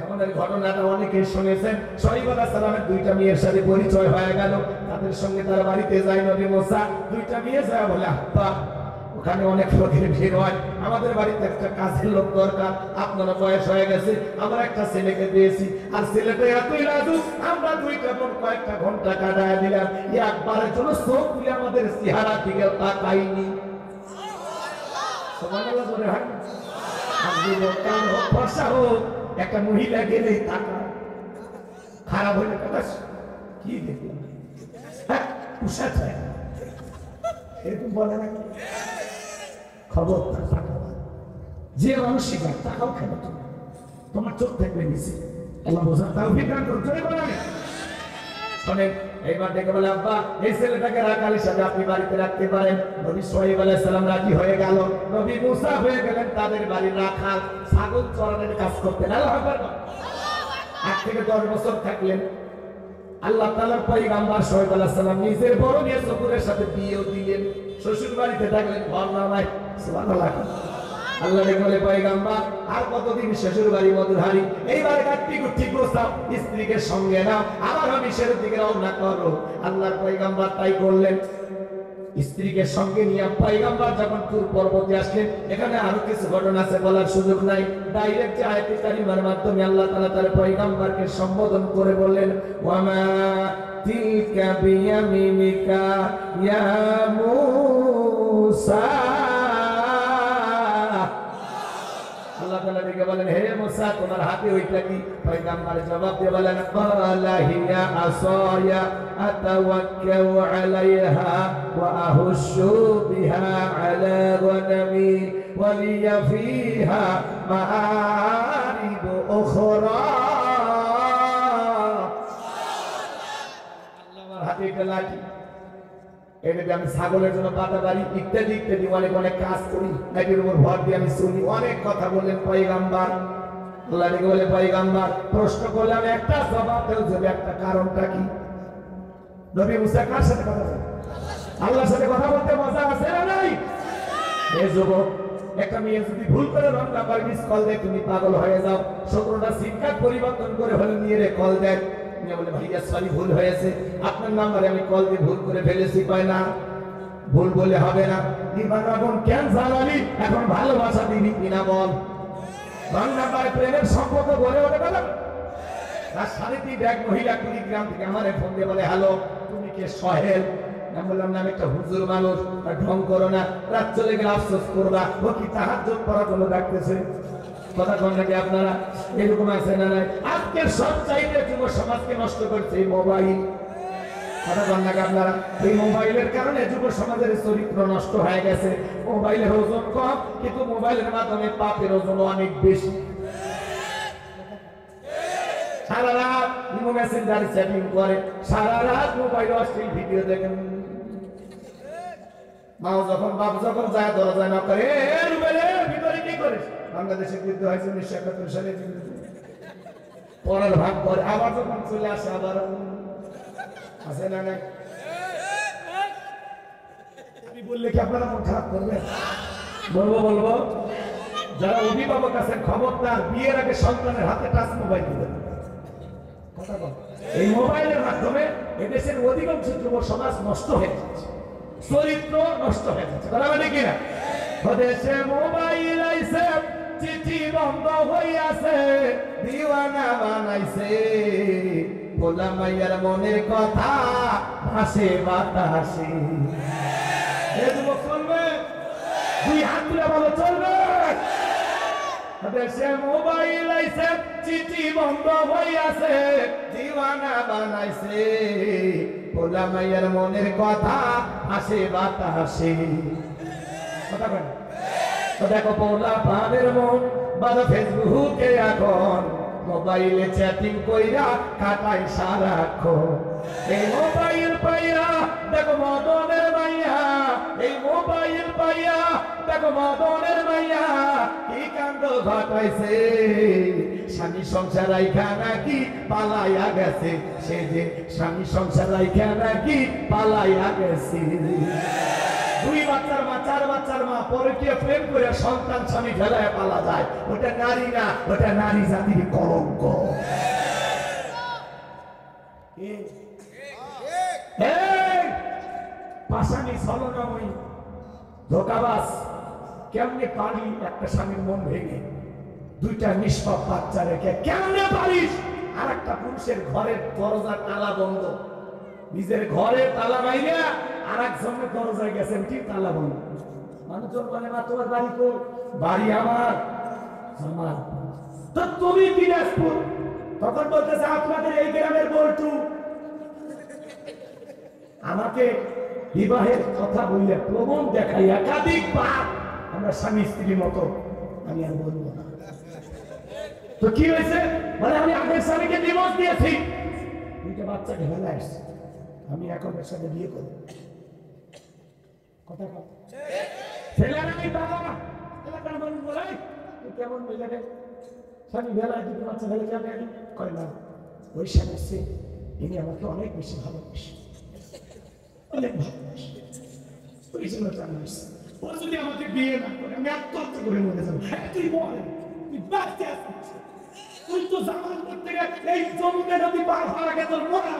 আমাদের ঘটনাটা অনেকে শুনেছেন। শোয়াইব আলাইহিস সালামের দুইটা মেয়ের সাথে পরিচয় হয়ে গেল। তাদের সঙ্গে তার বাড়িতে যায় নবী মুসা। দুইটা মেয়ে যায় বলে আব্বা ওখানে অনেক লোকের ভিড় হয়, আমাদের বাড়িতে একটা কাজের লোক দরকার, আপনার বয়স হয়ে গেছে, আমরা একটা ছেলেকে দিয়েছি, আর ছেলেটা এতই লাজুক, আমরা দুইটা বোন কয়েকটা ঘন্টা কাটায় দিলাম, একবারের জন্য চোখ তুলে আমাদের চেহারা দিকে তাকাইনি। সুবহানাল্লাহ বলে হয় না? আপনি বলতেন হোক ফর্সা হোক, একটা মহিলা গেলেই তাকা খারাপ হইলে কথা কি দেখলাম, হ্যাঁ উষা চায় এরকম বলে না। খবর যে মানুষ শিখায় তাকাও কেন, তোমার চোখ থাকবে নিচে, আল্লাহ বোঝা তাও বিধান করতে বলে। শোনেন, এইবার দেখে বলে আব্বা এই ছেলেটাকে রাখাল হিসাবে আপনি বাড়িতে রাখতে পারেন। নবী শোয়াইব আলাইহিস সালাম রাজি হয়ে গেল। নবী মুসা হয়ে গেলেন তাদের বাড়ির রাখাল, ছাগল চড়ানোর কাজ করতেন। আল্লাহু আকবার। 8 থেকে 10 বছর থাকলেন। আল্লাহ তাআলার পয়গম্বর শোয়াইব আলাইহিস সালাম নিজের বড় মেয়ে সফুরের সাথে বিয়েও দিলেন। শ্বশুর বাড়িতে থাকলেন, ঘর নামায়। সুবহানাল্লাহ। আল্লাহ বলে পয়গম্বর আর কতদিন শ্বশুর বাড়ি মধুহারি, এইবার কাটতি কুটি প্রস্তাব স্ত্রীকে সঙ্গে নাও, আবার মিশের দিকে রওনা করো। আল্লাহর পয়গম্বর তাই করলেন। স্ত্রীকে সঙ্গে নিয়ে পয়গম্বর যখন তুর পর্বতে আসলেন, এখানে আরো কিছু ঘটনা আছে, বলার সুযোগ নাই। ডাইরেক্ট আয়াতে কারিমার মাধ্যমে আল্লাহ তাআলা তার পয়গম্বরকে সম্বোধন করে বললেন, ওয়ামা তিলকা বিয়ামিনিকা ইয়া মূসা। আল্লাহ তাআলা ডেকে বলেন, হে মুসা তোমার হাতে ওইটা কি? পয়গম্বর জবাব দিয়ে বলেন, ক্বালা হিয়া আসায়া আতাওয়াক্কাউ আলাইহা ওয়া আহুশু বিহা আলা গনামি ওয়া লিয়া ফিহা মাআরিব উখরা। আল্লাহর হাতে এটা লাঠি, এটাতে আমি ছাগলের জন্য পাতা বাড়ি ইত্যাদি ইত্যাদি অনেক অনেক কাজ করি, এটার উপর ভর দিয়ে আমি শুনি। অনেক কথা বললেন পয়গম্বর। আল্লাহ বলে পয়গম্বর প্রশ্ন করলাম, একটা জবাব দেও, যদি একটা কারণটা কি? নবী মুসা কার সাথে কথা বলেন? আল্লাহর সাথে কথা বলতে মজা আছে না নাই? এই যুবক, একটা মেয়ে যদি ভুল করে রং নাম্বার মিস কল দেয়, তুমি পাগল হয়ে যাও। 17টা সিম কার্ড পরিবর্তন করে হলে নিয়ে রে কল দেয়। বলে ভাইয়া সরি ভুল হয়েছে, আপনার নাম্বারে আমি কল দিয়ে ভুল করে ফেলেছি। কয় না, ভুল বলে হবে না, এখন ক্যান্সার আলী, এখন ভালোবাসা দিবি কিনা বল। রং নাম্বারে প্রেমের সম্পর্ক গড়ে ওঠে গেল। তার 3.5 ব্যাগ মহিলা কুড়িগ্রাম থেকে আমার ফোন দিয়ে বলে, হ্যালো তুমি কে? সোহেল। আমি বললাম না, আমি একটা হুজুর মানুষ, ঢং করো না, রাত চলে গেলে আফসোস করবা। ও কি তাহাজ্জুদ পড়ার জন্য ডাকতেছে? কথা কন নাকি আপনারা? এরকম আছে না নাই? আজকের সব চাইতে যুব সমাজকে নষ্ট করছে এই মোবাইল। কথা কন নাকি আপনারা? এই মোবাইলের কারণে যুব সমাজের চরিত্র নষ্ট হয়ে গেছে। মোবাইলের ওজন কম, কিন্তু মোবাইলের মাধ্যমে পাপের ওজন অনেক বেশি। সারা রাত ইমো মেসেঞ্জারে চ্যাটিং করে, সারা রাত মোবাইলে অশ্লীল ভিডিও দেখেন। মাও যখন বাপ যখন যায় দরজায় না করে, ভিতরে কি করিস? বাংলাদেশে যুদ্ধ হয়েছে 1971 সালে, পরের ভাগ করে আবার যখন চলে আসে আবার আছে না নাই? আমি বললে কি আপনারা মন খারাপ করবেন? বলবো যারা অভিভাবক আছেন খবরদার, বিয়ের আগে সন্তানের হাতে টাচ মোবাইল দিবেন। কথা বল, এই মোবাইলের মাধ্যমে এদেশের অধিকাংশ যুব সমাজ নষ্ট হয়ে যাচ্ছে, চরিত্র নষ্ট হয়ে যাচ্ছে। কথা বলে কিনা? দেশে মোবাইল আইছে, চিঠি বন্ধ হইয়াছে, দিওয়ানা বানাইছে, বলা মাইয়ার মনের কথা ভাসে বাতাসে। চলবে, 2 হাত তুলে বলো চলবে। দেশে মোবাইল আইছে, চিঠি বন্ধ হইয়াছে, দিওয়ানা বানাইছে, বলা মাইয়ার মনের কথা ভাসে বাতাসে। কথা বল, দেখো পোলা পানের মন বাবা ফেসবুকে এখন মোবাইলে চ্যাটিং কইরা কাটাই সারাক্ষণ। এই মোবাইল পাইয়া দেখো মদনের মাইয়া, এই মোবাইল পাইয়া দেখো মদনের মাইয়া কি কাণ্ড ঘটাইছে, স্বামী সংসার রাইখা নাকি পালাইয়া গেছে, সে যে স্বামী সংসার রাইখা নাকি পালাইয়া গেছে। দুই বাচ্চার মা, চার বাচ্চার মা, পরে কে প্রেম করে সন্তান স্বামী ফেলায় পালা যায়, ওটা নারী না, ওটা নারী জাতির কলঙ্ক। পাশানি ছলনাময়ী ধোঁকাবাজ কেমনে পারি একটা স্বামীর মন ভেঙে দুইটা নিষ্পাপ বাচ্চা রেখে কেমনে পারিস আর একটা পুরুষের ঘরের দরজা তালা বন্ধ, নিজের ঘরের তালা বাইরে আর একজনের দরজায় গেছেন ঠিক তালা বন্ধ। মানুষজন বলে না তোমার বাড়ি কোন? বাড়ি আমার। আমার তো তুমি দিনাজপুর, তখন বলতেছে আপনাদের এই গ্রামের বলটু। আমাকে বিবাহের কথা বললে প্রবণ দেখাই একাধিকবার আমরা স্বামী স্ত্রীর মতো, আমি আর বলবো না। তো কি হয়েছে মানে আমি আগের স্বামীকে ডিভোর্স দিয়েছি, দুইটা বাচ্চাকে ফেলে আসছে, আমি এখন এর সাথে বিয়ে করব। কথা কম ছেলে নাই বাবা এলাকার মানুষ বলে তুই কেমন মেয়েটাকে স্বামী বেলায় দুটো বাচ্চা ফেলে যাবে কয় না, ওই স্বামী সে ইনি আমাকে অনেক বেশি ভালোবাসে, অনেক ভালোবাসে, ওই জন্য জানিস ও যদি আমাকে বিয়ে না করে আমি আত্মহত্যা করে মরে যাবো। তুই বল তুই বাঁচতে আসছিস, তুই তো জামান করতে গেলে এই জমিতে যদি পার হওয়ার আগে তোর মরা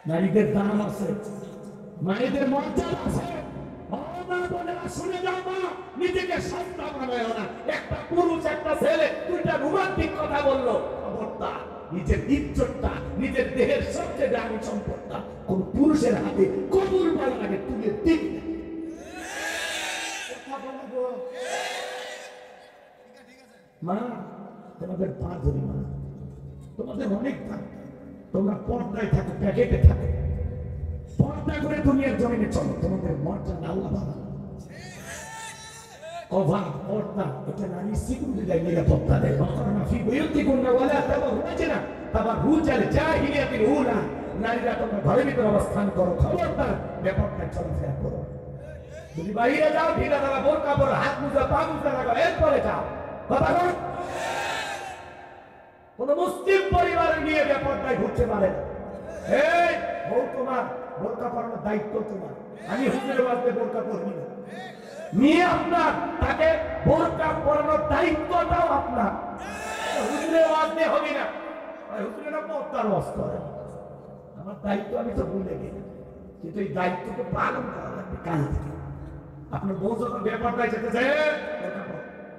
নারীদের দাম আছে, নারীদের মর্যাদা আছে। শুনে যাও মা, নিজেকে সস্তা বানায় না। একটা পুরুষ একটা ছেলে দুইটা রোমান্টিক কথা বললো, খবরদার নিজের ইজ্জতটা, নিজের দেহের সবচেয়ে দামি সম্পদটা কোন পুরুষের হাতে কবুল বলার আগে তুলে দিন। মা তোমাদের পা ধরি, মা তোমাদের অনেক দাম, তোমরা পর্দায় থাকো, প্যাকেটে থাকো, পর্দা করে দুনিয়ার জমিনে চলো, তোমাদের মর্যাদা আল্লাহ বানানো। কভার পর্দা এটা নারী সিকিউরিটি দেয়, নিরাপত্তা দেয়। না ফি বুয়ুতিকুন্না ওয়ালা তাবাররুজনা তাবাররুজাল জাহিলিয়াতিল উলা, নারীরা তোমরা ঘরের ভিতরে অবস্থান করো, খবরদার বেপরদায় চলাফেরা করো। যদি বাইরে যাও ঢিলা ঢালা বোরকা পরো, হাত মুজা পা মুজা লাগাও, এরপরে যাও। কথা বল, কোন মুসলিম পরিবারের নিয়ে বেপরদায় ঘুরতে পারে না। এই বউ তোমার বোরকা পরানোর দায়িত্ব তোমার, আমি হুজুরের বাড়িতে বোরকা পরবি না। মেয়ে আপনার, তাকে বোরকা পরানোর দায়িত্বটাও আপনার। হুজুরের ওয়াজ দিয়ে হবে না, হুজুরেরা পর্দার ওয়াজ করে। আমার দায়িত্ব আমি তো ভুলে গেছি, কিন্তু এই দায়িত্বকে পালন করা লাগবে কাল থেকে। আপনার বউ যখন বেপরদায় যেতে চায়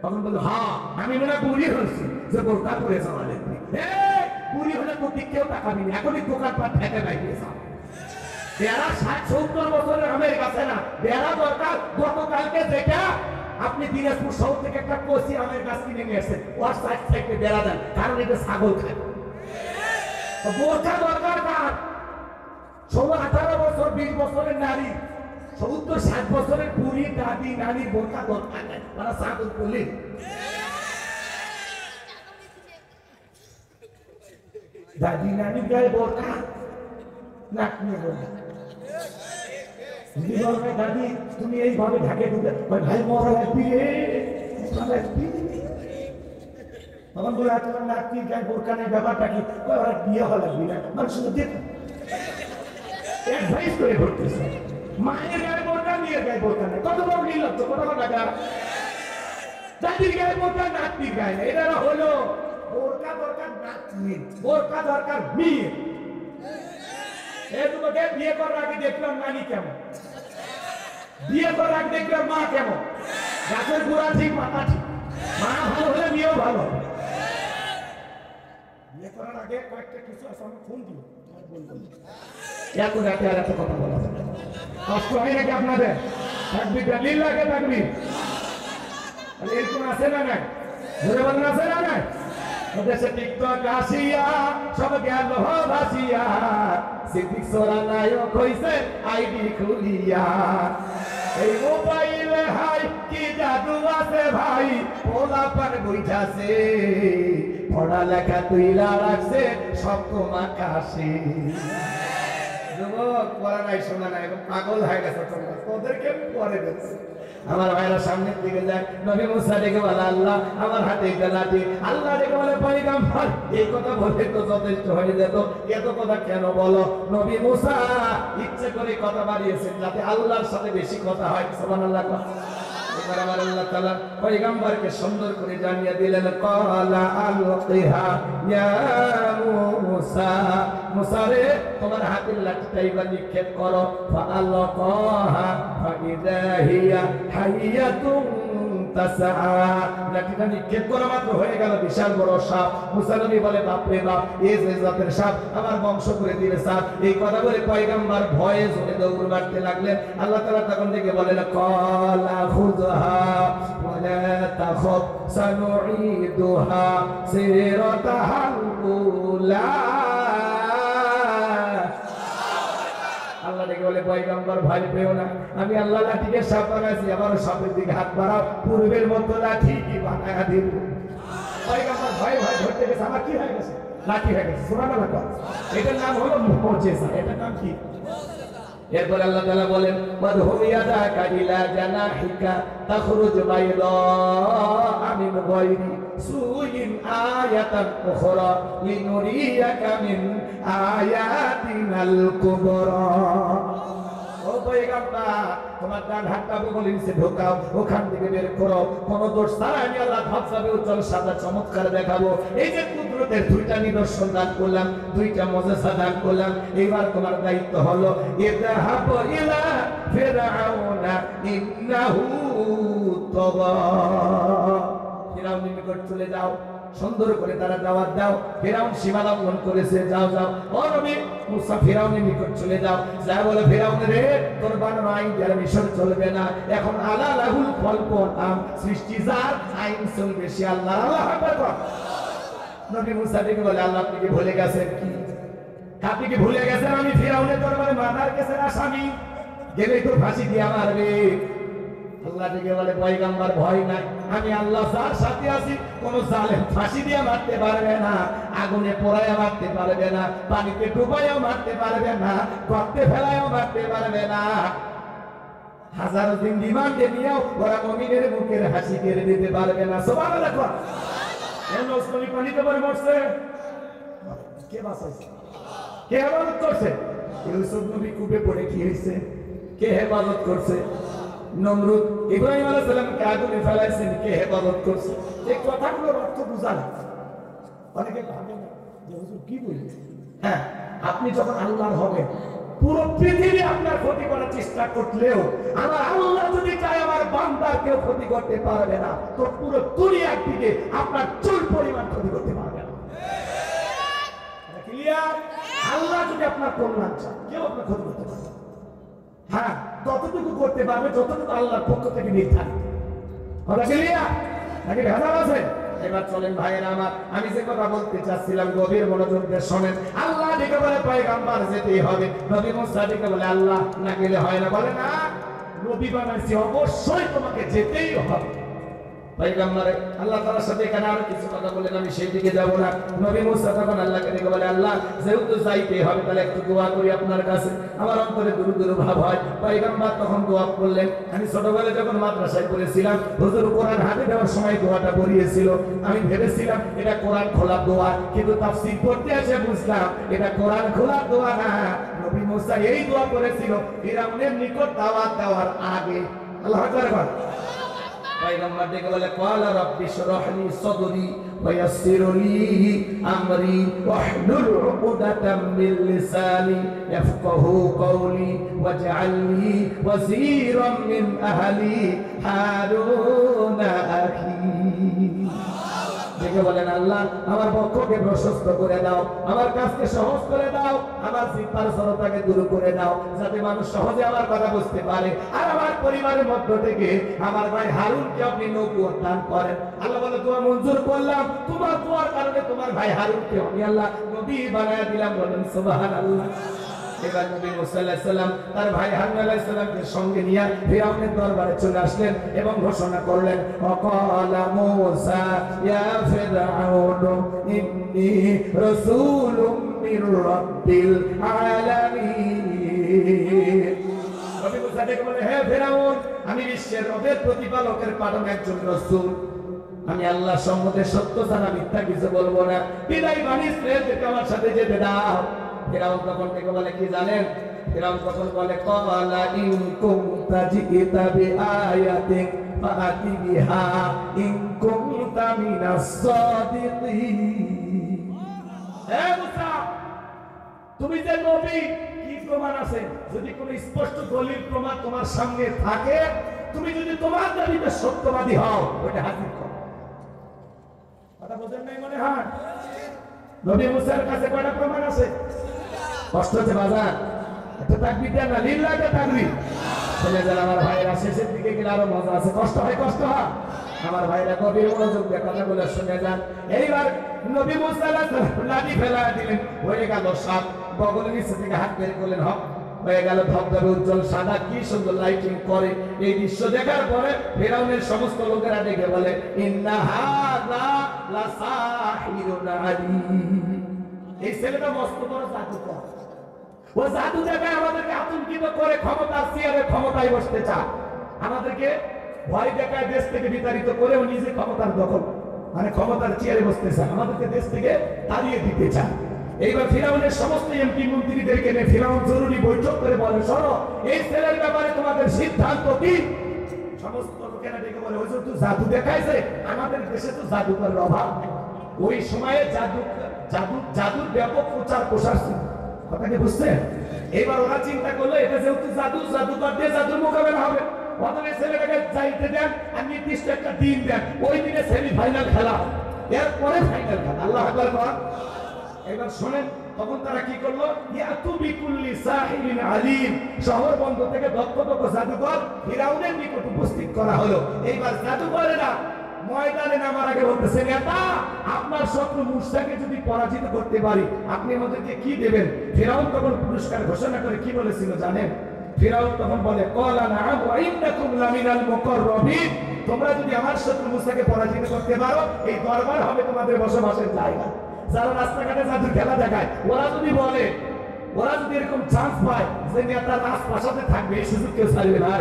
তখন বললো হ্যাঁ আমি মনে বুড়ি হয়েছি যে বোরকা পরে যাওয়া লাগবে। বুড়ি হলে তো কেউ টাকাবি না, এখনই দোকানপাট ঠেকে বাইরে যাও। বেড়া 60-70 বছরের আমের কাছে না, বেড়া দরকার গতকালকে যেটা আপনি দিনাজপুর শহর থেকে একটা কচি আমের গাছ কিনে নিয়ে আসছেন, ওর সাইড থেকে বেড়া দেন, কারণ এটা ছাগল খায়। বোরকা দরকার কার? 16-18 বছর 20 বছরের নারী, 70-60 বছরের বুড়ি দাদি নারীর বোরকা দরকার নাই, তারা ছাগল করলেন। দাদি নানির গায়ে বোরকা নাক নিয়ে বললেন, দাদি তুমি এইভাবে ঢাকে ঢুকে ভাই মরা লাগবি রে, তখন বলে তোমার নাতনির গায়ে বোরকা নেই, ব্যাপারটা কি? ওরা বিয়ে হওয়া লাগবি না, মানুষ অ্যাডভাইস করে ঘুরতেছে। মায়ের গায়ে বোরকা, মেয়ের গায়ে বোরকা নেই, কত বড় নির্লজ্জ, কত বড় টাকা। দাদির গায়ে বোরকা, নাতনির গায়ে নেই, এরা হলো বোরকা দরকার নাতনির, বোরকা দরকার মেয়ে। তোমাকে বিয়ে করার আগে দেখলাম নানি কেমন, বিয়ে করার আগে দেখলাম মা কেমন, গাছের গোড়া ঠিক মাথা ঠিক, মা ভালো হলে মেয়েও ভালো। বিয়ে করার আগে কয়েকটা কিছু আছে, আমি ফোন দিও এত রাতে আর এত কথা বলা যাবে, কষ্ট হয় নাকি আপনাদের? থাকবি দলিল লাগে, থাকবি এরকম আছে না নাই? ধরে বলেন আছে না নাই? দেশে টিকটক আসিয়া সব গেল ভাসিয়া, সিদ্দিক সোরা নায়ক হইছে আইডি খুলিয়া। এই মোবাইলে হাই কি জাদু আছে ভাই, পোলা পান বইঠাছে পড়ালেখা তুইলা রাখছে সব মাকাশি। যুবক পড়া নাই শোনা নাই এখন পাগল হয়ে গেছে তোমরা, তোদেরকে পরে দিচ্ছে। আমার ভাইরা সামনের দিকে যায়, নবী মুসা ডেকে বলে আল্লাহ আমার হাতে একটা লাঠি, আল্লাহ ডেকে বলে পয়গম্বর এই কথা বলে তো যথেষ্ট হয়ে যেত, এত কথা কেন বলো? নবী মুসা ইচ্ছে করে কথা বাড়িয়েছেন যাতে আল্লাহর সাথে বেশি কথা হয়। সুবহানাল্লাহ। এবার আমার আল্লাহ তাআলা পয়গম্বরকে সুন্দর করে জানিয়ে দিলেন ক্বালা আলকিহা ইয়া মুসা, মুসা রে তোমার হাতের লাঠিটা এবার নিক্ষেপ করো। ফাআলকাহা ফাইদা হিয়া হাইয়াতুন তাসআ, লাঠিটা নিক্ষেপ করা মাত্র হয়ে গেল বিশাল বড় সাপ। মুসা নবী বলে বাপরে বাপ, এই যে জাতের সাপ আমার বংশ করে দিবে সাপ। এই কথা বলে পয়গম্বর ভয়ে জোরে দৌড় মারতে লাগলেন। আল্লাহ তাআলা তখন থেকে বলেন ক্বালা খুযহা ওয়ালা তাখাফ সানুঈদুহা সিরাতাহাল উলা। আল্লাহ ডেকে বলে পয়গম্বর ভয় পেও না, আমি আল্লাহ লাঠিকে সাপ বানাইছি, আবার সাপের দিকে হাত বাড়াও, পূর্বের মতো লাঠি কি বানায়া দিব। পয়গম্বর ভয় ভয় ধরতে গেছে, আমার কি হয়ে গেছে? লাঠি হয়ে গেছে। সুবহানাল্লাহ। এটার নাম হলো মুজিজা। এটার নাম কি? এরপর আল্লাহ তাআলা বলেন ওয়াদহু ইয়াদাকা ইলা জানাহিকা তাখরুজ বাইদা মিন গায়রি সুইন আয়াতান উখরা লিনুরিয়াকা মিন আয়াতিনাল কুবরা। ও পয়গম্বর তোমার ডান হাতটা বগলের নিচে ঢোকাও, ওখান থেকে বের করো, কোন দোষ ছাড়া আমি আল্লাহ ভাবসাবে উজ্জ্বল সাদা চমৎকার দেখাবো। এই যে কুদরতের দুইটা নিদর্শন দান করলাম, দুইটা মুজিজা দান করলাম, এইবার তোমার দায়িত্ব হলো ইযহাব ইলা ফিরআউনা ইন্নাহু তাগা, ফিরআউনের নিকট চলে যাও, সুন্দর করে তারা দাওয়াত দাও, ফিরআউন সীমা লঙ্ঘন করেছে, যাও যাও ও নবী মুসা ফিরআউনের নিকট চলে যাও, যা বলে ফিরআউন রে তোর বানানো আইন আর মিশর চলবে না, এখন আলা লাহুল খলকুল আম, সৃষ্টি যার আইন চলবে সে আল্লাহ। আল্লাহু আকবার। নবী মুসা ডেকে বলে আল্লাহ আপনি কি ভুলে গেছেন? কি আপনি কি ভুলে গেছেন আমি ফিরআউনের দরবারে মার্ডার কেসের আসামি, গেলেই তো ফাঁসি দিয়ে মারবে। আল্লাহ ডেকে বলে পয়গম্বর ভয় নাই, আমি আল্লাহ যার সাথে আছি, কোন জালেম ফাঁসি দিয়ে মারতে পারবে না, আগুনে পোড়ায়া মারতে পারবে না, পানিতে ডুবাইয়াও মারতে পারবে না, গর্তে ফেলায়ও মারতে পারবে না। হাজারো দিন রিমান্ডে নিয়েও ওরা মুমিনের মুখের হাসি কেড়ে দিতে পারবে না। সুবহানাল্লাহ। এমন ওসমানী পানিতে পড়ে মরছে, কে বাঁচাইছে? কে হেফাজত করছে? ইউসুফ নবী কূপে পড়ে কি হয়েছে? কে হেফাজত করছে? নমরুদ ইব্রাহিম আলাইহিস সালামকে আগুনে ফেলাইছেন, কে হেফাজত করছে? এই কথাগুলোর অর্থ বুঝান। অনেকে ভাবে না যে হুজুর কি বলছে। হ্যাঁ, আপনি যখন আল্লাহর হবেন, পুরো পৃথিবী আপনার ক্ষতি করার চেষ্টা করলেও আমার আল্লাহ যদি চায় আমার বান্দার কেউ ক্ষতি করতে পারবে না, তো পুরো দুনিয়ার দিকে আপনার চুল পরিমাণ ক্ষতি করতে পারবে না। ক্লিয়ার? আল্লাহ যদি আপনার কল্যাণ চায়, কেউ আপনার ক্ষতি করতে পারবে না। হ্যাঁ, ততটুকু করতে পারবে যতটুকু আল্লাহর পক্ষ থেকে নির্ধারিত। কথা ক্লিয়ার নাকি ভেজাল আছে? এবার চলেন ভাইয়েরা আমার, আমি যে কথা বলতে চাচ্ছিলাম গভীর মনোযোগ দিয়ে শোনেন। আল্লাহ ডেকে বলে পয়গম্বর যেতেই হবে, নবী মুসা ডেকে বলে আল্লাহ না গেলে হয় না, বলে না নবী বানাইছি অবশ্যই তোমাকে যেতেই হবে। পয়গম্বর আল্লাহ তাআলার সাথে এখানে আরো কিছু কথা বলেন, আমি সেই দিকে যাব না। নবী মুসা তখন আল্লাহকে ডেকে বলে আল্লাহ যেহেতু যাইতেই হবে তাহলে একটু দোয়া করি আপনার কাছে, আমার অন্তরে দুরু দুরু ভাব হয়। পয়গম্বর তখন দোয়া করলেন। আমি ছোটবেলায় যখন মাদ্রাসায় পড়েছিলাম, হুজুর কোরআন হাতে দেওয়ার সময় দোয়াটা পড়িয়েছিল, আমি ভেবেছিলাম এটা কোরআন খোলা দোয়া, কিন্তু তাফসীর পড়তে এসে বুঝলাম এটা কোরআন খোলা দোয়া না। নবী মুসা এই দোয়া করেছিল ফিরআউনের নিকট দাওয়াত দেওয়ার আগে। আল্লাহু আকবার। পয়গম্বর ডেকে বলে ক্বালা রাব্বি ইশরাহ লি সাদরি ওয়া ইয়াসসির লি আমরি ওয়াহলুল উকদাতাম মিন লিসানি ইয়াফকাহু কওলি ওয়াজআল লি ওয়াজিরাম মিন আহলি হারুনা আখি। ডেকে বলেন আল্লাহ আমার পক্ষকে প্রশস্ত করে দাও, আমার কাজকে সহজ করে দাও, আমার জিহ্বার সরলতাকে দূর করে দাও, যাতে মানুষ সহজে আমার কথা বুঝতে পারে। আর আমার পরিবারের মধ্য থেকে আমার ভাই হারুনকে আপনি নবুয়ত দান করেন। আল্লাহ বলে দোয়া মঞ্জুর করলাম, তোমার দোয়ার কারণে তোমার ভাই হারুনকে আমি আল্লাহ নবী বানায়া দিলাম। বলেন সুবহানাল্লাহ। এবার নবী মুসা আলাইহিস সালাম তার ভাই হারুন আলাইহিস সালামকে সঙ্গে নিয়ে ফিরআউনের দরবারে চলে আসলেন এবং ঘোষণা করলেন ওয়াকালা মুসা ইয়া ফিরআউন ইন্নী রাসূলুম মির রাব্বিল আলামিন। নবী মুসা ডেকে বলে, হে ফিরআউন, আমি বিশ্বের রবের প্রতিপালকের পাঠানো একজন রাসূল, আমি আল্লাহর সম্বন্ধে সত্য জানা মিথ্যা কিছু বলবো না, বিদায় বানি ইসরাঈলকে আমার সাথে যেতে দাও। ফিরআউন তখন থেকে বলে কি জানেন? ফিরআউন তখন বলে ক্বালা ইন কুনতা জিতা বিআয়াতিন ফাআতি বিহা ইন কুনতা মিনাস সাদিকিন। হে মুসা, তুমি যে নবী, কি প্রমাণ আছে? যদি কোনো স্পষ্ট দলিল প্রমাণ তোমার সামনে থাকে, তুমি যদি তোমার দাবিতে সত্যবাদী হও, ওটা হাজির করো। কথা বোঝেন নাই মনে হয়? নবী মুসার কাছে কয়টা প্রমাণ আছে? কষ্ট হচ্ছে বাজার, একটা তাকবীর দেন না, লিল্লাহকে তাকবীর। ছেলে যারা আমার ভাইয়েরা শেষের দিকে গেলে আরো মজা আছে। কষ্ট হয়, কষ্ট হয়। আমার ভাইরা গভীর মনোযোগ দিয়ে কথাগুলো শুনে যান। এইবার নবী মুসা আলাইহিস সালাম লাঠি ফেলা দিলেন, হয়ে গেল সাপ। বগলের নিচে থেকে হাত বের করলেন, হক হয়ে গেল ধবধবে উজ্জ্বল সাদা, কি সুন্দর লাইটিং করে। এই দৃশ্য দেখার পরে ফিরআউনের সমস্ত লোকেরা দেখে বলে ইন্না হাযা লাসাহিরুন আলীম। এই ছেলেটা মস্ত বড় জাদুকর। ও জাদু দেখায় আমাদেরকে আতঙ্কিত করে, ক্ষমতার চেয়ারে ক্ষমতায় বসতে চায়, আমাদেরকে ভয় দেখায়, দেশ থেকে বিতাড়িত করে ও নিজে ক্ষমতার দখল, মানে ক্ষমতার চেয়ারে বসতে চায়, আমাদেরকে দেশ থেকে তাড়িয়ে দিতে চায়। এইবার ফিরআউনের সমস্ত এমপি মন্ত্রীদেরকে নিয়ে ফিরআউন জরুরি বৈঠক করে বলে, শোনো, এই ছেলের ব্যাপারে তোমাদের সিদ্ধান্ত কি? সমস্ত লোকেরা ডেকে বলে, ওই তো জাদু দেখাইছে, আমাদের দেশে তো জাদুকরের অভাব। ওই সময়ে জাদুর ব্যাপক প্রচার প্রসার ছিল। কথা কি বুঝছেন? এবার ওরা চিন্তা করলো, এটা যেহেতু জাদুকর দিয়ে জাদুর মোকাবেলা হবে, প্রথমে ছেলেটাকে চাইতে দেন আর নির্দিষ্ট একটা দিন দেন, ওই দিনে সেমিফাইনাল খেলা, এরপরে ফাইনাল খেলা। আল্লাহু আকবার বল। এবার শোনেন, তখন তারা কি করলো? ইয়াতু বিকুল্লি সাহিরিন আলিম, শহর বন্ধ থেকে দক্ষ জাদুকর ফিরআউনের নিকট উপস্থিত করা হলো। এইবার জাদুকরেরা ময়দানে নামার আগে বলতেছে, নেতা, আপনার শত্রু মূসাকে যদি পরাজিত করতে পারি, আপনি আমাদেরকে কি দেবেন? ফিরআউন তখন পুরস্কার ঘোষণা করে কি বলেছিল জানেন? ফিরআউন তখন বলে, ক্বালা নাআম ওয়া ইন্নাকুম লামিনাল মুকাররাবিন, তোমরা যদি আমার শত্রু মূসাকে পরাজিত করতে পারো, এই দরবার হবে তোমাদের বসবাসের জায়গা। যারা রাস্তাঘাটে জাদুর খেলা দেখায়, ওরা যদি বলে, ওরা যদি এরকম চান্স পায় যে নেতা রাজপ্রাসাদে থাকবে, এই সুযোগ কেউ ছাড়বে না।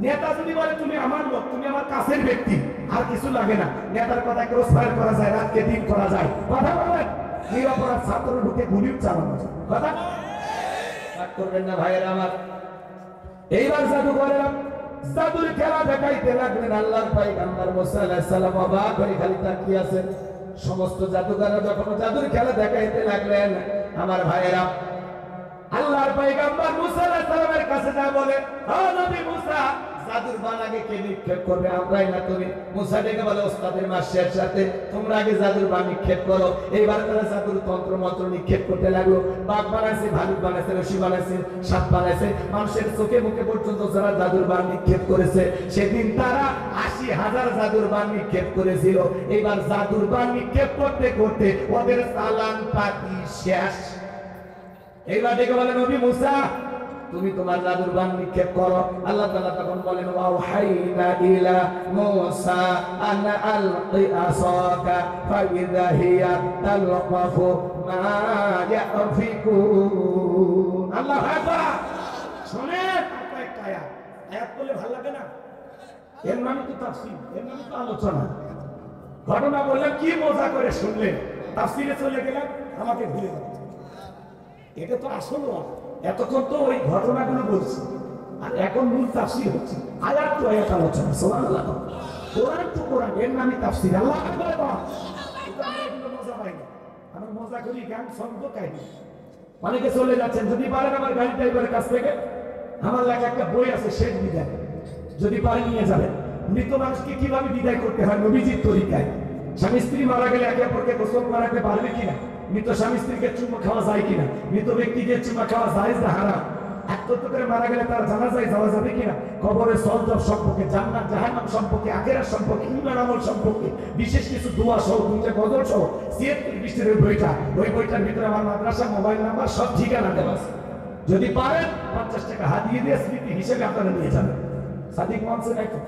নেতা যদি বলে তুমি আমার লোক, তুমি আমার কাছের ব্যক্তি, আর কিছু লাগে না, নেতার কথা ক্রস ফায়ার করা যায়, রাতকে দিন করা যায়। কথা বলেন, নিরপরাধ ছাত্র ঢুকে গুলিও চালানো যায়। কথা করবেন না ভাইয়েরা আমার। এইবার জাদুকরেরা জাদুর খেলা দেখাইতে লাগলেন। আল্লাহর পয়গম্বর মুসা আলাইহিস সালাম অবাক হয়ে খালি তাকিয়ে আছেন। সমস্ত জাদুকররা যখন জাদুর খেলা দেখাইতে লাগলেন, আমার ভাইয়েরা আল্লাহর পয়গম্বর মুসা আলাইহিস সালামের কাছে যা বলে, ও নবী মুসা, জাদুর বান আগে কে নিক্ষেপ করবে? আমরাই না তুমি? মুসা ডেকে বলে, ওস্তাদের মাসের সাথে তোমরা আগে জাদুর বান নিক্ষেপ করো। এইবার তারা জাদুর তন্ত্র মন্ত্র নিক্ষেপ করতে লাগলো। বাঘ বানাইছে, ভালুক বানাইছে, রশি বানাইছে, সাপ বানাইছে, মানুষের চোখে মুখে পর্যন্ত যারা জাদুর বান নিক্ষেপ করেছে, সেদিন তারা ৮০,০০০ জাদুর বান নিক্ষেপ করেছিল। এইবার জাদুর বান নিক্ষেপ করতে করতে ওদের চালান পাতি শেষ। এইবার ডেকে বলে, নবী মুসা, তুমি তোমার জাদুর বান নিক্ষেপ করো। আল্লাহ তাআলা তখন বলেন, ওয়াহাইনা ইলা মুসা আন আলকি আসাকা ফাইযা হিয়া তালকাফু মা ইয়াফিকুন। আল্লাহু আকবার। শুনেন, একটা আয়াত, আয়াত বললে ভালো লাগে না? এর নাম তো তাফসীর, এর নাম তো আলোচনা। ঘটনা বললাম, কি মজা করে শুনলেন, তাফসীরে চলে গেলাম, আমাকে ভুলে গেল। এটা তো আসল না। এতক্ষণ তো ওই ঘটনাগুলো বলছি, আর এখন মূল তাফসীর হচ্ছে। আয়াত তো আয়াত আলোচনা। সুবহানাল্লাহ। কোরআন তো কোরআন, এর নামই তাফসীর। আল্লাহু আকবার। এটা আমরা এগুলো মজা পাই না, আমরা মজা করি গান ছন্দ কাহিনী। অনেকে চলে যাচ্ছেন, যদি পারেন আমার গাড়ি ড্রাইভারের কাছ থেকে আমার লেখা একটা বই আছে, শেষ বিদায়, যদি পারেন নিয়ে যাবেন। মৃত মানুষকে কিভাবে বিদায় করতে হয় নবীজির তরিকায়। স্বামী স্ত্রী মারা গেলে একে অপরকে গোসল করাতে পারবে কিনা? মৃত স্বামী স্ত্রীকে চুমা খাওয়া যায় কিনা? মৃত ব্যক্তিকে চুমা খাওয়া জায়েজ না হারাম? আত্মহত্যা করে মারা গেলে তার জানাজায় যাওয়া যাবে কিনা? কবরের সওয়াব সম্পর্কে, জান্নাত জাহান্নাম সম্পর্কে, আখিরাত সম্পর্কে, ঈমান আমল সম্পর্কে বিশেষ কিছু দোয়া সহ, দুইটা গজল সহ ৭৬ পৃষ্ঠার বইটা, ওই বইটার ভিতরে আমার মাদ্রাসা, মোবাইল নাম্বার, সব ঠিকানা দেওয়া আছে। যদি পারেন 50 টাকা হাতিয়ে দিয়ে স্মৃতি হিসেবে আপনারা নিয়ে যাবেন। সাদিক মানছে নাকি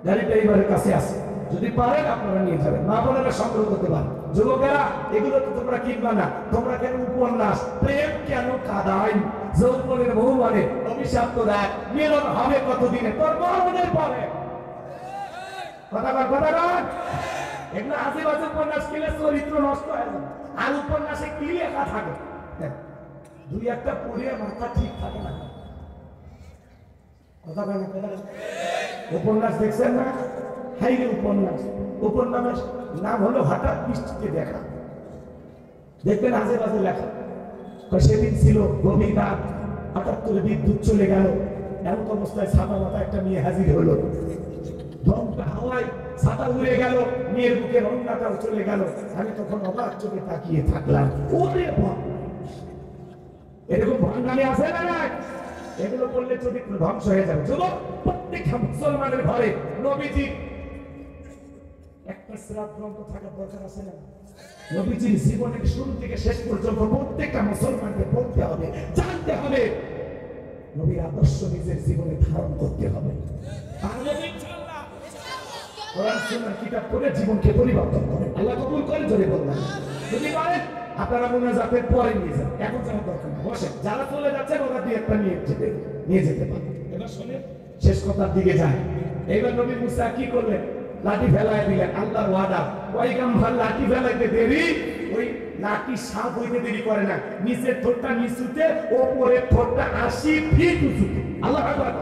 গাড়িটা এইবারের কাছে আসে, যদি পারেন আপনারা নিয়ে যাবেন, না বোনেরা সংগ্রহ করতে পারেন। যুবকেরা এগুলো তো তোমরা কিনবা না, তোমরা কেন উপন্যাস প্রেম কেন কাদাই, যৌবনের বহু মানে অভিশাপ্ত দেয়, মিলন হবে কতদিনে তোর মরণের পরে। কথা এগুলো আশেপাশে উপন্যাস কিনলে চরিত্র নষ্ট হয়ে যাবে, আর উপন্যাসে কি লেখা থাকে দুই একটা পড়ে মাথা ঠিক থাকে না। কথা উপন্যাস দেখছেন না? হাইরে উপন্যাস, উপন্যাস নাম হলো হঠাৎ বৃষ্টিতে দেখা। দেখবেন আশেপাশে লেখা, সেদিন ছিল গভীর রাত, হঠাৎ করে বিদ্যুৎ চলে গেল, এমন অবস্থায় ছাতা মাথা একটা মেয়ে হাজির হলো, ধমকা হাওয়ায় ছাতা উড়ে গেল, মেয়ের বুকের অন্যটাও চলে গেল। আমি তখন অবাক চোখে তাকিয়ে থাকলাম। ওরে এরকম ভাঙ্গানি আছে না? এগুলো করলে চরিত্র ধ্বংস হয়ে যাবে। যুবক, প্রত্যেকটা মুসলমানের ঘরে নবীজি একটা সিরাত গ্রন্থ থাকার দরকার আছে না? নবীজির জীবনের শুরু থেকে শেষ পর্যন্ত প্রত্যেকটা মুসলমানকে পড়তে হবে, জানতে হবে, নবীর আদর্শ নিজের জীবনে ধারণ করতে হবে। কোরআন সুন্নাহর কিতাব পড়ে জীবনকে পরিবর্তন করে আল্লাহ কবুল করে। জোরে বললাম যদি পারেন আপনারা মুনাজাতের পরে নিয়ে যান, এখন যাওয়ার দরকার নেই, বসেন। যারা চলে যাচ্ছেন ওরা দিয়ে একটা নিয়ে যেতে পারেন। এবার শুনে শেষ কথার দিকে যায়। এইবার নবী মুসা কি করলেন? লাঠি ফেলায় দিলেন। আল্লাহর ওয়াদা, পয়গম্বর লাঠি ফেলাইতে দেরি, ওই লাঠি সাপ হইতে দেরি করে না। নিচের ঠোঁটটা নিচুতে, ওপরের ঠোঁটটা 80 ফিট উঁচুতে। আল্লাহ আকবার।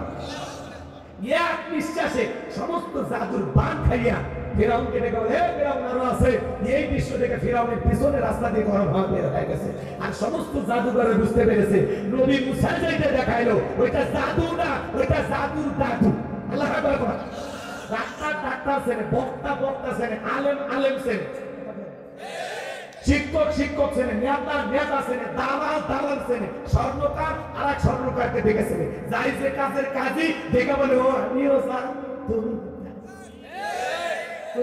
এক নিঃশ্বাসে সমস্ত জাদুর বান খাইয়া ফিরাউনকে ডেকে বলে, হে ফিরাউন আরো আছে। এই দৃশ্য দেখে ফিরাউনের পিছনে রাস্তা দিয়ে গরম হাওয়া বের হয়ে গেছে, আর সমস্ত জাদুঘরে বুঝতে পেরেছে নবী মুসা যেটা দেখাইলো ওইটা জাদু না, ওইটা জাদুর দাদু। আল্লাহ আকবার। ডাক্তার শ্রেণী, বক্তা শ্রেণী, আলেম শ্রেণী, শিক্ষক শ্রেণী, নেতা শ্রেণী, দালাল শ্রেণী, স্বর্ণকার আর এক স্বর্ণকারকে দেখেছে, যাই যে কাজের কাজই দেখে বলে ও আমিও তুমি।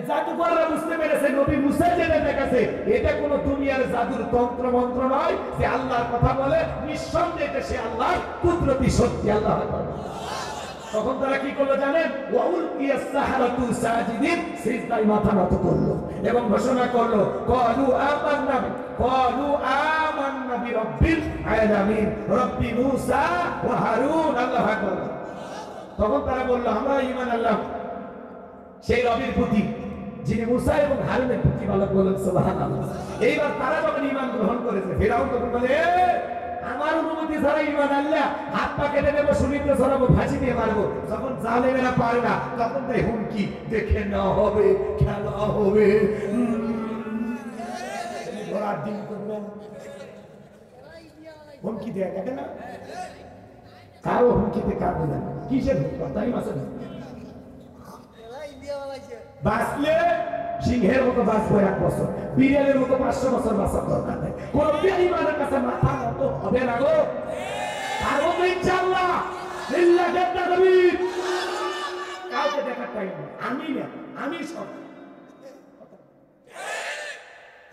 জাদুকররা বুঝতে পেরেছে নবী মুসা যেটা দেখাছে এটা কোনো দুনিয়ার জাদুর তন্ত্র মন্ত্র নয়, যে আল্লাহর কথা বলে নিঃসন্দেহে এটা সে আল্লাহর কুদরতি শক্তি। আল্লাহ তখন তারা কি করলো জানেন? ওয়াউলকিয়াস সাহারাতু সাজিদিন, সিজদায় মাথা নত করলো এবং ঘোষণা করলো, ক্বালু আমান্না বিরাব্বিল আলামিন, রব্বি মূসা ওয়া হারুন। আল্লাহু আকবার। তখন তারা বলল, আমরা ঈমান আনলাম সেই রবের প্রতি যিনি মূসা এবং হারুনের প্রতি। বলেন সুবহানাল্লাহ। এইবার তারা যখন ঈমান গ্রহণ করেছে, ফিরাউন তখন বলে, আমার অনুমতি ছাড়া ঈমান আনলে হাত পা কেটে দেবো, সুনিতে ছড়াবো, ফাঁসি দিয়ে মারবো। যখন জালেমেরা পারে না তখন তাই হুমকি, দেখে নেওয়া হবে, খেলা হবে, ঘোড়ার ডিম করবেন, হুমকি দেয়া দেখে না? কারো হুমকিতে কাঁদবে না, কিসের তাই মাসে বাঁচলে সিংহের মতো বাঁচবো 1 বছর, বিড়ালের মতো 500 বছর বাঁচার দরকার নেই। কোন বেঈমানের কাছে মাথা নত হবে না গো। পারবো তো ইনশাআল্লাহ। লিল্লাহি তাকবীর। কাউকে দেখার টাইম নেই, আমি সব।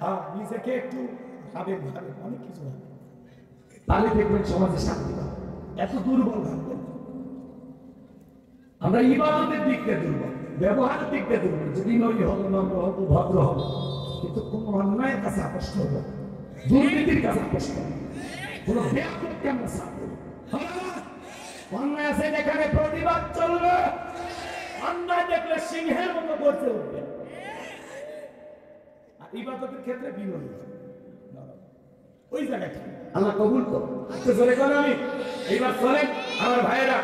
হ্যাঁ, নিজেকে একটু ভাবে অনেক কিছু হবে, তাহলে দেখবেন সমাজে শান্তি পাবে। এত দুর্বল ভাববে আমরা, ইবাদতের দিক দিয়ে দুর্বল, ব্যবহারের দিক দিয়ে দুর্বল। যদি নই হবো, নম্র হবো, ভদ্র হবো, কিন্তু কোন অন্যায়ের কাছে আপোষ করবো, দুর্নীতির কাছে আপোষ করবো, কোন বেয়াদবকে আমরা সাথ দেবো। অন্যায় আছে যেখানে প্রতিবাদ চলবে, অন্যায় দেখলে সিংহের মতো গর্জে উঠবে। আর ইবাদতের ক্ষেত্রে বিনয়ী ওই জায়গাটা আল্লাহ কবুল করো। চলে গেল আমি এইবার চলেন আমার ভাইয়েরা,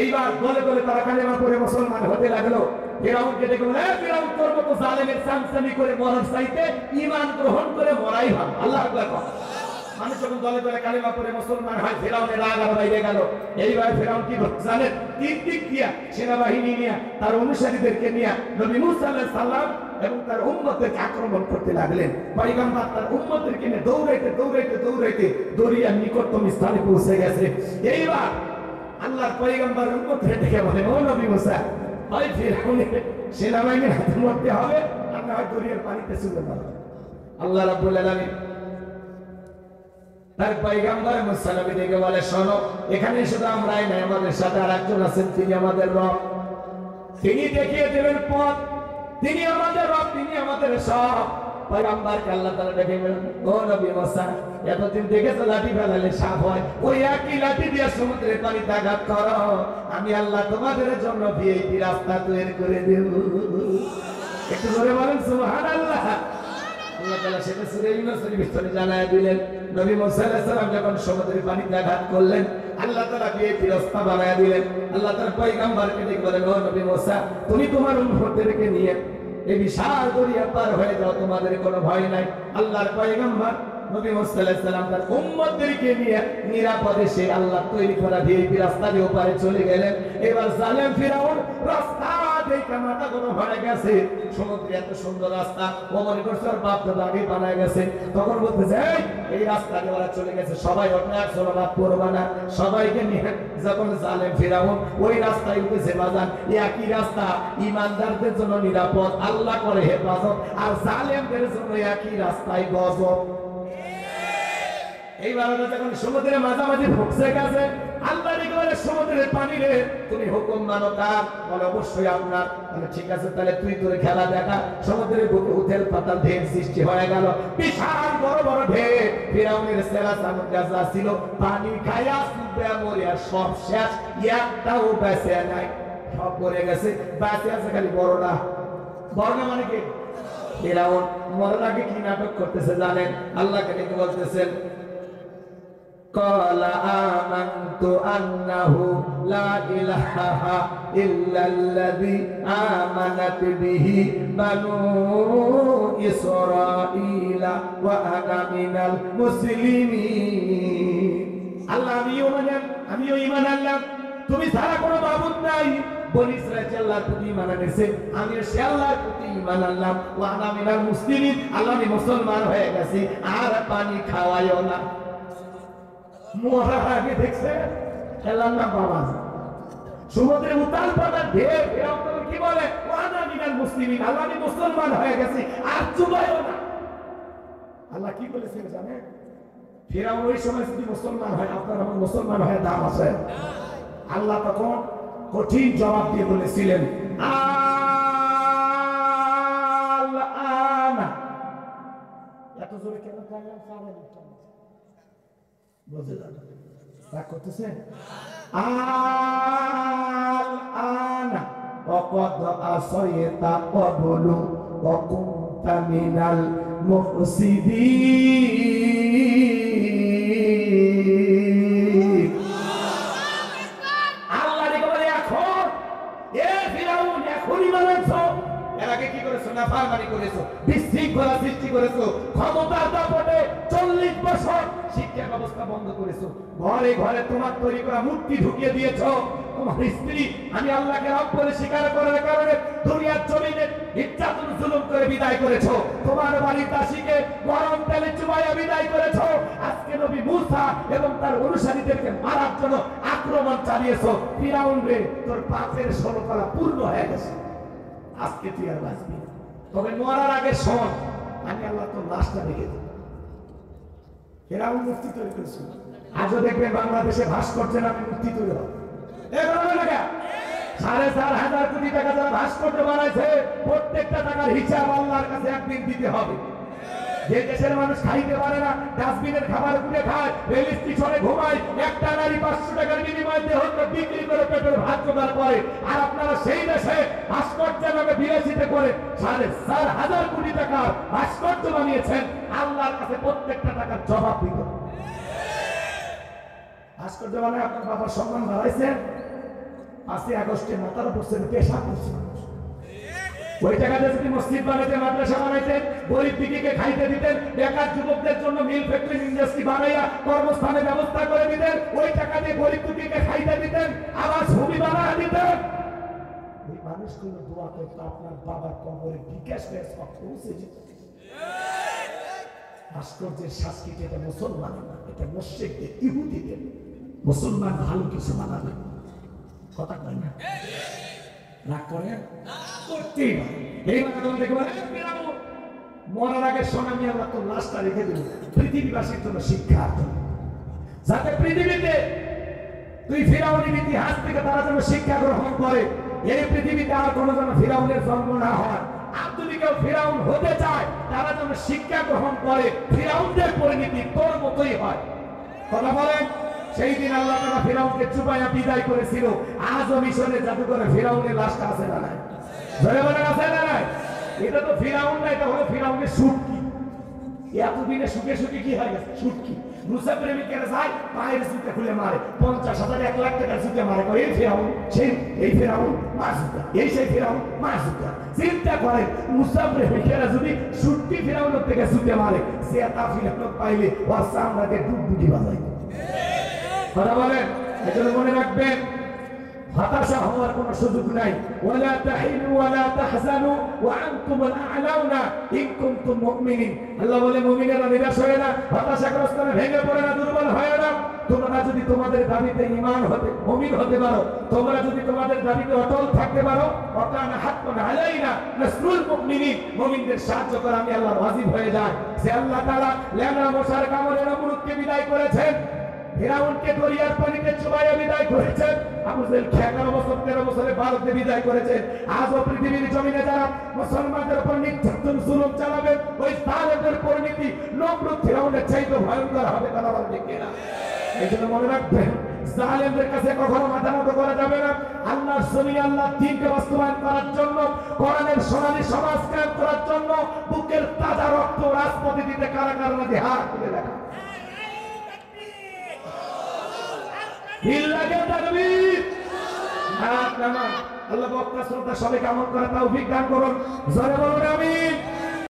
এইবার বলে বলে তারা কালেমা পড়ে মুসলমান হতে লাগলো। ফিরাউনকে দেখে বলে, ফিরাউন তোর মতো জালেমের চামচামি করে মরার চাইতে ঈমান গ্রহণ করে মরাই ভালো। আল্লাহ আকবার। মানুষ যখন দলে দলে কালেমা পড়ে মুসলমান হয়, ফিরাউনের রাগ আর বাইরে গেল। এইবার ফিরাউন কি জানেন? 3 দিক দিয়া সেনাবাহিনী নিয়ে, তার অনুসারীদেরকে নিয়ে নবী মূসা আলাইহিস সালাম এবং তার উম্মতদেরকে আক্রমণ করতে লাগলেন। পয়গম্বর তার উম্মতদেরকে নিয়ে দৌড়াইতে দরিয়ার নিকটতম স্থানে পৌঁছে গেছে। এইবার আল্লাহর পয়গম্বর উম্মতকে ডেকে বলে, ও নবী মূসা, হয় ফিরাউনের সেনাবাহিনীর হাতে মরতে হবে, আর না হয় দরিয়ার পানিতে চলে যাবে। আল্লাহ রাব্বুল আলামিন তার পয়গম্বর মুসা নবী দেখে বলে, শোনো, এখানে শুধু আমরাই নাই, আমাদের সাথে আরেকজন আছেন, তিনি আমাদের রব। তিনি দেখিয়ে দেবেন পথ, তিনি আমাদের রব, তিনি আমাদের সব। পয়গম্বরকে আল্লাহ তাআলা ডেকে বলেন, ও নবী মুসা, এতদিন দেখেছো লাঠি ফেলালে সাপ হয়, ওই একই লাঠি দিয়ে সমুদ্রের পানিতে আঘাত করো, আমি আল্লাহ তোমাদের জন্য ভিআইপি রাস্তা তৈরি করে দেব। একটু জোরে বলেন সুবহানাল্লাহ। আল্লাহ তাআলা সেটা সূরা ইউনূসের ভিতরে জানায় দিলেন, নবী মুসা আলাইহিস সালাম যখন সমুদ্রের পানিতে আঘাত করলেন, আল্লাহ তাআলা ভিআইপি রাস্তা বানায় দিলেন। আল্লাহ তাআলা পয়গম্বরকে ডেকে বলেন, ও নবী মুসা, তুমি তোমার উম্মতদেরকে নিয়ে এই বিশাল দরিয়া পার হয়ে যাও, তোমাদের কোনো ভয় নাই। আল্লাহর পয়গম্বর নবী মুসা আলাইহিস সালাম তার উম্মতদেরকে নিয়ে নিরাপদে সে আল্লাহ তৈরি করা ভিআইপি রাস্তা দিয়ে ওপারে চলে গেলেন। এবার জালেম ফিরাউন রাস্তা দেখে মাথা গরম হয়ে গেছে, সমুদ্রে এত সুন্দর রাস্তা, ও মনে করছে ওর বাপ দাদা আগে বানায় গেছে। তখন বলতেছে, এই রাস্তা দিয়ে ওরা চলে গেছে, সবাই ওঠে আর চলো বাপ করবা না, সবাইকে নিয়ে যখন জালেম ফিরাউন ওই রাস্তায় উঠেছে, বাজান একই রাস্তা, ইমানদারদের জন্য নিরাপদ, আল্লাহ করে হেফাজত, আর জালেমদের জন্য একই রাস্তায় গজব। এইবার যখন সমুদ্রের মাঝামাঝি ঢুকছে গেছে, আল্লাহ বলে, সমুদ্রের পানি রে, তুমি হুকুম মানো কার? বলে, অবশ্যই আপনার। বলে, ঠিক আছে, তাহলে তুই তোর খেলা দেখা। সমুদ্রের বুকে উথেল পাতাল ঢেউ সৃষ্টি হয়ে গেল, বিশাল বড় বড় ঢেউ। ফিরাউনের ছেলা চামচা যা ছিল, পানি খায়া সুবে মরিয়া সব শেষ, একটাও বেঁচে নাই, সব মরে গেছে। বেঁচে আছে খালি বড়টা। বড়টা মানে কি? ফিরাউন মরার আগে কি নাটক করতেছে জানেন? আল্লাহকে ডেকে বলতেছেন, قال آمنت أنه لا إله إلا الذي آمنت به بنو إسرائيل وأنا من المسلمين। আল্লাহ আমিও ঈমান আনলাম, তুমি ছাড়া কোনো মাবুদ নাই। বনি ইসরাঈল আল্লাহর প্রতি ঈমান আনেছে, আমিও সে আল্লাহর প্রতি ঈমান আনলাম। ওয়া আনা মিনাল মুসলিমিন, আল্লাহ আমি মুসলমান হয়ে গেছি, আর পানি খাওয়াইও না। মরার আগে দেখছে খেলার না বাবা, সমুদ্রে উতাল পাতাল ঢেউ, ফিরাউন কি বলে, ওয়ানা মিনাল মুসলিমিন, আল্লাহ আমি মুসলমান হয়ে গেছি, আর চুবাইও না। আল্লাহ কি বলেছিল জানে? ফিরাউন ওই সময় যদি মুসলমান হয়, আপনার আমার মুসলমান হয়ে দাম আছে? আল্লাহ তখন কঠিন জবাব দিয়ে বলেছিলেন, আল-আনা। এত জোরে কেন বললাম? বুঝে যান, রাগ করতেছেন? আল-আনা ওয়াকাদ আসাইতা ক্বাবলু ওয়া কুনতা মিনাল মুফসিদিন। আল্লাহ বলে, এখন এ ফিরাউন, এখনই মানছো। এর আগে কি করেছো? নাফরমানি করেছো, বিশৃঙ্খলা সৃষ্টি করেছো, ক্ষমতার দাপটে 40 বছর শিক্ষা ব্যবস্থা বন্ধ করেছো, ঘরে ঘরে তোমার তৈরি করা মূর্তি ঢুকিয়ে দিয়েছো। তোমার স্ত্রী আমি আল্লাহকে রব বলে স্বীকার করার কারণে দুনিয়ার জমিনে নির্যাতন জুলুম করে বিদায় করেছো। তোমার বাড়ির দাসীকে গরম তেলে চুবাইয়া বিদায় করেছো। আজকে নবী মূসা এবং তার অনুসারীদেরকে মারার জন্য আক্রমণ চালিয়েছো। ফিরাউন রে, তোর পাপের ষোলকলা পূর্ণ হয়ে গেছে, আজকে তুই আর বাঁচবি না। তবে মরার আগে শোন, আমি আল্লাহ তোর লাশটা দেখে দেব। ফিরাউন মূর্তি তৈরি করেছিল। আজও দেখবেন বাংলাদেশে ভাস্কর্যের নামে মূর্তি তৈরি হয়। 4,500 কোটি টাকা যারা ভাস্কর্য বানাইছে, প্রত্যেকটা টাকার হিসাব আল্লাহর কাছে একদিন দিতে হবে। যে দেশের মানুষ খাইতে পারে না, ডাস্টবিনের খাবার কুটে খায়, রেল স্টেশনে ঘুমায়, একটা নারী 500 টাকার বিনিময়ে দেহকে বিক্রি করে পেটের ভাত জোগাড় করে, আর আপনারা সেই দেশে ভাস্কর্যের নামে বিলাসিতা করে 4,500 কোটি টাকার ভাস্কর্য বানিয়েছেন। আল্লাহর কাছে প্রত্যেকটা টাকার জবাব দিতে হবে। ভাস্কর্য বানায় আপনার বাবার সম্মান বাড়াইছেন, 5ই আগস্টে মাথার উপর পেশা করছে। ওই টাকাতে যদি মসজিদ বানাইতে, মাদ্রাসা বানাইতেন, গরিব দিদিকে খাইতে দিতেন, বেকার যুবকদের জন্য মিল ফ্যাক্টরি ইন্ডাস্ট্রি বানাইয়া কর্মস্থানের ব্যবস্থা করে দিতেন, ওই টাকা দিয়ে গরিব দিদিকে খাইতে দিতেন, আবার ছবি বানায় দিতেন। এই মানুষগুলো দোয়া করতো আপনার বাবার কবরে বিকাশ পৌঁছে যেত। ভাস্কর্যের সংস্কৃতি এটা মুসলমান না, এটা মুশরিকদের, ইহুদিদের। মুসলমান ভালো কিছু বানাবে, কথা কয় না, রাগ করে করতেই পারে। এই কথা দেখবেন মরার আগে সোনামি আল্লাহ তো লাশটা রেখে দিল পৃথিবীবাসীর জন্য শিক্ষার জন্য। যাতে পৃথিবীতে তুই ফিরাউনের ইতিহাস থেকে তারা যেন শিক্ষা গ্রহণ করে, এই পৃথিবীতে আর কোনো যেন ফিরাউনের জন্ম না হয়। আর যদি কেউ ফিরাউন হতে চায় তারা যেন শিক্ষা গ্রহণ করে ফিরাউনদের পরিণতি তোর মতোই হয়। কথা বলেন। সেই দিন আল্লাহ তাআলা ফিরাউনকে চুপাইয়া বিদায় করেছিল। আজও মিশরের জাদুঘরে ফিরাউনের লাশটা আছে না নাই? ধরে বলেন আছে না নাই? এটা তো ফিরাউন না, এটা হলো ফিরাউনের সুটকি। এতদিনে সুখে সুখে কি হয়ে গেছে? সুটকি। মুসা প্রেমিকেরা যায় পায়ের জুতা খুলে মারে, 50,000 1 লাখ টাকার জুতা মারে। এই ফিরাউন সেই, এই ফিরাউন মার জুতা, এই সেই ফিরাউন মার জুতা। চিন্তা করেন মুসা প্রেমিকেরা যদি সুটকি ফিরাউনের থেকে জুতা মারে, সে তা ফিরাউন পাইলে ওর সামরাকে ডুবডুবি বাজায়। কথা বলেন। এজন্য মনে রাখবেন হতাশা হওয়ার কোনো সুযোগ নাই। ওয়ালা তাহিনু ওয়ালা তাহজানু ওয়া আনতুমুল আ'লাউনা ইন কুনতুম মুমিনিন। আল্লাহ বলে মুমিনেরা নিরাশ হয় না, হতাশাগ্রস্ত না, ভেঙে পড়ে না, দুর্বল হয় না। তোমরা যদি তোমাদের দাবিতে ঈমান হতে মুমিন হতে পারো, তোমরা যদি তোমাদের দাবিতে অটল থাকতে পারো, ওয়াকানা হাক্কান আলাইনা নাসরুল মুমিনিন, মুমিনদের সাহায্য করা আমি আল্লাহ ওয়াজিব হয়ে যায়। সে আল্লাহ তাআলা লেনা মশার কামড়ে নমরুদকে বিদায় করেছেন, ফিরাউনকে দরিয়ার পানিতে চুবাইয়া বিদায় করেছেন, আবু জেহেল 11 বছর 13 বছরে ভারতে বিদায় করেছেন। আজও পৃথিবীর জমিনে যারা মুসলমানদের উপর নির্যাতন জুলুম চালাবে, ওই জালেমদের পরিণতি নমরুদ ফিরাউনের চাইতে ভয়ঙ্কর হবে। কথা বলেন ঠিক কিনা? এই জন্য মনে রাখবেন জালেমদের কাছে কখনো মাথা নত করা যাবে না। আল্লাহর জমিনে আল্লাহর দ্বীনকে বাস্তবায়ন করার জন্য, কোরআনের সোনালী সমাজ কায়েম করার জন্য বুকের তাজা রক্ত রাজপথে দিতে কারা কারা লাগে হাত তুলে দেখা। আল্লাহ বক্তা শ্রোতা সবাইকে আমল করা তৌফিক দান করুন। জোরে বলুন আমিন।